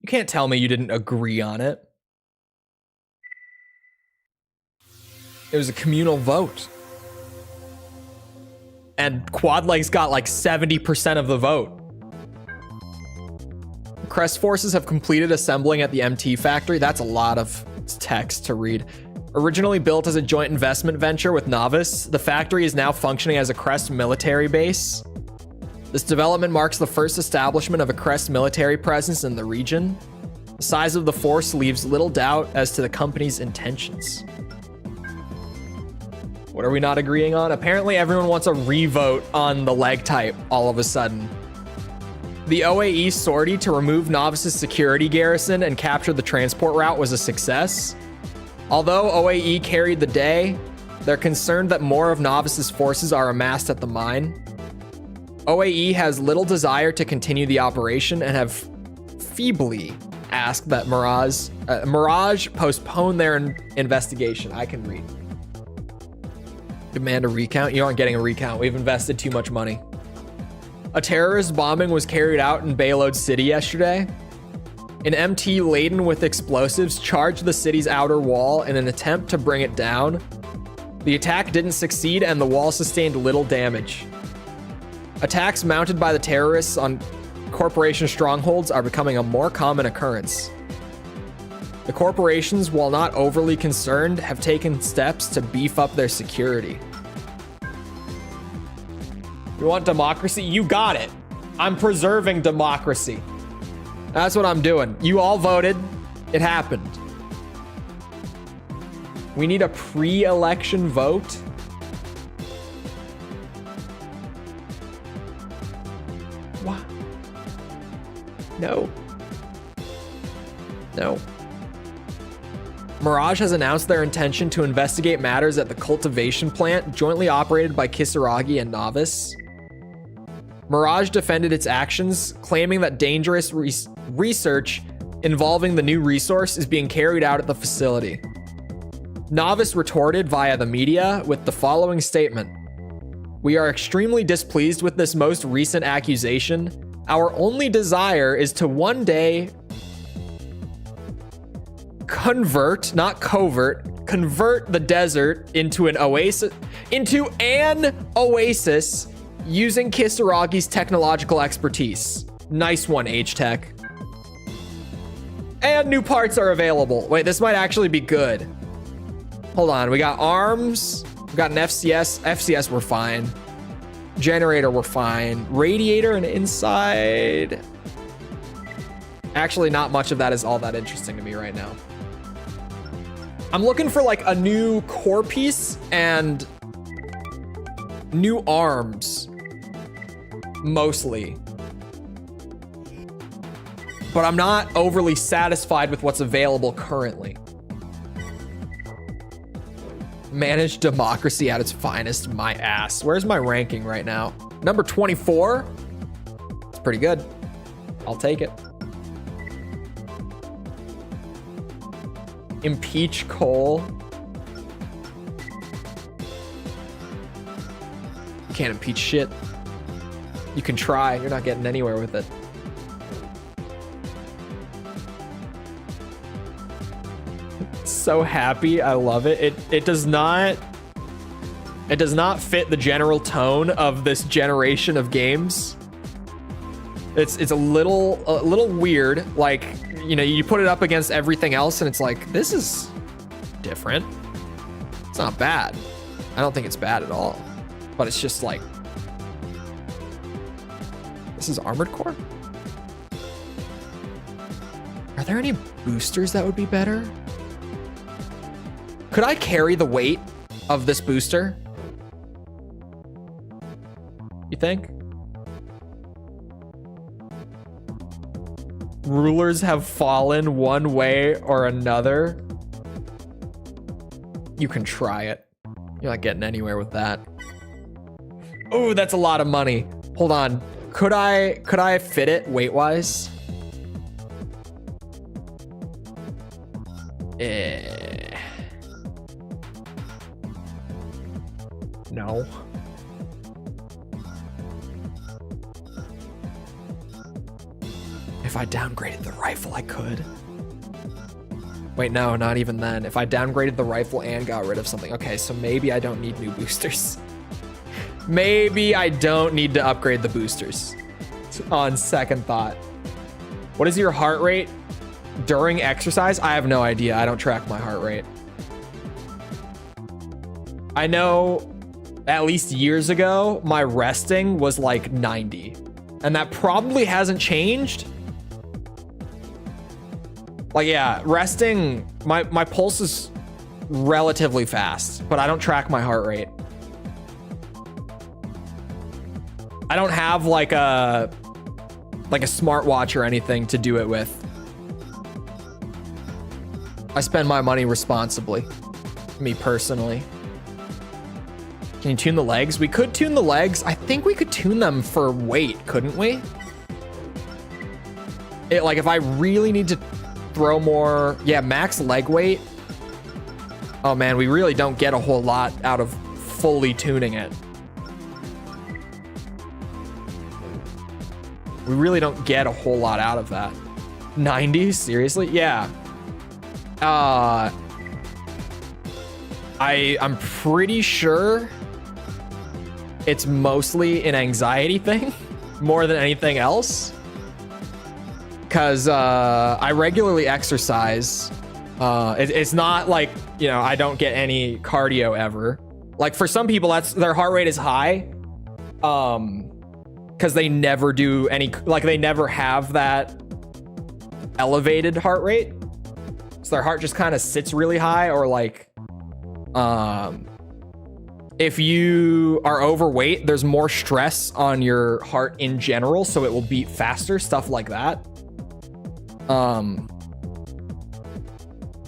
You can't tell me you didn't agree on it. It was a communal vote. And Quad Legs got like 70% of the vote. Crest forces have completed assembling at the MT factory. That's a lot of text to read. Originally built as a joint investment venture with Novice, the factory is now functioning as a Crest military base. This development marks the first establishment of a Crest military presence in the region. The size of the force leaves little doubt as to the company's intentions. What are we not agreeing on? Apparently everyone wants a revote on the leg type all of a sudden. The OAE sortie to remove Novice's security garrison and capture the transport route was a success. Although OAE carried the day, they're concerned that more of Novice's forces are amassed at the mine. OAE has little desire to continue the operation and have feebly asked that Mirage postpone their investigation. I can read. Demand a recount? You aren't getting a recount. We've invested too much money. A terrorist bombing was carried out in Bayload City yesterday. An MT laden with explosives charged the city's outer wall in an attempt to bring it down. The attack didn't succeed and the wall sustained little damage. Attacks mounted by the terrorists on corporation strongholds are becoming a more common occurrence. The corporations, while not overly concerned, have taken steps to beef up their security. You want democracy? You got it. I'm preserving democracy. That's what I'm doing. You all voted. It happened. We need a pre-election vote. What? No. No. Mirage has announced their intention to investigate matters at the cultivation plant jointly operated by Kisaragi and Novice. Mirage defended its actions, claiming that dangerous research involving the new resource is being carried out at the facility. Novice retorted via the media with the following statement. We are extremely displeased with this most recent accusation. Our only desire is to one day convert, not covert, convert the desert into an oasis, using Kisaragi's technological expertise. Nice one, H-Tech. And new parts are available. Wait, this might actually be good. Hold on, we got arms, we got an FCS. FCS, we're fine. Generator, we're fine. Radiator and inside. Actually, not much of that is all that interesting to me right now. I'm looking for like a new core piece and new arms, mostly. But I'm not overly satisfied with what's available currently. Manage democracy at its finest, my ass. Where's my ranking right now? Number 24. It's pretty good. I'll take it. Impeach Chole. You can't impeach shit. You can try. You're not getting anywhere with it. So happy. I love it. It does not fit the general tone of this generation of games. It's a little weird. Like, you know, you put it up against everything else and it's like, this is different. It's not bad. I don't think it's bad at all. But it's just like, this is Armored Core? Are there any boosters that would be better? Could I carry the weight of this booster? You think? Rulers have fallen one way or another. You can try it. You're not getting anywhere with that. Oh, that's a lot of money. Hold on. Could I fit it weight-wise? No. If I downgraded the rifle, I could. Wait, no, not even then. If I downgraded the rifle and got rid of something. Okay, so maybe I don't need new boosters. Maybe I don't need to upgrade the boosters. On second thought. What is your heart rate during exercise? I have no idea. I don't track my heart rate. I know at least years ago, my resting was like 90. And that probably hasn't changed. Like, yeah, resting, my pulse is relatively fast, but I don't track my heart rate. I don't have like a smartwatch or anything to do it with. I spend my money responsibly, me personally. Can you tune the legs? We could tune the legs. I think we could tune them for weight, couldn't we? Like if I really need to throw more, yeah, max leg weight. Oh man, we really don't get a whole lot out of fully tuning it. We really don't get a whole lot out of that. 90? Seriously? Yeah. I'm pretty sure it's mostly an anxiety thing more than anything else. Because I regularly exercise. It's not like, you know, I don't get any cardio ever. Like for some people, that's their heart rate is high. Because they never do any, like they never have that elevated heart rate. So their heart just kind of sits really high, or like, if you are overweight, there's more stress on your heart in general, so it will beat faster, stuff like that. But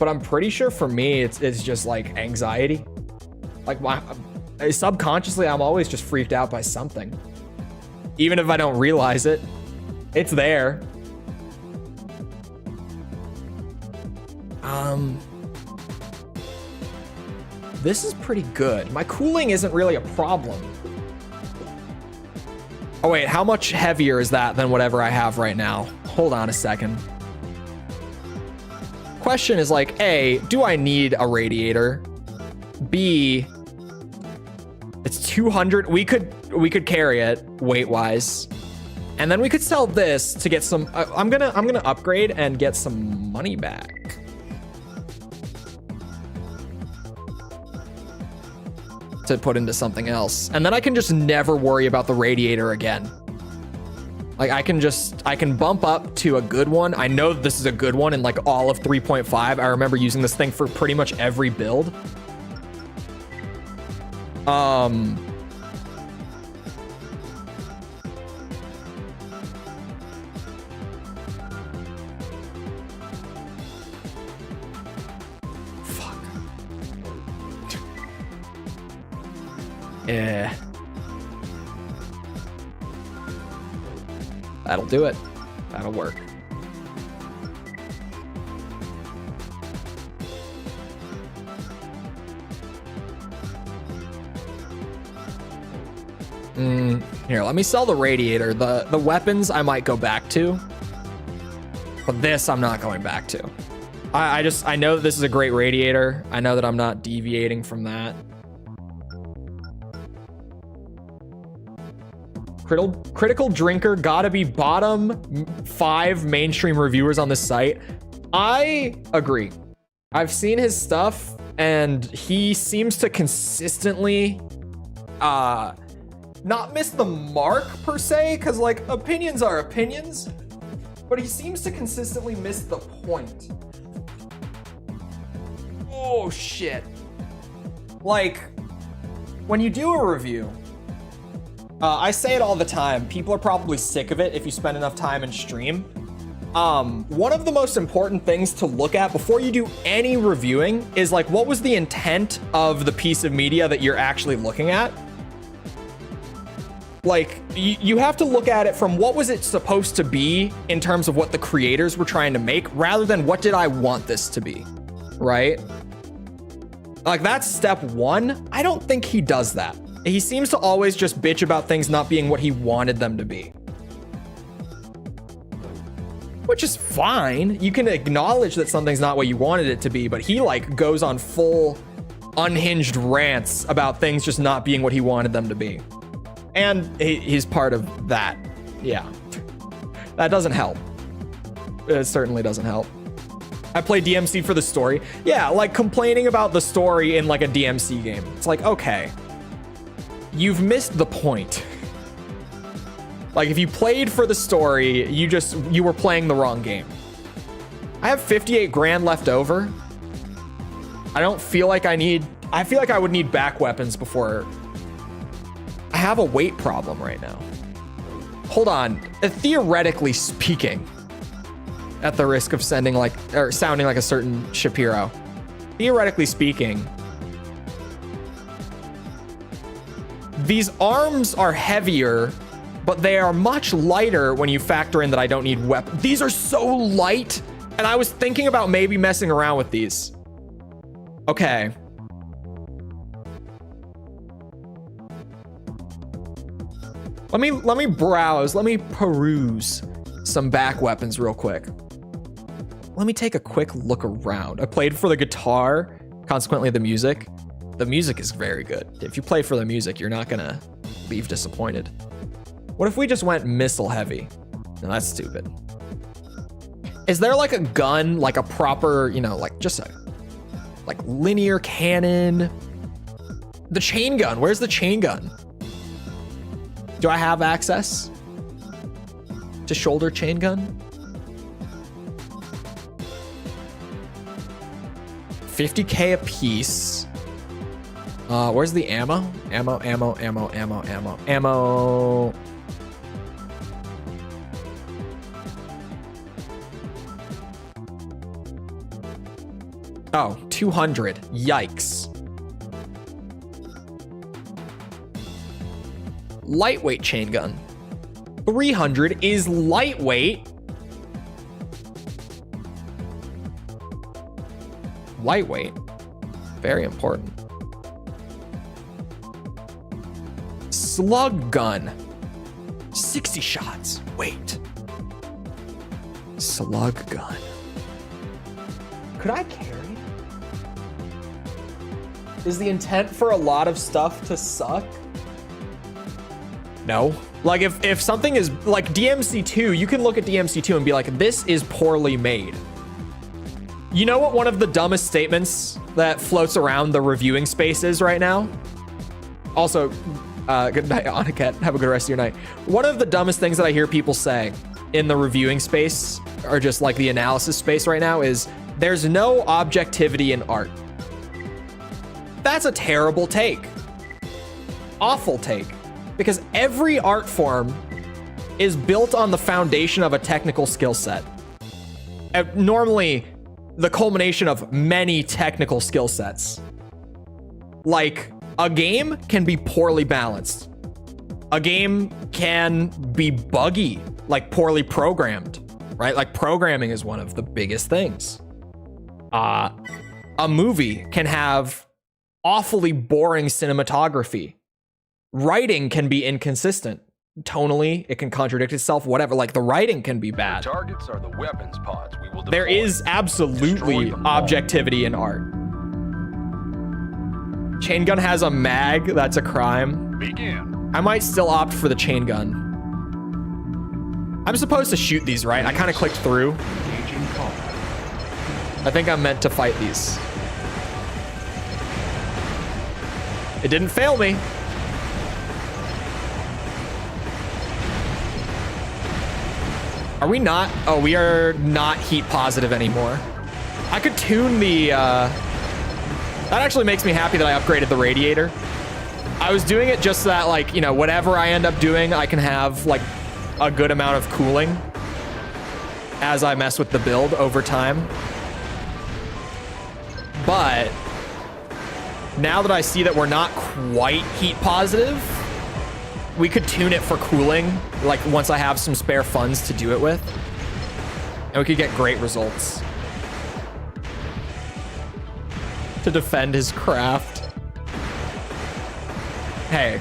I'm pretty sure for me, it's just like anxiety. Like subconsciously, I'm always just freaked out by something. Even if I don't realize it, it's there. This is pretty good. My cooling isn't really a problem. Oh wait, how much heavier is that than whatever I have right now? Hold on a second. Question is like, A, do I need a radiator? B, it's 200. We could carry it weight-wise. And then we could sell this to get some I'm gonna upgrade and get some money back. To put into something else. And then I can just never worry about the radiator again. Like I can bump up to a good one. I know that this is a good one in like all of 3.5. I remember using this thing for pretty much every build. Yeah. That'll do it. That'll work. Here, let me sell the radiator. The weapons I might go back to, but this I'm not going back to. I know that this is a great radiator. I know that I'm not deviating from that. Critical Drinker gotta be bottom 5 mainstream reviewers on this site. I agree. I've seen his stuff and he seems to consistently not miss the mark per se, because like opinions are opinions, but he seems to consistently miss the point. Oh shit. Like when you do a review, I say it all the time, people are probably sick of it if you spend enough time in stream. One of the most important things to look at before you do any reviewing is like, what was the intent of the piece of media that you're actually looking at? Like, you have to look at it from what was it supposed to be in terms of what the creators were trying to make, rather than what did I want this to be, right? Like, that's step one. I don't think he does that. He seems to always just bitch about things not being what he wanted them to be. Which is fine. You can acknowledge that something's not what you wanted it to be, but he like goes on full unhinged rants about things just not being what he wanted them to be. And he's part of that. Yeah. That doesn't help. It certainly doesn't help. I play DMC for the story. Yeah, like complaining about the story in like a DMC game. It's like, okay, you've missed the point. Like if you played for the story, you were playing the wrong game. I have 58 grand left over. I don't feel like I feel like I would need back weapons before. I have a weight problem right now. Hold on. Theoretically speaking, at the risk of sounding like a certain Shapiro, theoretically speaking, these arms are heavier, but they are much lighter when you factor in that I don't need weapons. These are so light, and I was thinking about maybe messing around with these. Okay. Let me browse, let me peruse some back weapons real quick. Let me take a quick look around. I played for the guitar, consequently the music. The music is very good. If you play for the music, you're not gonna leave disappointed. What if we just went missile heavy? No, that's stupid. Is there like a gun, like a proper, you know, like just a like linear cannon? The chain gun, where's the chain gun? Do I have access to shoulder chain gun? 50K a piece. Where's the ammo? Ammo. Oh, 200. Yikes. Lightweight chain gun. 300 is lightweight. Lightweight. Very important. Slug gun. 60 shots. Wait. Slug gun. Could I carry? Is the intent for a lot of stuff to suck? No. Like if something is like DMC2, you can look at DMC2 and be like, this is poorly made. You know what one of the dumbest statements that floats around the reviewing space is right now? Also, good night, Oniket. Have a good rest of your night. One of the dumbest things that I hear people say in the reviewing space, or just like the analysis space right now, is there's no objectivity in art. That's a terrible take. Awful take. Because every art form is built on the foundation of a technical skill set. Normally, the culmination of many technical skill sets. Like, a game can be poorly balanced. A game can be buggy, like poorly programmed, right? Like programming is one of the biggest things. A movie can have awfully boring cinematography. Writing can be inconsistent. Tonally, it can contradict itself, whatever. Like the writing can be bad. Targets are the weapons pods we will deploy. There is absolutely objectivity in art. Chain gun has a mag, that's a crime. Begin. I might still opt for the chain gun. I'm supposed to shoot these, right? I kind of clicked through. I think I'm meant to fight these. It didn't fail me. Are we not? Oh, we are not heat positive anymore. I could tune the, that actually makes me happy that I upgraded the radiator. I was doing it just so that, like, you know, whatever I end up doing, I can have, like, a good amount of cooling as I mess with the build over time. But now that I see that we're not quite heat positive, we could tune it for cooling, like once I have some spare funds to do it with. And we could get great results. To defend his craft. Hey,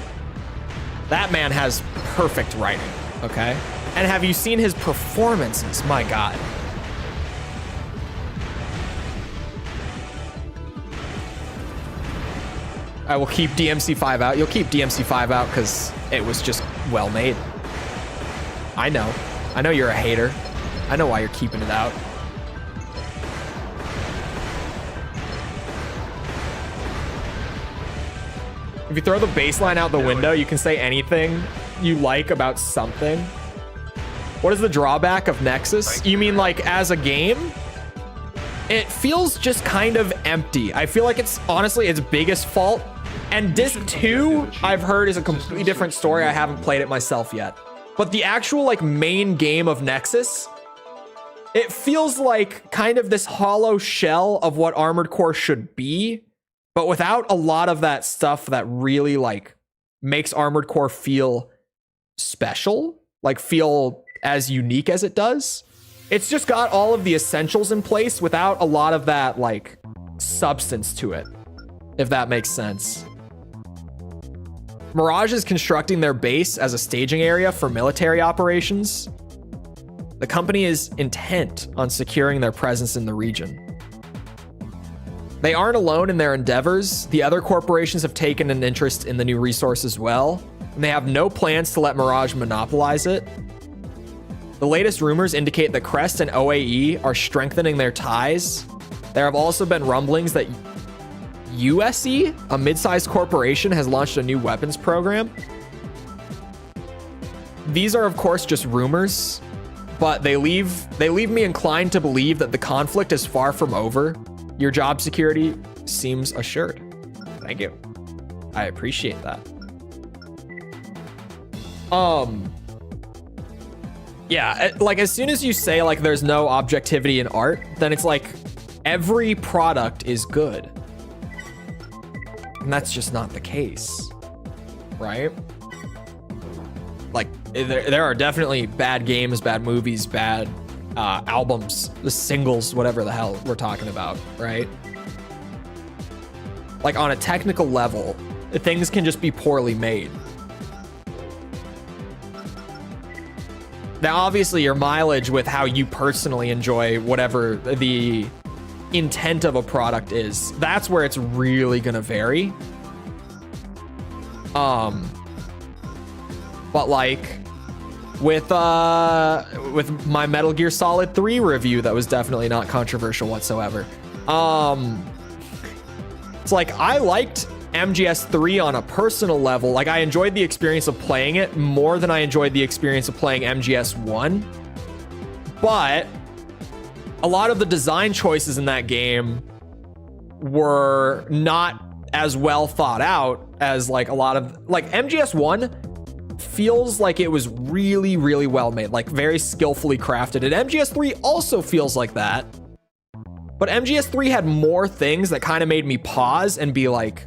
that man has perfect writing, okay? And have you seen his performances? My God. I will keep DMC5 out. You'll keep DMC5 out because it was just well made. I know. I know you're a hater. I know why you're keeping it out. If you throw the baseline out the window, you can say anything you like about something. What is the drawback of Nexus? You mean like as a game? It feels just kind of empty. I feel like it's honestly its biggest fault. And Disc 2, I've heard, is a completely different story. I haven't played it myself yet. But the actual like main game of Nexus, it feels like kind of this hollow shell of what Armored Core should be, but without a lot of that stuff that really like makes Armored Core feel special, like feel as unique as it does. It's just got all of the essentials in place without a lot of that like substance to it, if that makes sense. Mirage is constructing their base as a staging area for military operations. The company is intent on securing their presence in the region. They aren't alone in their endeavors. The other corporations have taken an interest in the new resource as well, and they have no plans to let Mirage monopolize it. The latest rumors indicate that Crest and OAE are strengthening their ties. There have also been rumblings that USE, a mid-sized corporation, has launched a new weapons program. These are, of course, just rumors, but they leave me inclined to believe that the conflict is far from over. Your job security seems assured. Thank you. I appreciate that. Yeah, like as soon as you say like there's no objectivity in art, then it's like every product is good. And that's just not the case, right? Like there are definitely bad games, bad movies, bad albums, the singles, whatever the hell we're talking about, right? Like on a technical level, things can just be poorly made. Now, obviously, your mileage with how you personally enjoy whatever the intent of a product is, that's where it's really gonna vary. But like with my Metal Gear Solid 3 review, that was definitely not controversial whatsoever. It's like I liked MGS3 on a personal level. Like I enjoyed the experience of playing it more than I enjoyed the experience of playing MGS1. But a lot of the design choices in that game were not as well thought out as like a lot of like MGS1 feels like it was really, really well made, like very skillfully crafted. And MGS3 also feels like that. But MGS3 had more things that kind of made me pause and be like,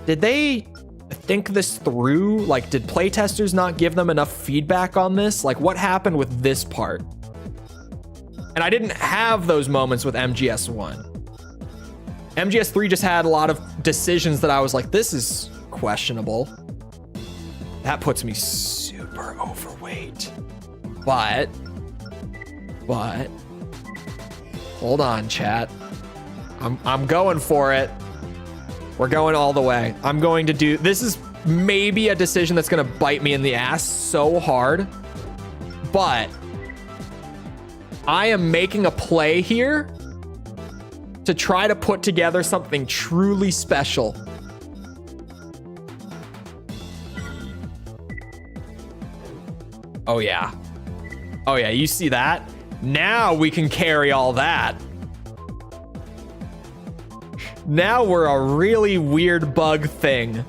did they think this through? Like, did playtesters not give them enough feedback on this? Like, what happened with this part? And I didn't have those moments with MGS1. MGS3 just had a lot of decisions that I was like, this is questionable. That puts me super overweight. But, hold on, chat. I'm going for it. We're going all the way. I'm going to do, this is maybe a decision that's gonna bite me in the ass so hard, but I am making a play here to try to put together something truly special. Oh yeah. Oh yeah, you see that? Now we can carry all that. Now we're a really weird bug thing.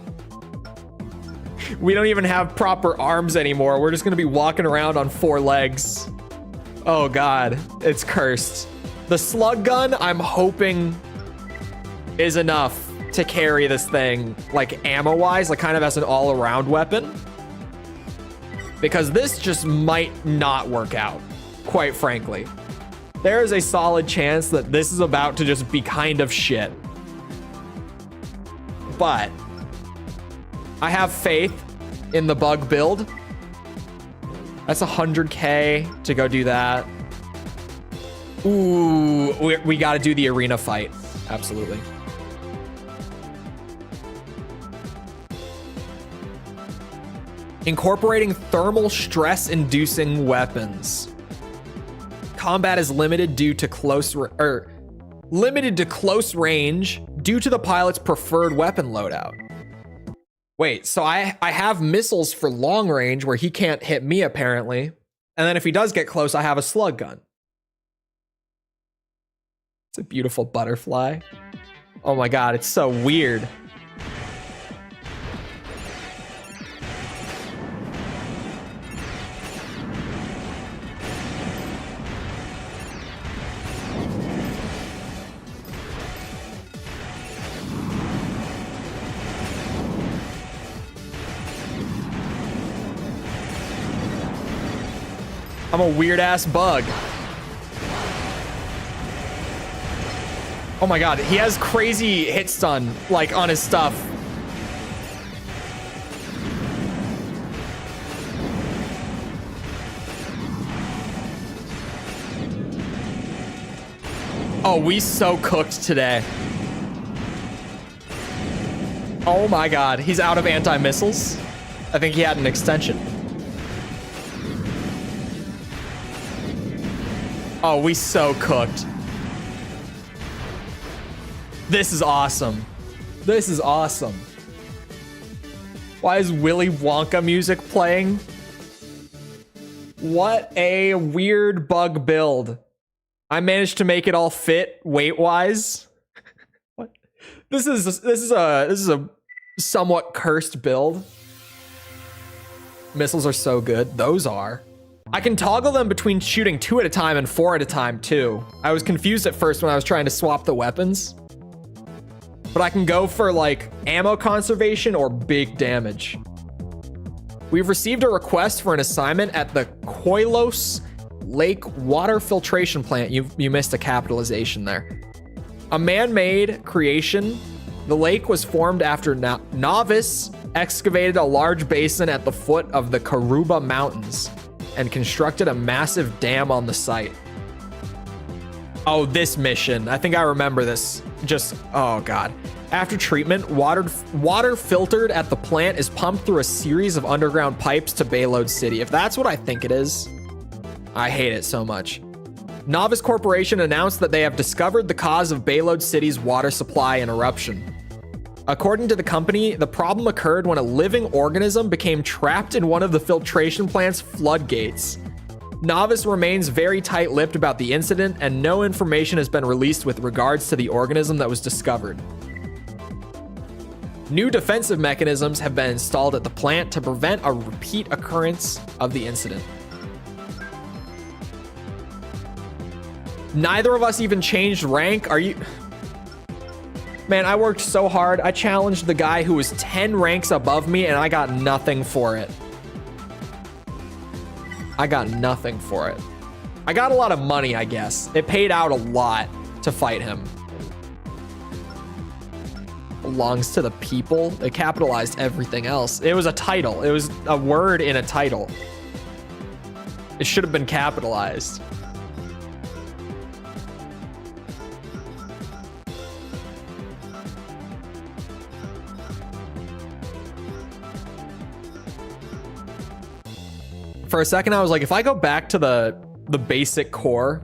We don't even have proper arms anymore. We're just gonna be walking around on 4 legs. Oh God, it's cursed. The slug gun, I'm hoping, is enough to carry this thing, like ammo-wise, like kind of as an all-around weapon. Because this just might not work out, quite frankly. There is a solid chance that this is about to just be kind of shit. But I have faith in the bug build. That's 100K to go do that. Ooh, we got to do the arena fight. Absolutely. Incorporating thermal stress-inducing weapons. Combat is limited due to close range due to the pilot's preferred weapon loadout. Wait, so I have missiles for long range where he can't hit me apparently. And then if he does get close, I have a slug gun. It's a beautiful butterfly. Oh my God, it's so weird. I'm a weird ass bug. Oh my God, he has crazy hit stun, like on his stuff. Oh, we so cooked today. Oh my God, he's out of anti-missiles. I think he had an extension. Oh, we so cooked. This is awesome. This is awesome. Why is Willy Wonka music playing? What a weird bug build. I managed to make it all fit weight-wise. What? This is a somewhat cursed build. Missiles are so good. Those are. I can toggle them between shooting 2 at a time and 4 at a time too. I was confused at first when I was trying to swap the weapons. But I can go for like ammo conservation or big damage. We've received a request for an assignment at the Koilos Lake Water Filtration Plant. You missed a capitalization there. A man-made creation, the lake was formed after Novice excavated a large basin at the foot of the Karuba Mountains and constructed a massive dam on the site. Oh, this mission. I think I remember this. Just, oh god. After treatment, water filtered at the plant is pumped through a series of underground pipes to Bayload City. If that's what I think it is, I hate it so much. Novice Corporation announced that they have discovered the cause of Bayload City's water supply interruption. According to the company, the problem occurred when a living organism became trapped in one of the filtration plant's floodgates. Novice remains very tight-lipped about the incident, and no information has been released with regards to the organism that was discovered. New defensive mechanisms have been installed at the plant to prevent a repeat occurrence of the incident. Neither of us even changed rank. Are you... Man, I worked so hard. I challenged the guy who was 10 ranks above me, and I got nothing for it. I got nothing for it. I got a lot of money, I guess. It paid out a lot to fight him. Belongs to the people. They capitalized everything else. It was a title. It was a word in a title. It should have been capitalized. For a second, I was like, if I go back to the basic core,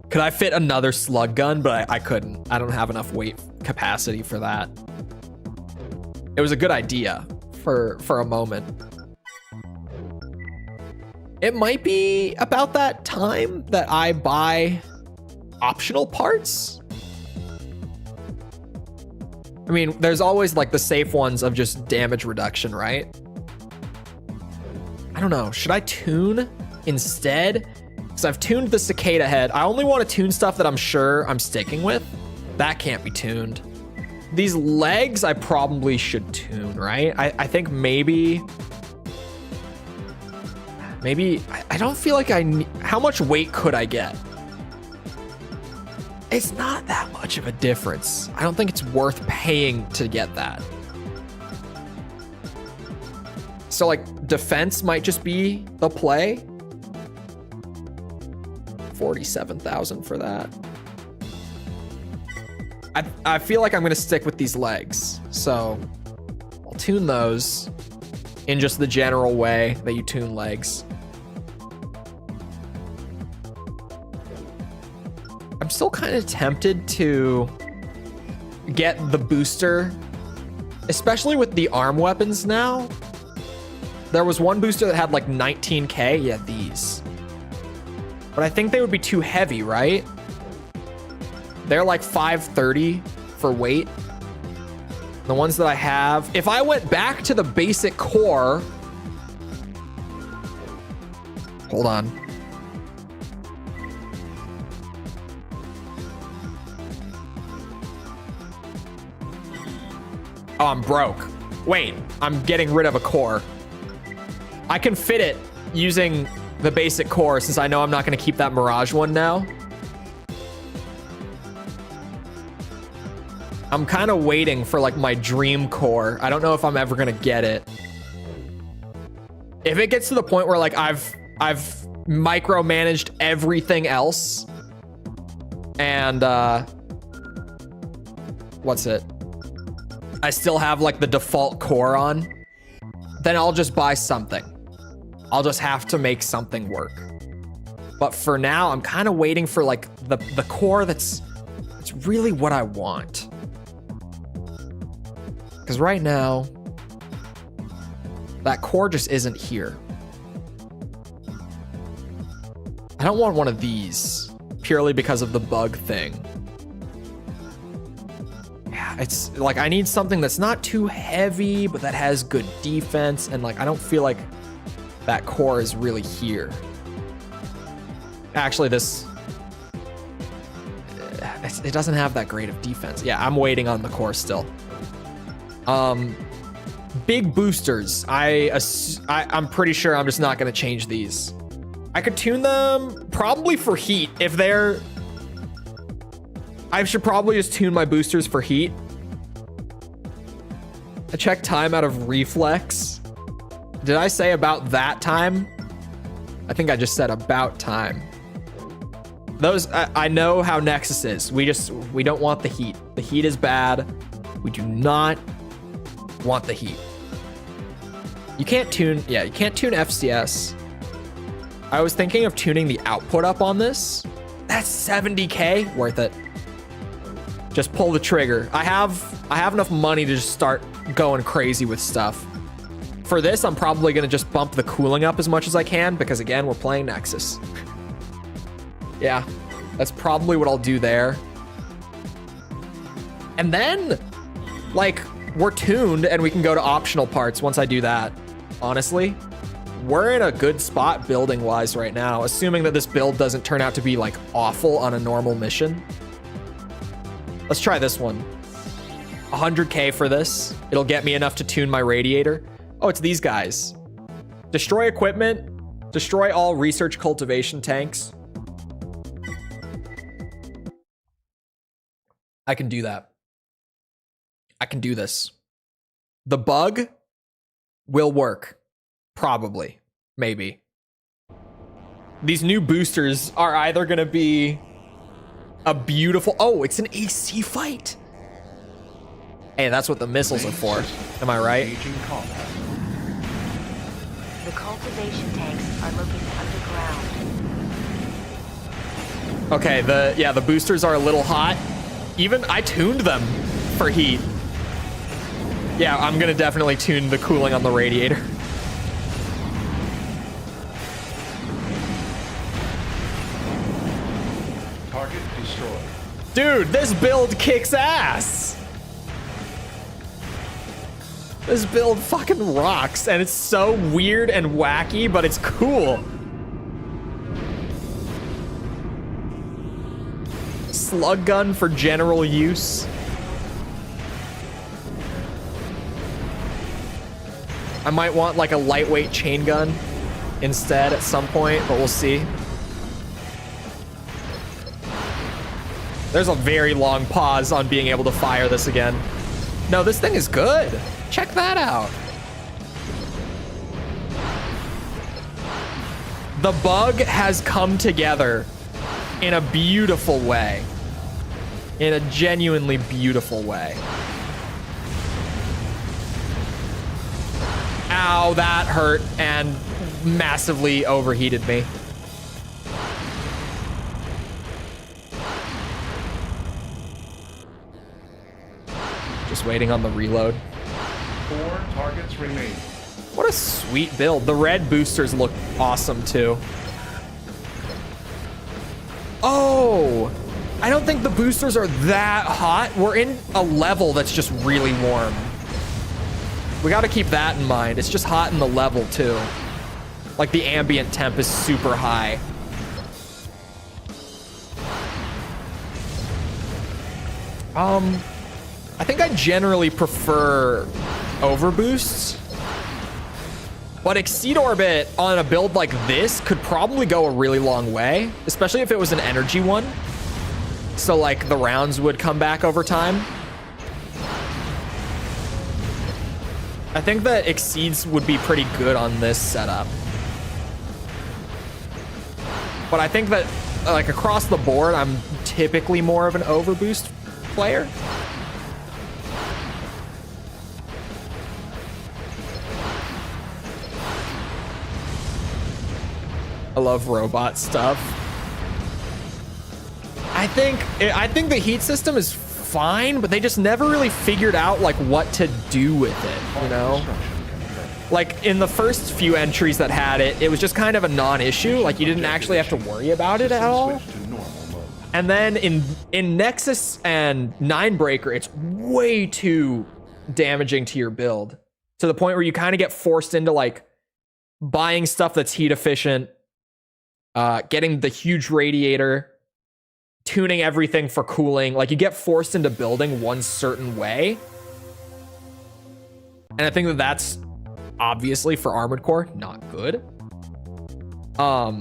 could I fit another slug gun? But I couldn't. I don't have enough weight capacity for that. It was a good idea for a moment. It might be about that time that I buy optional parts. I mean, there's always like the safe ones of just damage reduction, right? I don't know. Should I tune instead? Because I've tuned the cicada head. I only want to tune stuff that I'm sure I'm sticking with. That can't be tuned. These legs, I probably should tune, right? I think maybe... I don't feel like I need... How much weight could I get? It's not that much of a difference. I don't think it's worth paying to get that. So like defense might just be the play. 47,000 for that. I feel like I'm gonna stick with these legs. So I'll tune those in just the general way that you tune legs. I'm still kind of tempted to get the booster, especially with the arm weapons now. There was one booster that had like 19k. Yeah, these. But I think they would be too heavy, right? They're like 530 for weight. The ones that I have, if I went back to the basic core, hold on. Oh, I'm broke. Wait, I'm getting rid of a core. I can fit it using the basic core since I know I'm not going to keep that Mirage one now. I'm kind of waiting for like my dream core. I don't know if I'm ever going to get it. If it gets to the point where like I've micromanaged everything else and what's it? I still have like the default core on, then I'll just buy something. I'll just have to make something work. But for now, I'm kind of waiting for like the core that's really what I want. Because right now, that core just isn't here. I don't want one of these purely because of the bug thing. Yeah, it's like I need something that's not too heavy, but that has good defense. And like, I don't feel like that core is really here. Actually, this... It doesn't have that great of defense. Yeah, I'm waiting on the core still. Big boosters. I'm pretty sure I'm just not going to change these. I could tune them probably for heat. If they're... I should probably just tune my boosters for heat. I checked time out of reflex. Did I say about that time? I think I just said about time. Those, I know how Nexus is. We don't want the heat. The heat is bad. We do not want the heat. You can't tune, yeah, you can't tune FCS. I was thinking of tuning the output up on this. That's 70K, worth it. Just pull the trigger. I have enough money to just start going crazy with stuff. For this, I'm probably gonna just bump the cooling up as much as I can because again, we're playing Nexus. Yeah, that's probably what I'll do there. And then, like, we're tuned and we can go to optional parts once I do that. Honestly, we're in a good spot building wise right now, assuming that this build doesn't turn out to be like awful on a normal mission. Let's try this one. 100K for this. It'll get me enough to tune my radiator. Oh, it's these guys. Destroy equipment. Destroy all research cultivation tanks. I can do that. I can do this. The bug will work. Probably. Maybe. These new boosters are either going to be a beautiful... Oh, it's an AC fight. Hey, that's what the missiles are for. Am I right? The cultivation tanks are located underground. Okay, the boosters are a little hot. Even I tuned them for heat. Yeah, I'm gonna definitely tune the cooling on the radiator. Target destroyed. Dude, this build kicks ass. This build fucking rocks, and it's so weird and wacky, but it's cool. Slug gun for general use. I might want like a lightweight chain gun instead at some point, but we'll see. There's a very long pause on being able to fire this again. No, this thing is good. Check that out. The bug has come together in a beautiful way. In a genuinely beautiful way. Ow, that hurt and massively overheated me. Just waiting on the reload. 4 targets remain. What a sweet build. The red boosters look awesome too. Oh, I don't think the boosters are that hot. We're in a level that's just really warm. We got to keep that in mind. It's just hot in the level too. Like the ambient temp is super high. I think I generally prefer overboosts, but Exceed Orbit on a build like this could probably go a really long way, especially if it was an energy one. So like the rounds would come back over time. I think that Exceeds would be pretty good on this setup. But I think that like across the board, I'm typically more of an overboost player. I love robot stuff. I think the heat system is fine, but they just never really figured out like what to do with it, you know? Like in the first few entries that had it, it was just kind of a non-issue. Like you didn't actually have to worry about it at all. And then in Nexus and Ninebreaker, it's way too damaging to your build to the point where you kind of get forced into like buying stuff that's heat efficient, getting the huge radiator, tuning everything for cooling. Like you get forced into building one certain way. And I think that that's obviously for Armored Core not good. I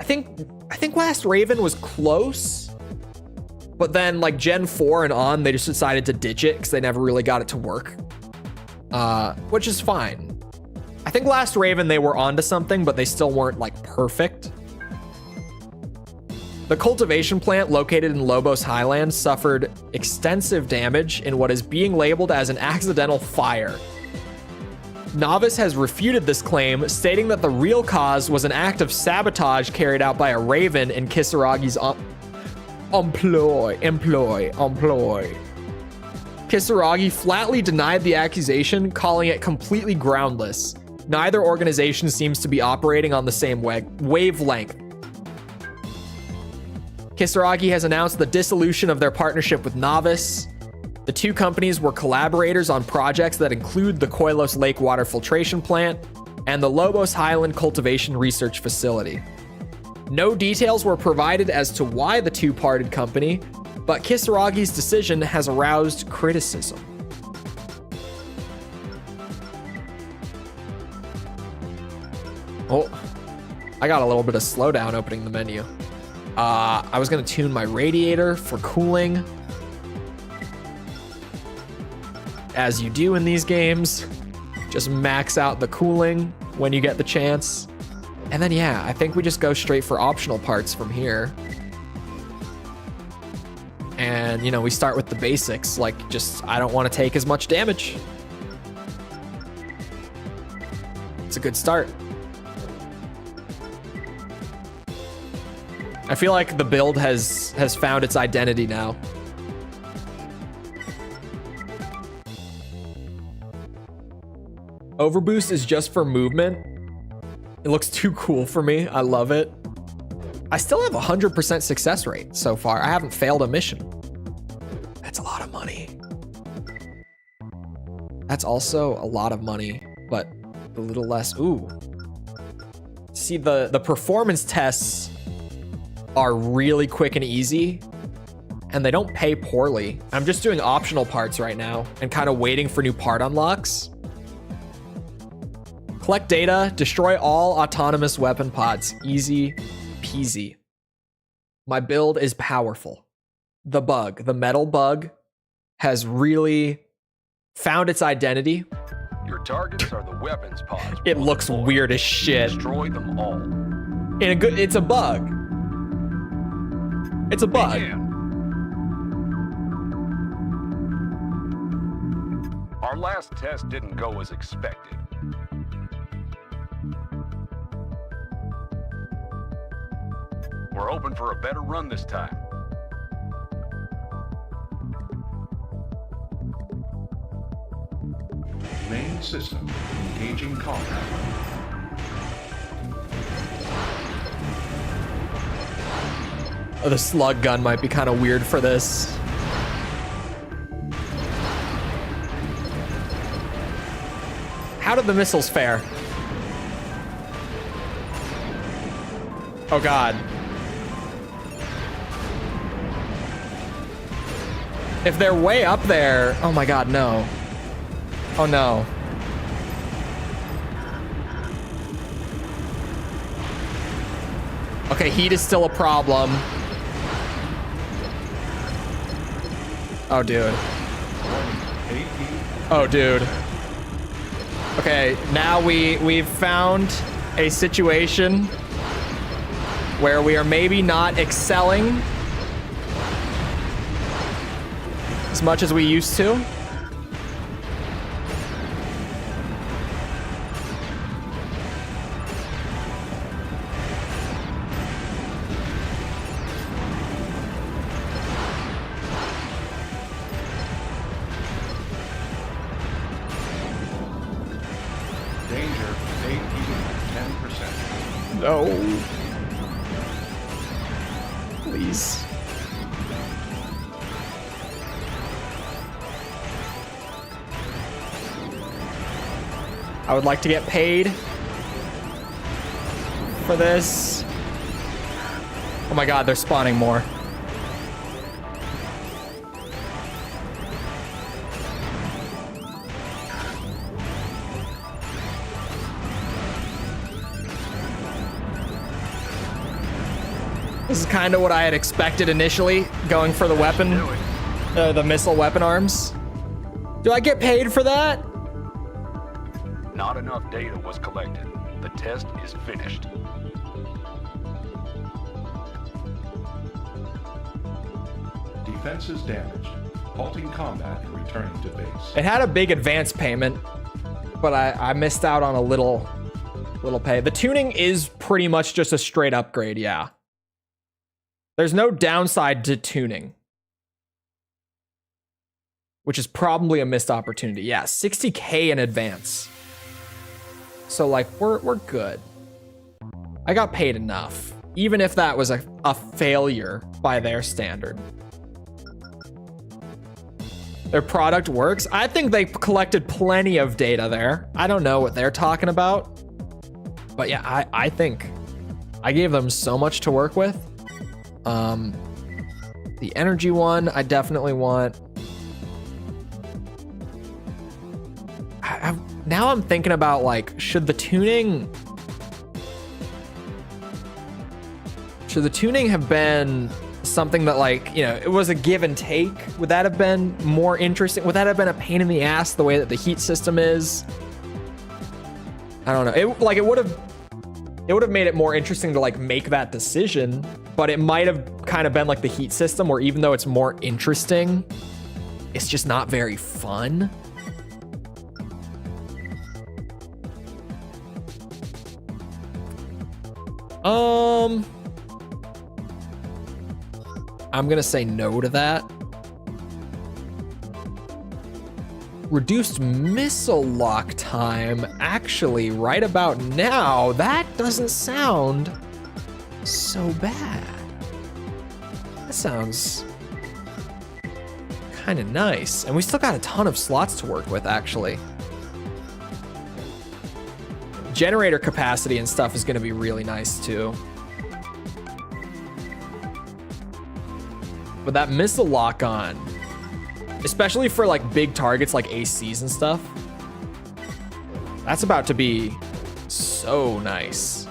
think Last Raven was close, but then like Gen 4 and on, they just decided to ditch it because they never really got it to work, which is fine. I think Last Raven, they were onto something, but they still weren't like perfect. The cultivation plant located in Lobos Highlands suffered extensive damage in what is being labeled as an accidental fire. Novice has refuted this claim, stating that the real cause was an act of sabotage carried out by a Raven in Kisaragi's employ. Kisaragi flatly denied the accusation, calling it completely groundless. Neither organization seems to be operating on the same wavelength. Kisaragi has announced the dissolution of their partnership with Novice. The two companies were collaborators on projects that include the Koilos Lake Water Filtration Plant and the Lobos Highland Cultivation Research Facility. No details were provided as to why the two parted company, but Kisaragi's decision has aroused criticism. Oh, I got a little bit of slowdown opening the menu. I was gonna tune my radiator for cooling, as you do in these games. Just max out the cooling when you get the chance. And then, yeah, I think we just go straight for optional parts from here. And, you know, we start with the basics, like just, I don't want to take as much damage. It's a good start. I feel like the build has found its identity now. Overboost is just for movement. It looks too cool for me. I love it. I still have 100% success rate so far. I haven't failed a mission. That's a lot of money. That's also a lot of money, but a little less. Ooh. See, the performance tests are really quick and easy, and they don't pay poorly. I'm just doing optional parts right now and kind of waiting for new part unlocks. Collect data, destroy all autonomous weapon pods. Easy peasy. My build is powerful. The metal bug, has really found its identity. Your targets are the weapons pods. It looks weird as shit. Destroy them all. It's a bug. It's a bug. Our last test didn't go as expected. We're hoping for a better run this time. Main system engaging combat. Oh, the slug gun might be kind of weird for this. How did the missiles fare? Oh God. If they're way up there, oh my God, no. Oh no. Okay, heat is still a problem. Oh, dude. Oh, dude. Okay, now we've found a situation where we are maybe not excelling as much as we used to. Danger, safety, 10%. No. Please. I would like to get paid for this. Oh my God, they're spawning more. This is kind of what I had expected initially, going for the weapon, the missile weapon arms. Do I get paid for that? Not enough data was collected. The test is finished. Defenses damaged. Halting combat and returning to base. It had a big advance payment, but I missed out on a little pay. The tuning is pretty much just a straight upgrade, yeah. There's no downside to tuning, which is probably a missed opportunity. Yeah, 60K in advance. So like we're good. I got paid enough, even if that was a failure by their standard. Their product works. I think they collected plenty of data there. I don't know what they're talking about, but yeah, I think I gave them so much to work with. The energy one, I definitely want. Now I'm thinking about like, should the tuning have been something that like, you know, it was a give and take? Would that have been more interesting? Would that have been a pain in the ass the way that the heat system is? I don't know. It would have made it more interesting to like make that decision, but it might have kind of been like the heat system where even though it's more interesting, it's just not very fun. I'm gonna say no to that. Reduced missile lock time. Actually, right about now, that doesn't sound so bad. That sounds kind of nice. And we still got a ton of slots to work with, actually. Generator capacity and stuff is gonna be really nice too. But that missile lock on, especially for like big targets like ACs and stuff, that's about to be so nice.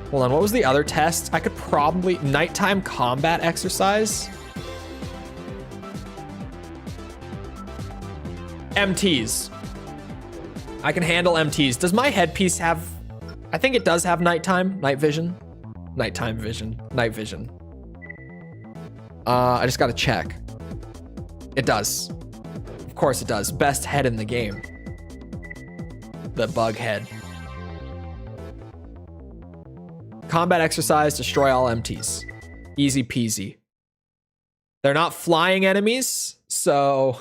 Hold on, what was the other test? I could probably, nighttime combat exercise. MTs. I can handle MTs. Does my headpiece have, I think it does have nighttime, night vision, nighttime vision, night vision. I just gotta check. It does. Of course it does. Best head in the game. The bug head. Combat exercise, destroy all MTs. Easy peasy. They're not flying enemies, so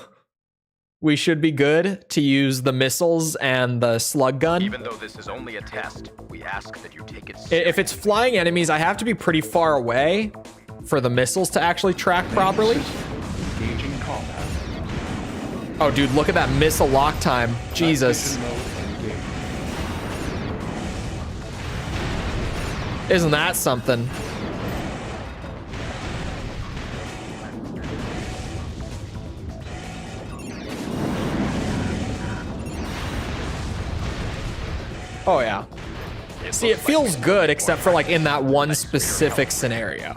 we should be good to use the missiles and the slug gun. Even though this is only a test, we ask that you take it seriously. If it's flying enemies, I have to be pretty far away for the missiles to actually track properly. Engaging combat. Oh, dude, look at that missile lock time. Jesus. Isn't that something? Oh, yeah. See, it feels good, except for like in that one specific scenario.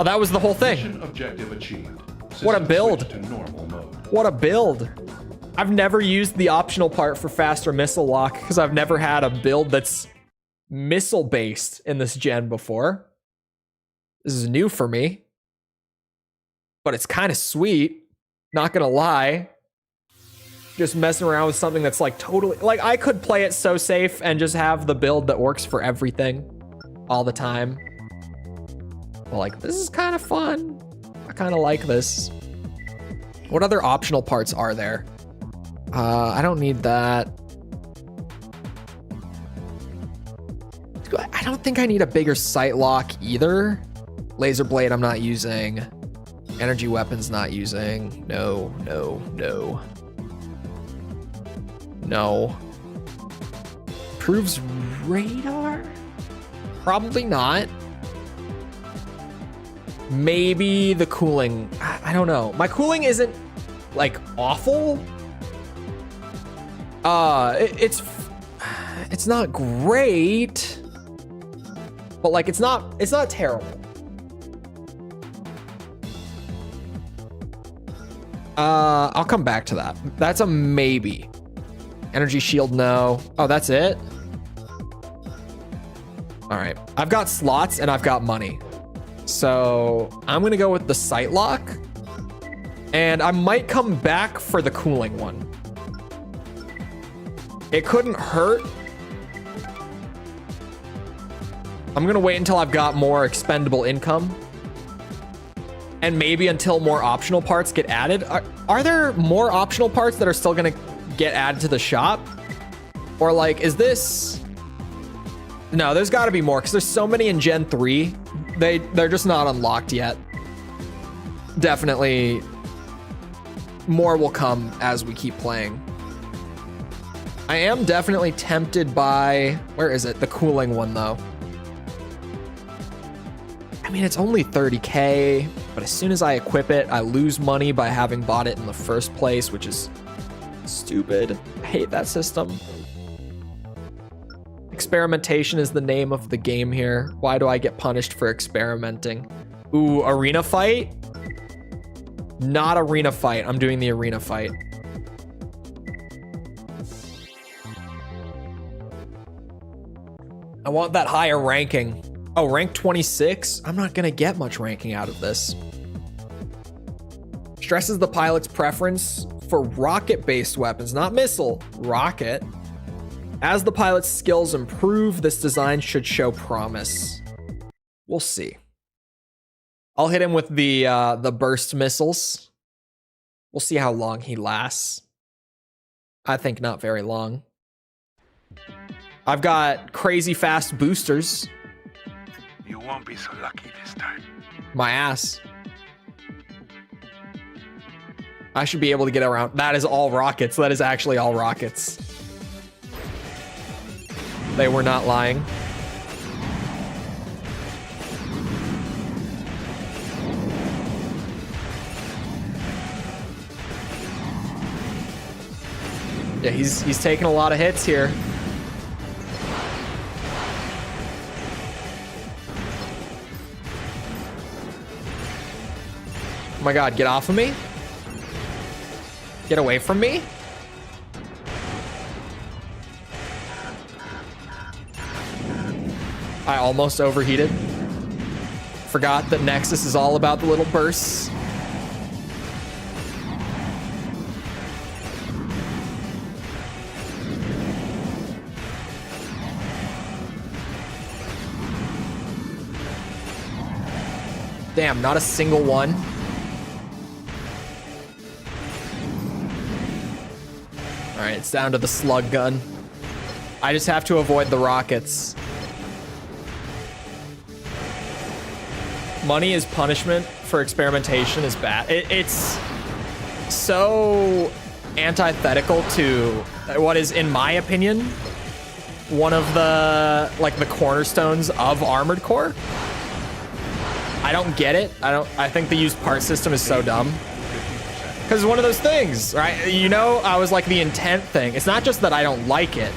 Oh, that was the whole thing. Mission objective achieved. What a build. Switch to normal mode. What a build. I've never used the optional part for faster missile lock because I've never had a build that's missile based in this gen before. This is new for me, but it's kind of sweet. Not gonna lie. Just messing around with something that's like totally, like I could play it so safe and just have the build that works for everything all the time. But like, this is kind of fun. I kind of like this. What other optional parts are there? I don't need that. I don't think I need a bigger sight lock either. Laser blade I'm not using. Energy weapons not using. No, no, no. No. Improves radar? Probably not. Maybe the cooling. I don't know. My cooling isn't like awful. It's not great, but like it's not terrible. I'll come back to that. That's a maybe. Energy shield, no. Oh, that's it? All right. I've got slots and I've got money. So I'm going to go with the sight lock. And I might come back for the cooling one. It couldn't hurt. I'm going to wait until I've got more expendable income. And maybe until more optional parts get added. Are there more optional parts that are still going to get added to the shop? Or like, is this... No, there's got to be more because there's so many in Gen 3. They're just not unlocked yet. Definitely more will come as we keep playing. I am definitely tempted by... Where is it? The cooling one, though. I mean, it's only 30k, but as soon as I equip it, I lose money by having bought it in the first place, which is stupid. I hate that system. Experimentation is the name of the game here. Why do I get punished for experimenting? Ooh, arena fight? Not arena fight. I'm doing the arena fight. I want that higher ranking. Oh, rank 26? I'm not gonna get much ranking out of this. Stresses the pilot's preference for rocket-based weapons, not missile, rocket. As the pilot's skills improve, this design should show promise. We'll see. I'll hit him with the burst missiles. We'll see how long he lasts. I think not very long. I've got crazy fast boosters. You won't be so lucky this time. My ass. I should be able to get around. That is all rockets. That is actually all rockets. They were not lying. Yeah, he's taking a lot of hits here. Oh my god, get off of me. Get away from me. I almost overheated. Forgot that Nexus is all about the little bursts. Damn, not a single one. All right, it's down to the slug gun. I just have to avoid the rockets. Money is punishment for experimentation is bad. It's so antithetical to what is, in my opinion, one of the the cornerstones of Armored Core. I don't get it. I think the used part system is so dumb. Because it's one of those things, right? You know, I was like the intent thing. It's not just that I don't like it.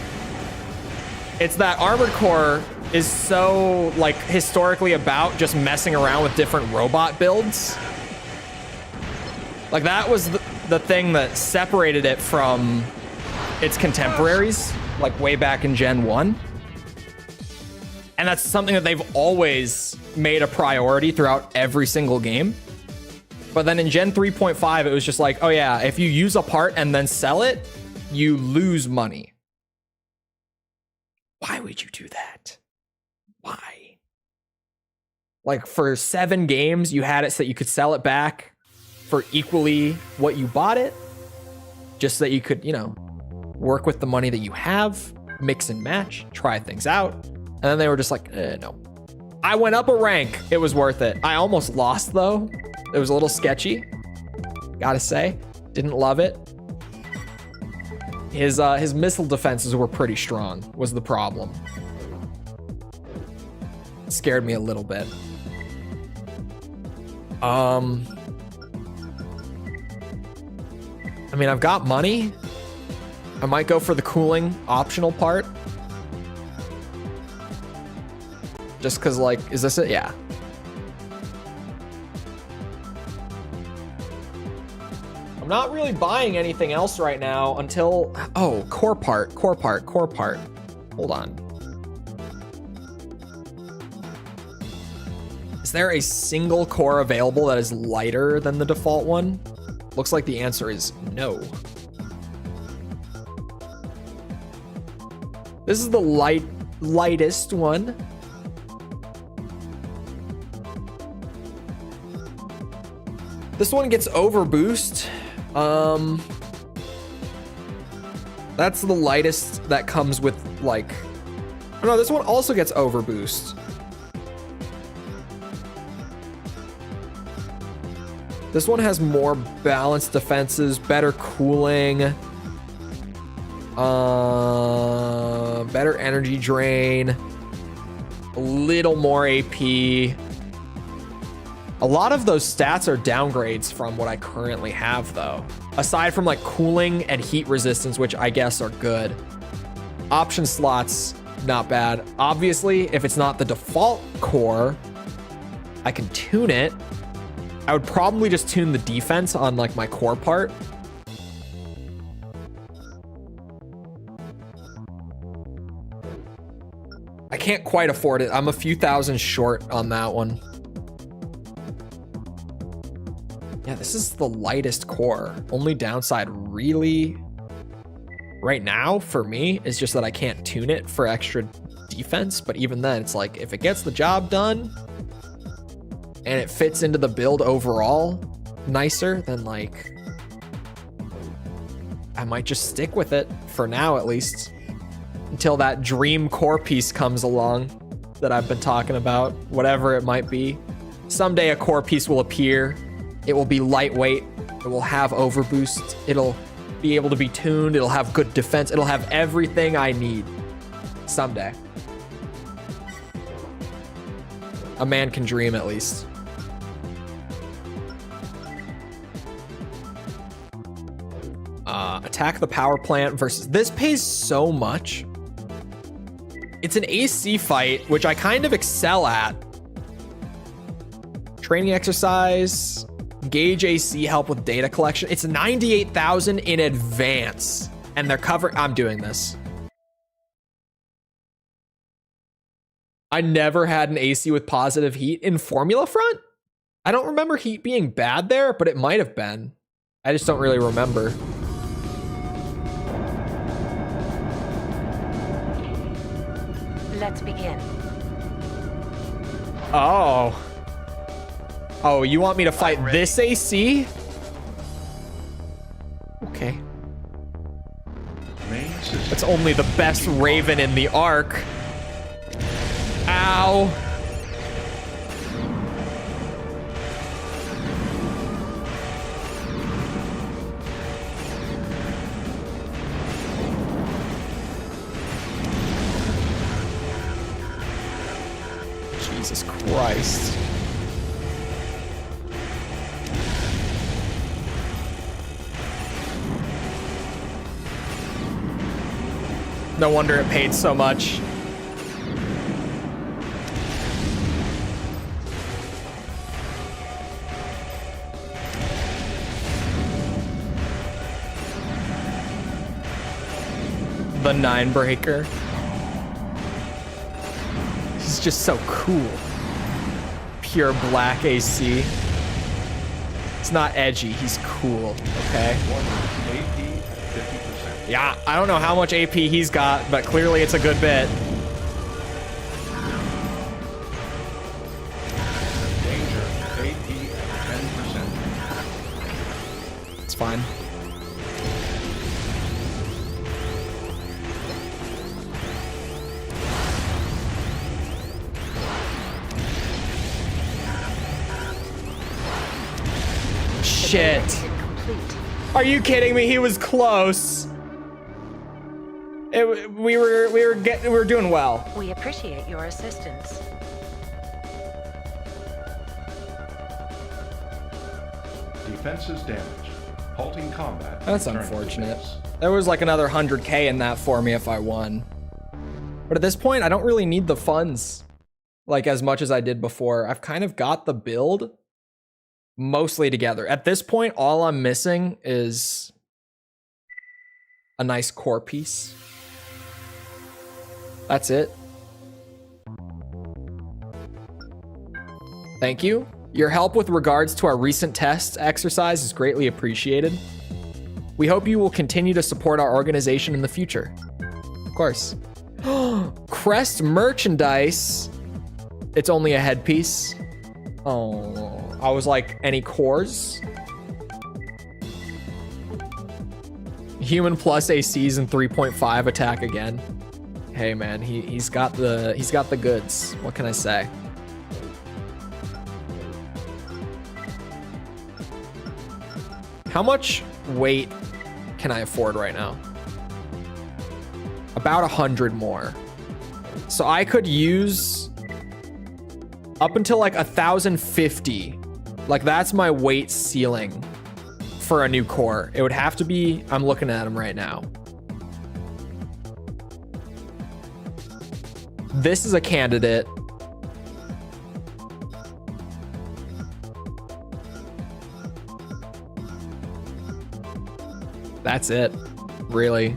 It's that Armored Core is so historically about just messing around with different robot builds. Like that was the thing that separated it from its contemporaries, like way back in Gen 1. And that's something that they've always made a priority throughout every single game. But then in Gen 3.5, it was just like, oh yeah, if you use a part and then sell it, you lose money. Why would you do that? Why? Like for 7 games, you had it so that you could sell it back for equally what you bought it, just so that you could, you know, work with the money that you have, mix and match, try things out. And then they were just like, no. I went up a rank. It was worth it. I almost lost though. It was a little sketchy, gotta say. Didn't love it. His missile defenses were pretty strong, was the problem. It scared me a little bit. I mean, I've got money. I might go for the cooling optional part. Just because, is this it? Yeah. I'm I'm not really buying anything else right now until... Oh, core part. Hold on. Is there a single core available that is lighter than the default one? Looks like the answer is no. This is the lightest one. This one gets overboost. That's the lightest that comes with like... Oh no, this one also gets overboost. This one has more balanced defenses, better cooling, better energy drain, a little more AP. A lot of those stats are downgrades from what I currently have though. Aside from like cooling and heat resistance, which I guess are good. Option slots, not bad. Obviously, if it's not the default core, I can tune it. I would probably just tune the defense on like my core part. I can't quite afford it. I'm a few thousand short on that one. Yeah, this is the lightest core. Only downside really right now for me is just that I can't tune it for extra defense. But even then, it's like if it gets the job done and it fits into the build overall nicer, then like I might just stick with it for now at least until that dream core piece comes along that I've been talking about, whatever it might be. Someday a core piece will appear. It will be lightweight. It will have overboost. It'll be able to be tuned. It'll have good defense. It'll have everything I need someday. A man can dream at least. Attack the power plant versus... This pays so much. It's an AC fight, which I kind of excel at. Training exercise... Gauge AC help with data collection. It's 98,000 in advance. And they're covering... I'm doing this. I never had an AC with positive heat in Formula Front. I don't remember heat being bad there, but it might have been. I just don't really remember. Let's begin. Oh. Oh, you want me to fight this AC? Okay. That's only the best Raven in the Ark. Ow. Jesus Christ. No wonder it paid so much. The 9-breaker. He's just so cool. Pure black AC. It's not edgy, he's cool, okay? Yeah, I don't know how much AP he's got, but clearly it's a good bit. Danger, AP at 10%. It's fine. Shit. Are you kidding me? He was close. We were doing well. We appreciate your assistance. Defenses damaged. Halting combat. That's Return to unfortunate. base. There was like another 100K in that for me if I won. But at this point, I don't really need the funds like as much as I did before. I've kind of got the build mostly together. At this point, all I'm missing is a nice core piece. That's it. Thank you. Your help with regards to our recent test exercise is greatly appreciated. We hope you will continue to support our organization in the future. Of course. Crest merchandise. It's only a headpiece. Oh, I was like, any cores? Human plus ACs and 3.5 attack again. Hey man, he's got the goods. What can I say? How much weight can I afford right now? About 100 more. So I could use up until like 1,050. Like that's my weight ceiling for a new core. It would have to be, I'm looking at them right now. This is a candidate. That's it, really.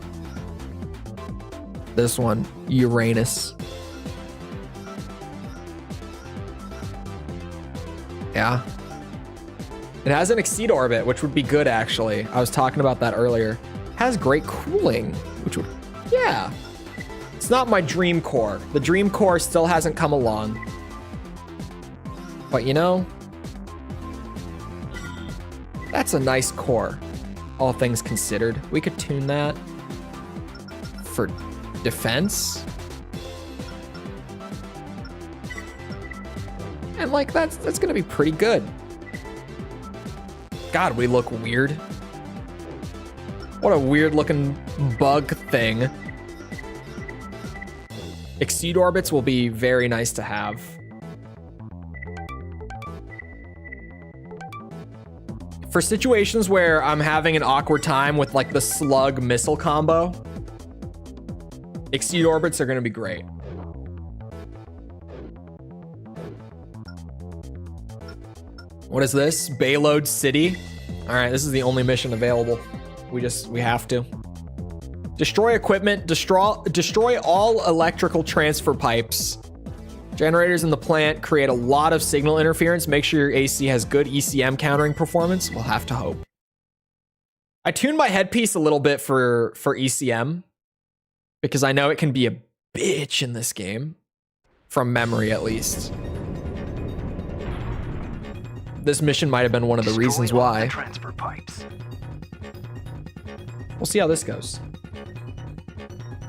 This one, Uranus. Yeah. It has an exceed orbit, which would be good actually. I was talking about that earlier. Has great cooling, which would, yeah. It's not my dream core. The dream core still hasn't come along. But you know, that's a nice core. All things considered, we could tune that for defense. And like that's gonna be pretty good. God, we look weird. What a weird looking bug thing. Exceed orbits will be very nice to have. For situations where I'm having an awkward time with like the slug missile combo, exceed orbits are gonna be great. What is this? Bayload City? All right, this is the only mission available. We have to. Destroy equipment, destroy all electrical transfer pipes. Generators in the plant create a lot of signal interference. Make sure your AC has good ECM countering performance. We'll have to hope. I tuned my headpiece a little bit for ECM because I know it can be a bitch in this game, from memory at least. This mission might have been one of the reasons why. Transfer pipes. We'll see how this goes.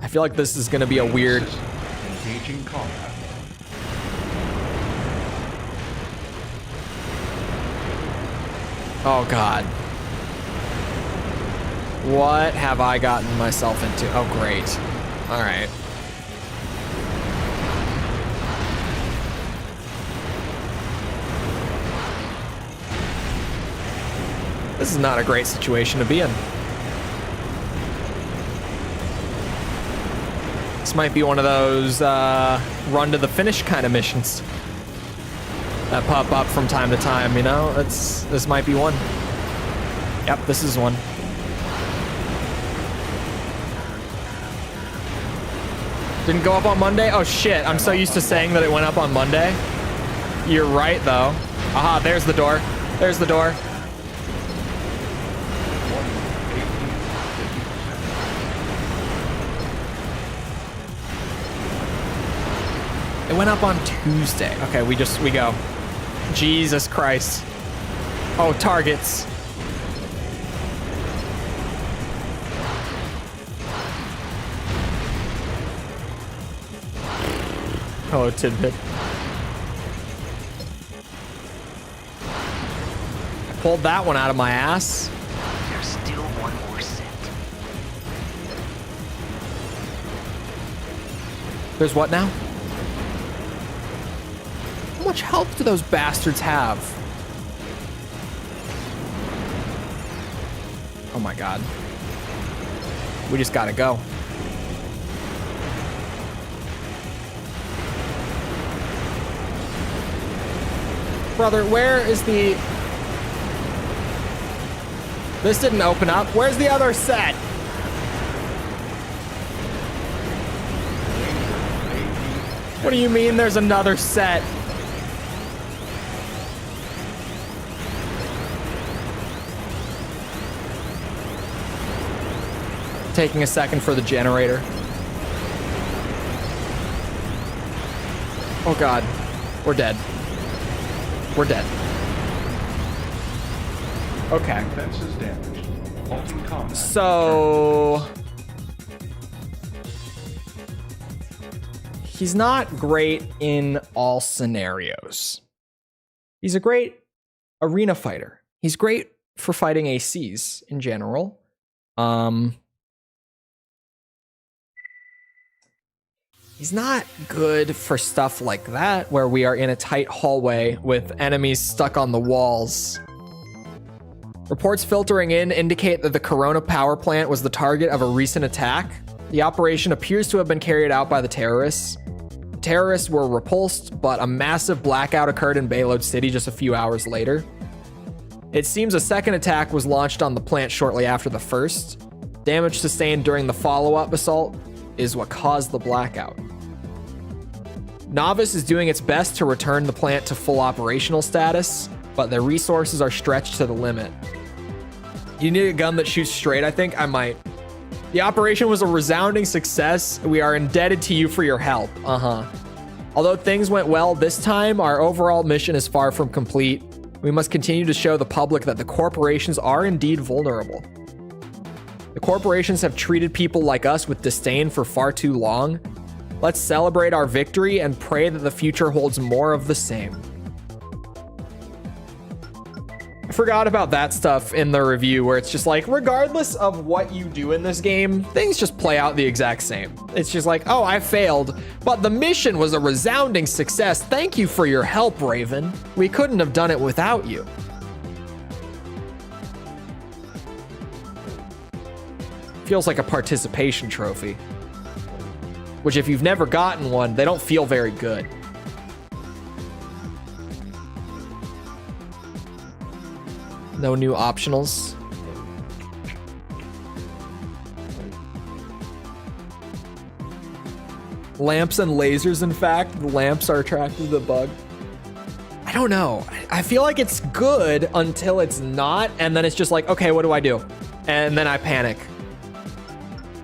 I feel like this is going to be a weird... Engaging combat. Oh God. What have I gotten myself into? Oh great. All right. This is not a great situation to be in. This might be one of those run to the finish kind of missions that pop up from time to time, you know? This might be one. Yep, this is one. Didn't go up on Monday? Oh shit, I'm so used to saying that it went up on Monday. You're right though. Aha, there's the door. There's the door. It went up on Tuesday. Okay, we go. Jesus Christ. Oh, targets. Oh, tidbit. I pulled that one out of my ass. There's still one more set. There's what now? How much health do those bastards have? Oh my God. We just gotta go. Brother, where is the... This didn't open up. Where's the other set? What do you mean there's another set? Taking a second for the generator. Oh god. We're dead. We're dead. Okay. Defenses damaged. Halting combat. So he's not great in all scenarios. He's a great arena fighter. He's great for fighting ACs in general. He's not good for stuff like that, where we are in a tight hallway with enemies stuck on the walls. Reports filtering in indicate that the Corona power plant was the target of a recent attack. The operation appears to have been carried out by the terrorists. The terrorists were repulsed, but a massive blackout occurred in Bayload City just a few hours later. It seems a second attack was launched on the plant shortly after the first. Damage sustained during the follow-up assault is what caused the blackout. Novice is doing its best to return the plant to full operational status, but their resources are stretched to the limit. You need a gun that shoots straight, I think? I might. The operation was a resounding success. We are indebted to you for your help. Although things went well this time, our overall mission is far from complete. We must continue to show the public that the corporations are indeed vulnerable. The corporations have treated people like us with disdain for far too long. Let's celebrate our victory and pray that the future holds more of the same. I forgot about that stuff in the review where it's just like, regardless of what you do in this game, things just play out the exact same. It's just like, oh, I failed, but the mission was a resounding success. Thank you for your help, Raven. We couldn't have done it without you. Feels like a participation trophy, which if you've never gotten one, they don't feel very good. No new optionals. Lamps and lasers, in fact. The lamps are attracted to the bug. I don't know. I feel like it's good until it's not, and then it's just like, okay, what do I do? And then I panic.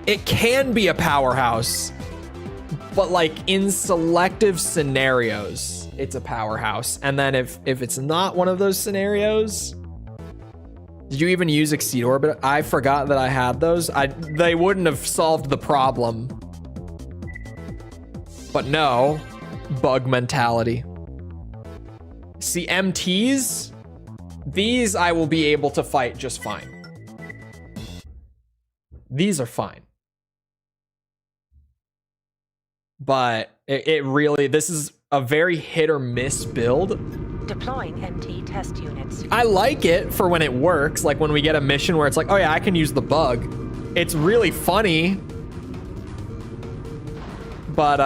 It can be a powerhouse, but like in selective scenarios, it's a powerhouse. And then if it's not one of those scenarios, did you even use Exceed Orbit? I forgot that I had those. They wouldn't have solved the problem. But no, bug mentality. See, MTs, these I will be able to fight just fine. These are fine. But it really, this is a very hit or miss build. Deploying MT test units. I like it for when it works, like when we get a mission where it's like, oh yeah, I can use the bug. It's really funny. But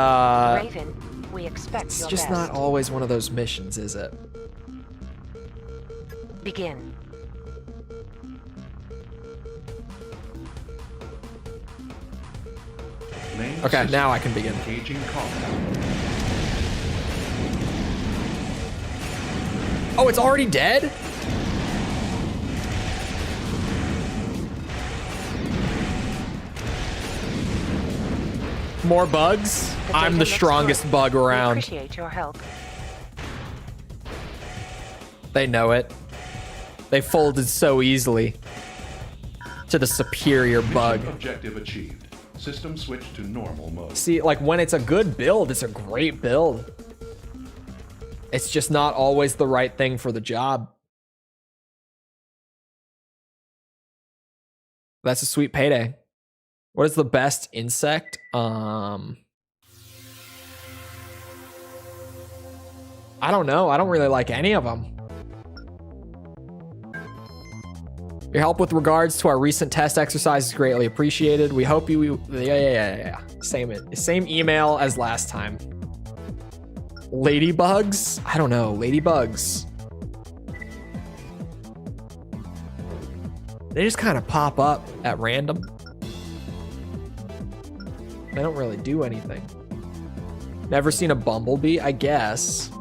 Raven, we expect it's your just best. not always one of those missions, is it? Begin. Main Okay, system now I can begin. Engaging combat. Oh, it's already dead? More bugs? I'm the strongest bug We around. appreciate your help. They know it. They folded so easily to the superior bug. Mission objective achieved. System switched to normal mode. See, like when it's a good build, it's a great build. It's just not always the right thing for the job. That's a sweet payday. What is the best insect? I don't know. I don't really like any of them. Your help with regards to our recent test exercise is greatly appreciated. We hope you... Yeah. Same email as last time. Ladybugs? I don't know. Ladybugs. They just kind of pop up at random. They don't really do anything. Never seen a bumblebee? I guess.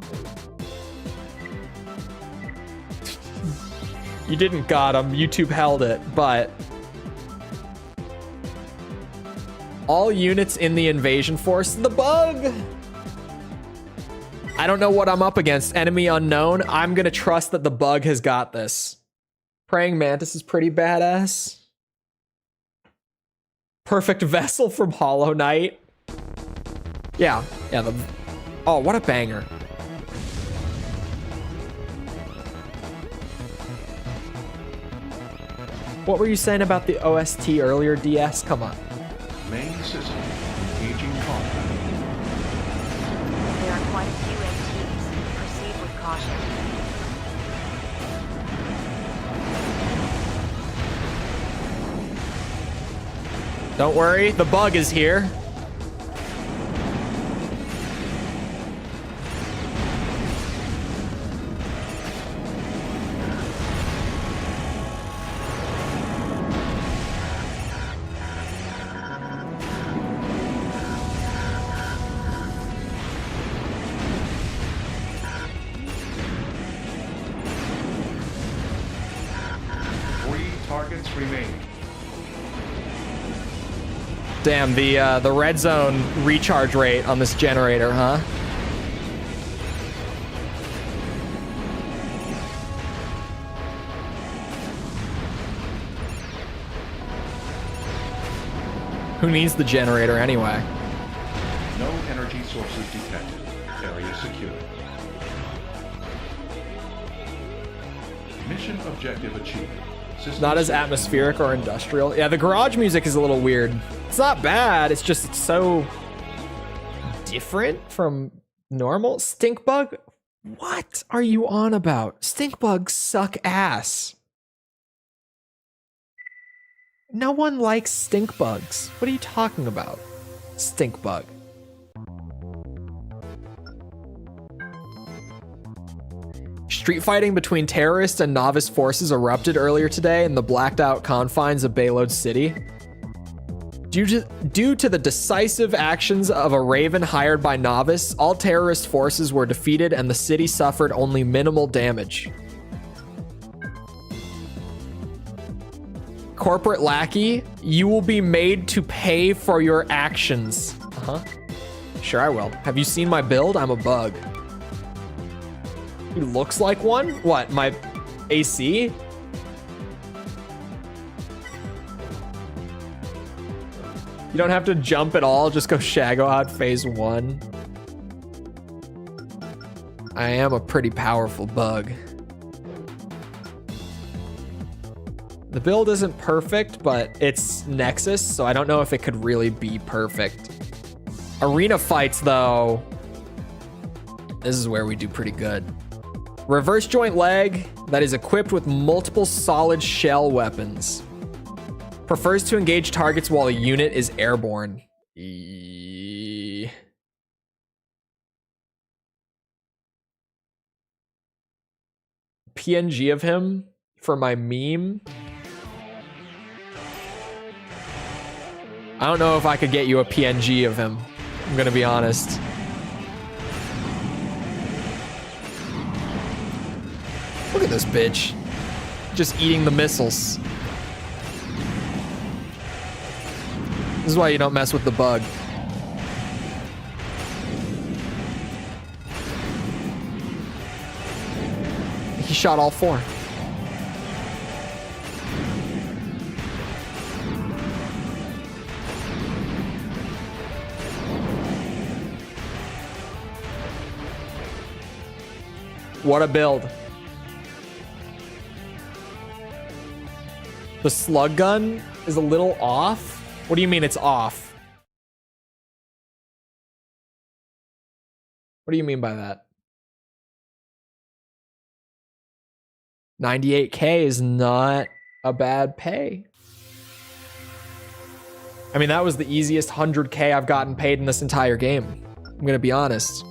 You didn't got him. YouTube held it, but all units in the invasion force. The bug! I don't know what I'm up against. Enemy unknown. I'm gonna trust that the bug has got this. Praying Mantis is pretty badass. Perfect Vessel from Hollow Knight. Yeah, oh, what a banger. What were you saying about the OST earlier, DS? Come on. Main system engaging combat. There are quite a few MTs. Proceed with caution. Don't worry, the bug is here. Damn, the red zone recharge rate on this generator, huh? Who needs the generator anyway? No energy sources detected. Area secured. Mission objective achieved. Not as atmospheric or industrial. Yeah, the garage music is a little weird. It's not bad, it's just so different from normal. Stink bug? What are you on about? Stink bugs suck ass. No one likes stink bugs. What are you talking about? Stink bug. Street fighting between terrorists and novice forces erupted earlier today in the blacked out confines of Baylode City. Due to the decisive actions of a Raven hired by Novice, all terrorist forces were defeated and the city suffered only minimal damage. Corporate lackey, you will be made to pay for your actions. Uh-huh. Sure I will. Have you seen my build? I'm a bug. He looks like one? What, my AC? You don't have to jump at all, just go Shago out phase 1. I am a pretty powerful bug. The build isn't perfect, but it's Nexus, so I don't know if it could really be perfect. Arena fights, though, this is where we do pretty good. Reverse joint leg that is equipped with multiple solid shell weapons. Prefers to engage targets while a unit is airborne. PNG of him for my meme. I don't know if I could get you a PNG of him. I'm gonna be honest. Look at this bitch. Just eating the missiles. This is why you don't mess with the bug. He shot all 4. What a build. The slug gun is a little off. What do you mean it's off? What do you mean by that? 98K is not a bad pay. I mean, that was the easiest 100K I've gotten paid in this entire game. I'm gonna be honest.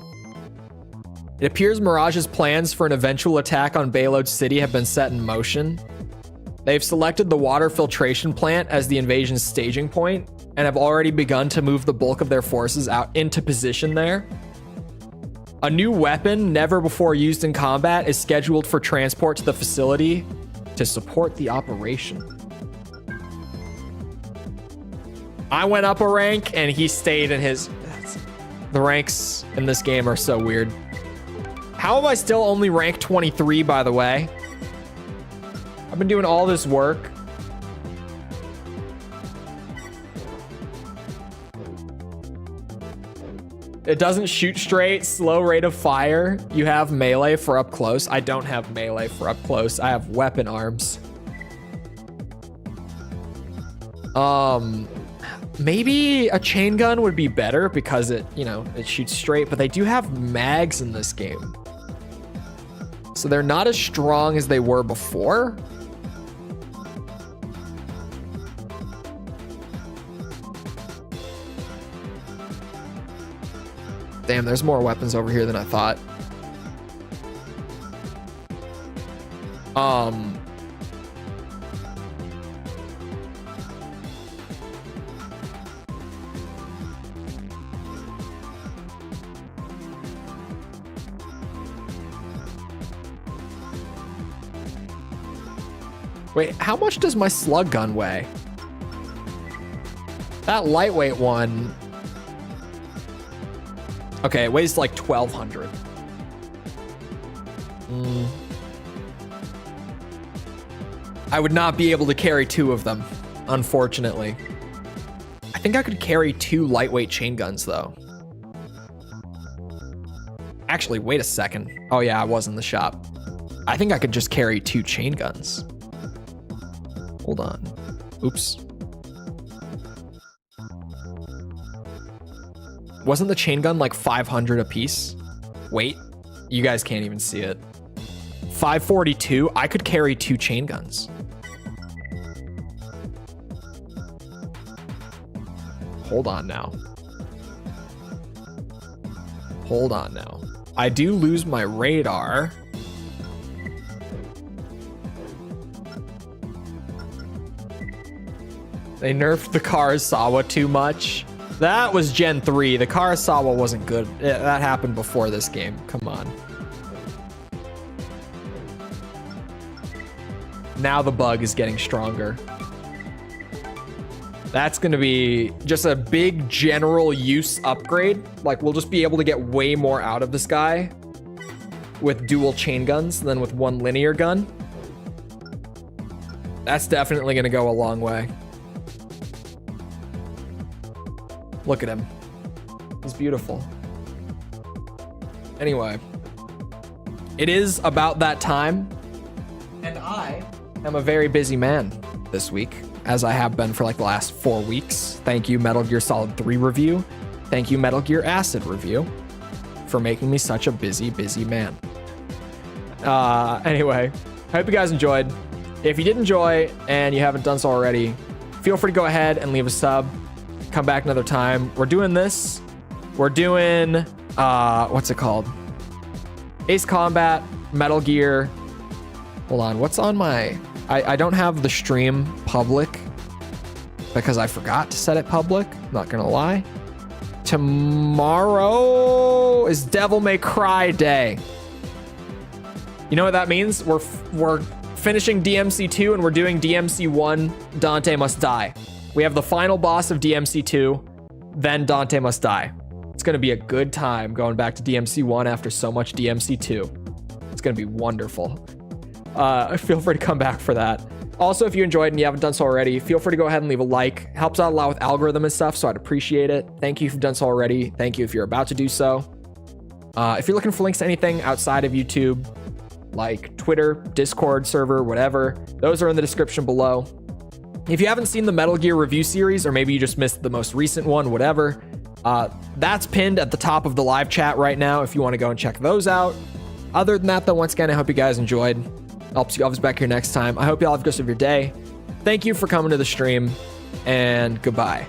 It appears Mirage's plans for an eventual attack on Baylode City have been set in motion. They've selected the water filtration plant as the invasion's staging point and have already begun to move the bulk of their forces out into position there. A new weapon, never before used in combat, is scheduled for transport to the facility to support the operation. I went up a rank and he stayed in his... The ranks in this game are so weird. How am I still only rank 23, by the way? I've been doing all this work. It doesn't shoot straight, slow rate of fire. You have melee for up close. I don't have melee for up close. I have weapon arms. Maybe a chain gun would be better because it, you know, it shoots straight, but they do have mags in this game. So they're not as strong as they were before. Damn, there's more weapons over here than I thought. Wait, how much does my slug gun weigh? That lightweight one... Okay, it weighs like 1,200. I would not be able to carry 2 of them, unfortunately. I think I could carry 2 lightweight chain guns, though. Actually, wait a second. Oh yeah, I was in the shop. I think I could just carry 2 chain guns. Hold on. Oops. Wasn't the chain gun like 500 a piece? Wait, you guys can't even see it. 542, I could carry 2 chain guns. Hold on now. Hold on now. I do lose my radar. They nerfed the Karasawa too much. That was Gen 3. The Karasawa wasn't good. That happened before this game. Come on. Now the bug is getting stronger. That's going to be just a big general use upgrade. Like, we'll just be able to get way more out of this guy with dual chain guns than with one linear gun. That's definitely going to go a long way. Look at him. He's beautiful. Anyway, it is about that time, and I am a very busy man this week, as I have been for like the last 4 weeks. Thank you, Metal Gear Solid 3 review. Thank you, Metal Gear Acid review, for making me such a busy man. Anyway, I hope you guys enjoyed. If you did enjoy and you haven't done so already, feel free to go ahead and leave a sub. Come back another time. We're doing this. We're doing, what's it called? Ace Combat, Metal Gear. Hold on, what's on my... I don't have the stream public because I forgot to set it public. Not gonna lie. Tomorrow is Devil May Cry Day. You know what that means? We're finishing DMC 2 and we're doing DMC 1, Dante Must Die. We have the final boss of DMC 2, then Dante Must Die. It's going to be a good time going back to DMC 1 after so much DMC 2. It's going to be wonderful. Feel free to come back for that. Also, if you enjoyed and you haven't done so already, feel free to go ahead and leave a like. Helps out a lot with algorithm and stuff, so I'd appreciate it. Thank you if you've done so already. Thank you if you're about to do so. If you're looking for links to anything outside of YouTube, like Twitter, Discord server, whatever, those are in the description below. If you haven't seen the Metal Gear review series, or maybe you just missed the most recent one, whatever, that's pinned at the top of the live chat right now if you want to go and check those out. Other than that, though, once again, I hope you guys enjoyed. I'll see you all back here next time. I hope you all have a good rest of your day. Thank you for coming to the stream, and goodbye.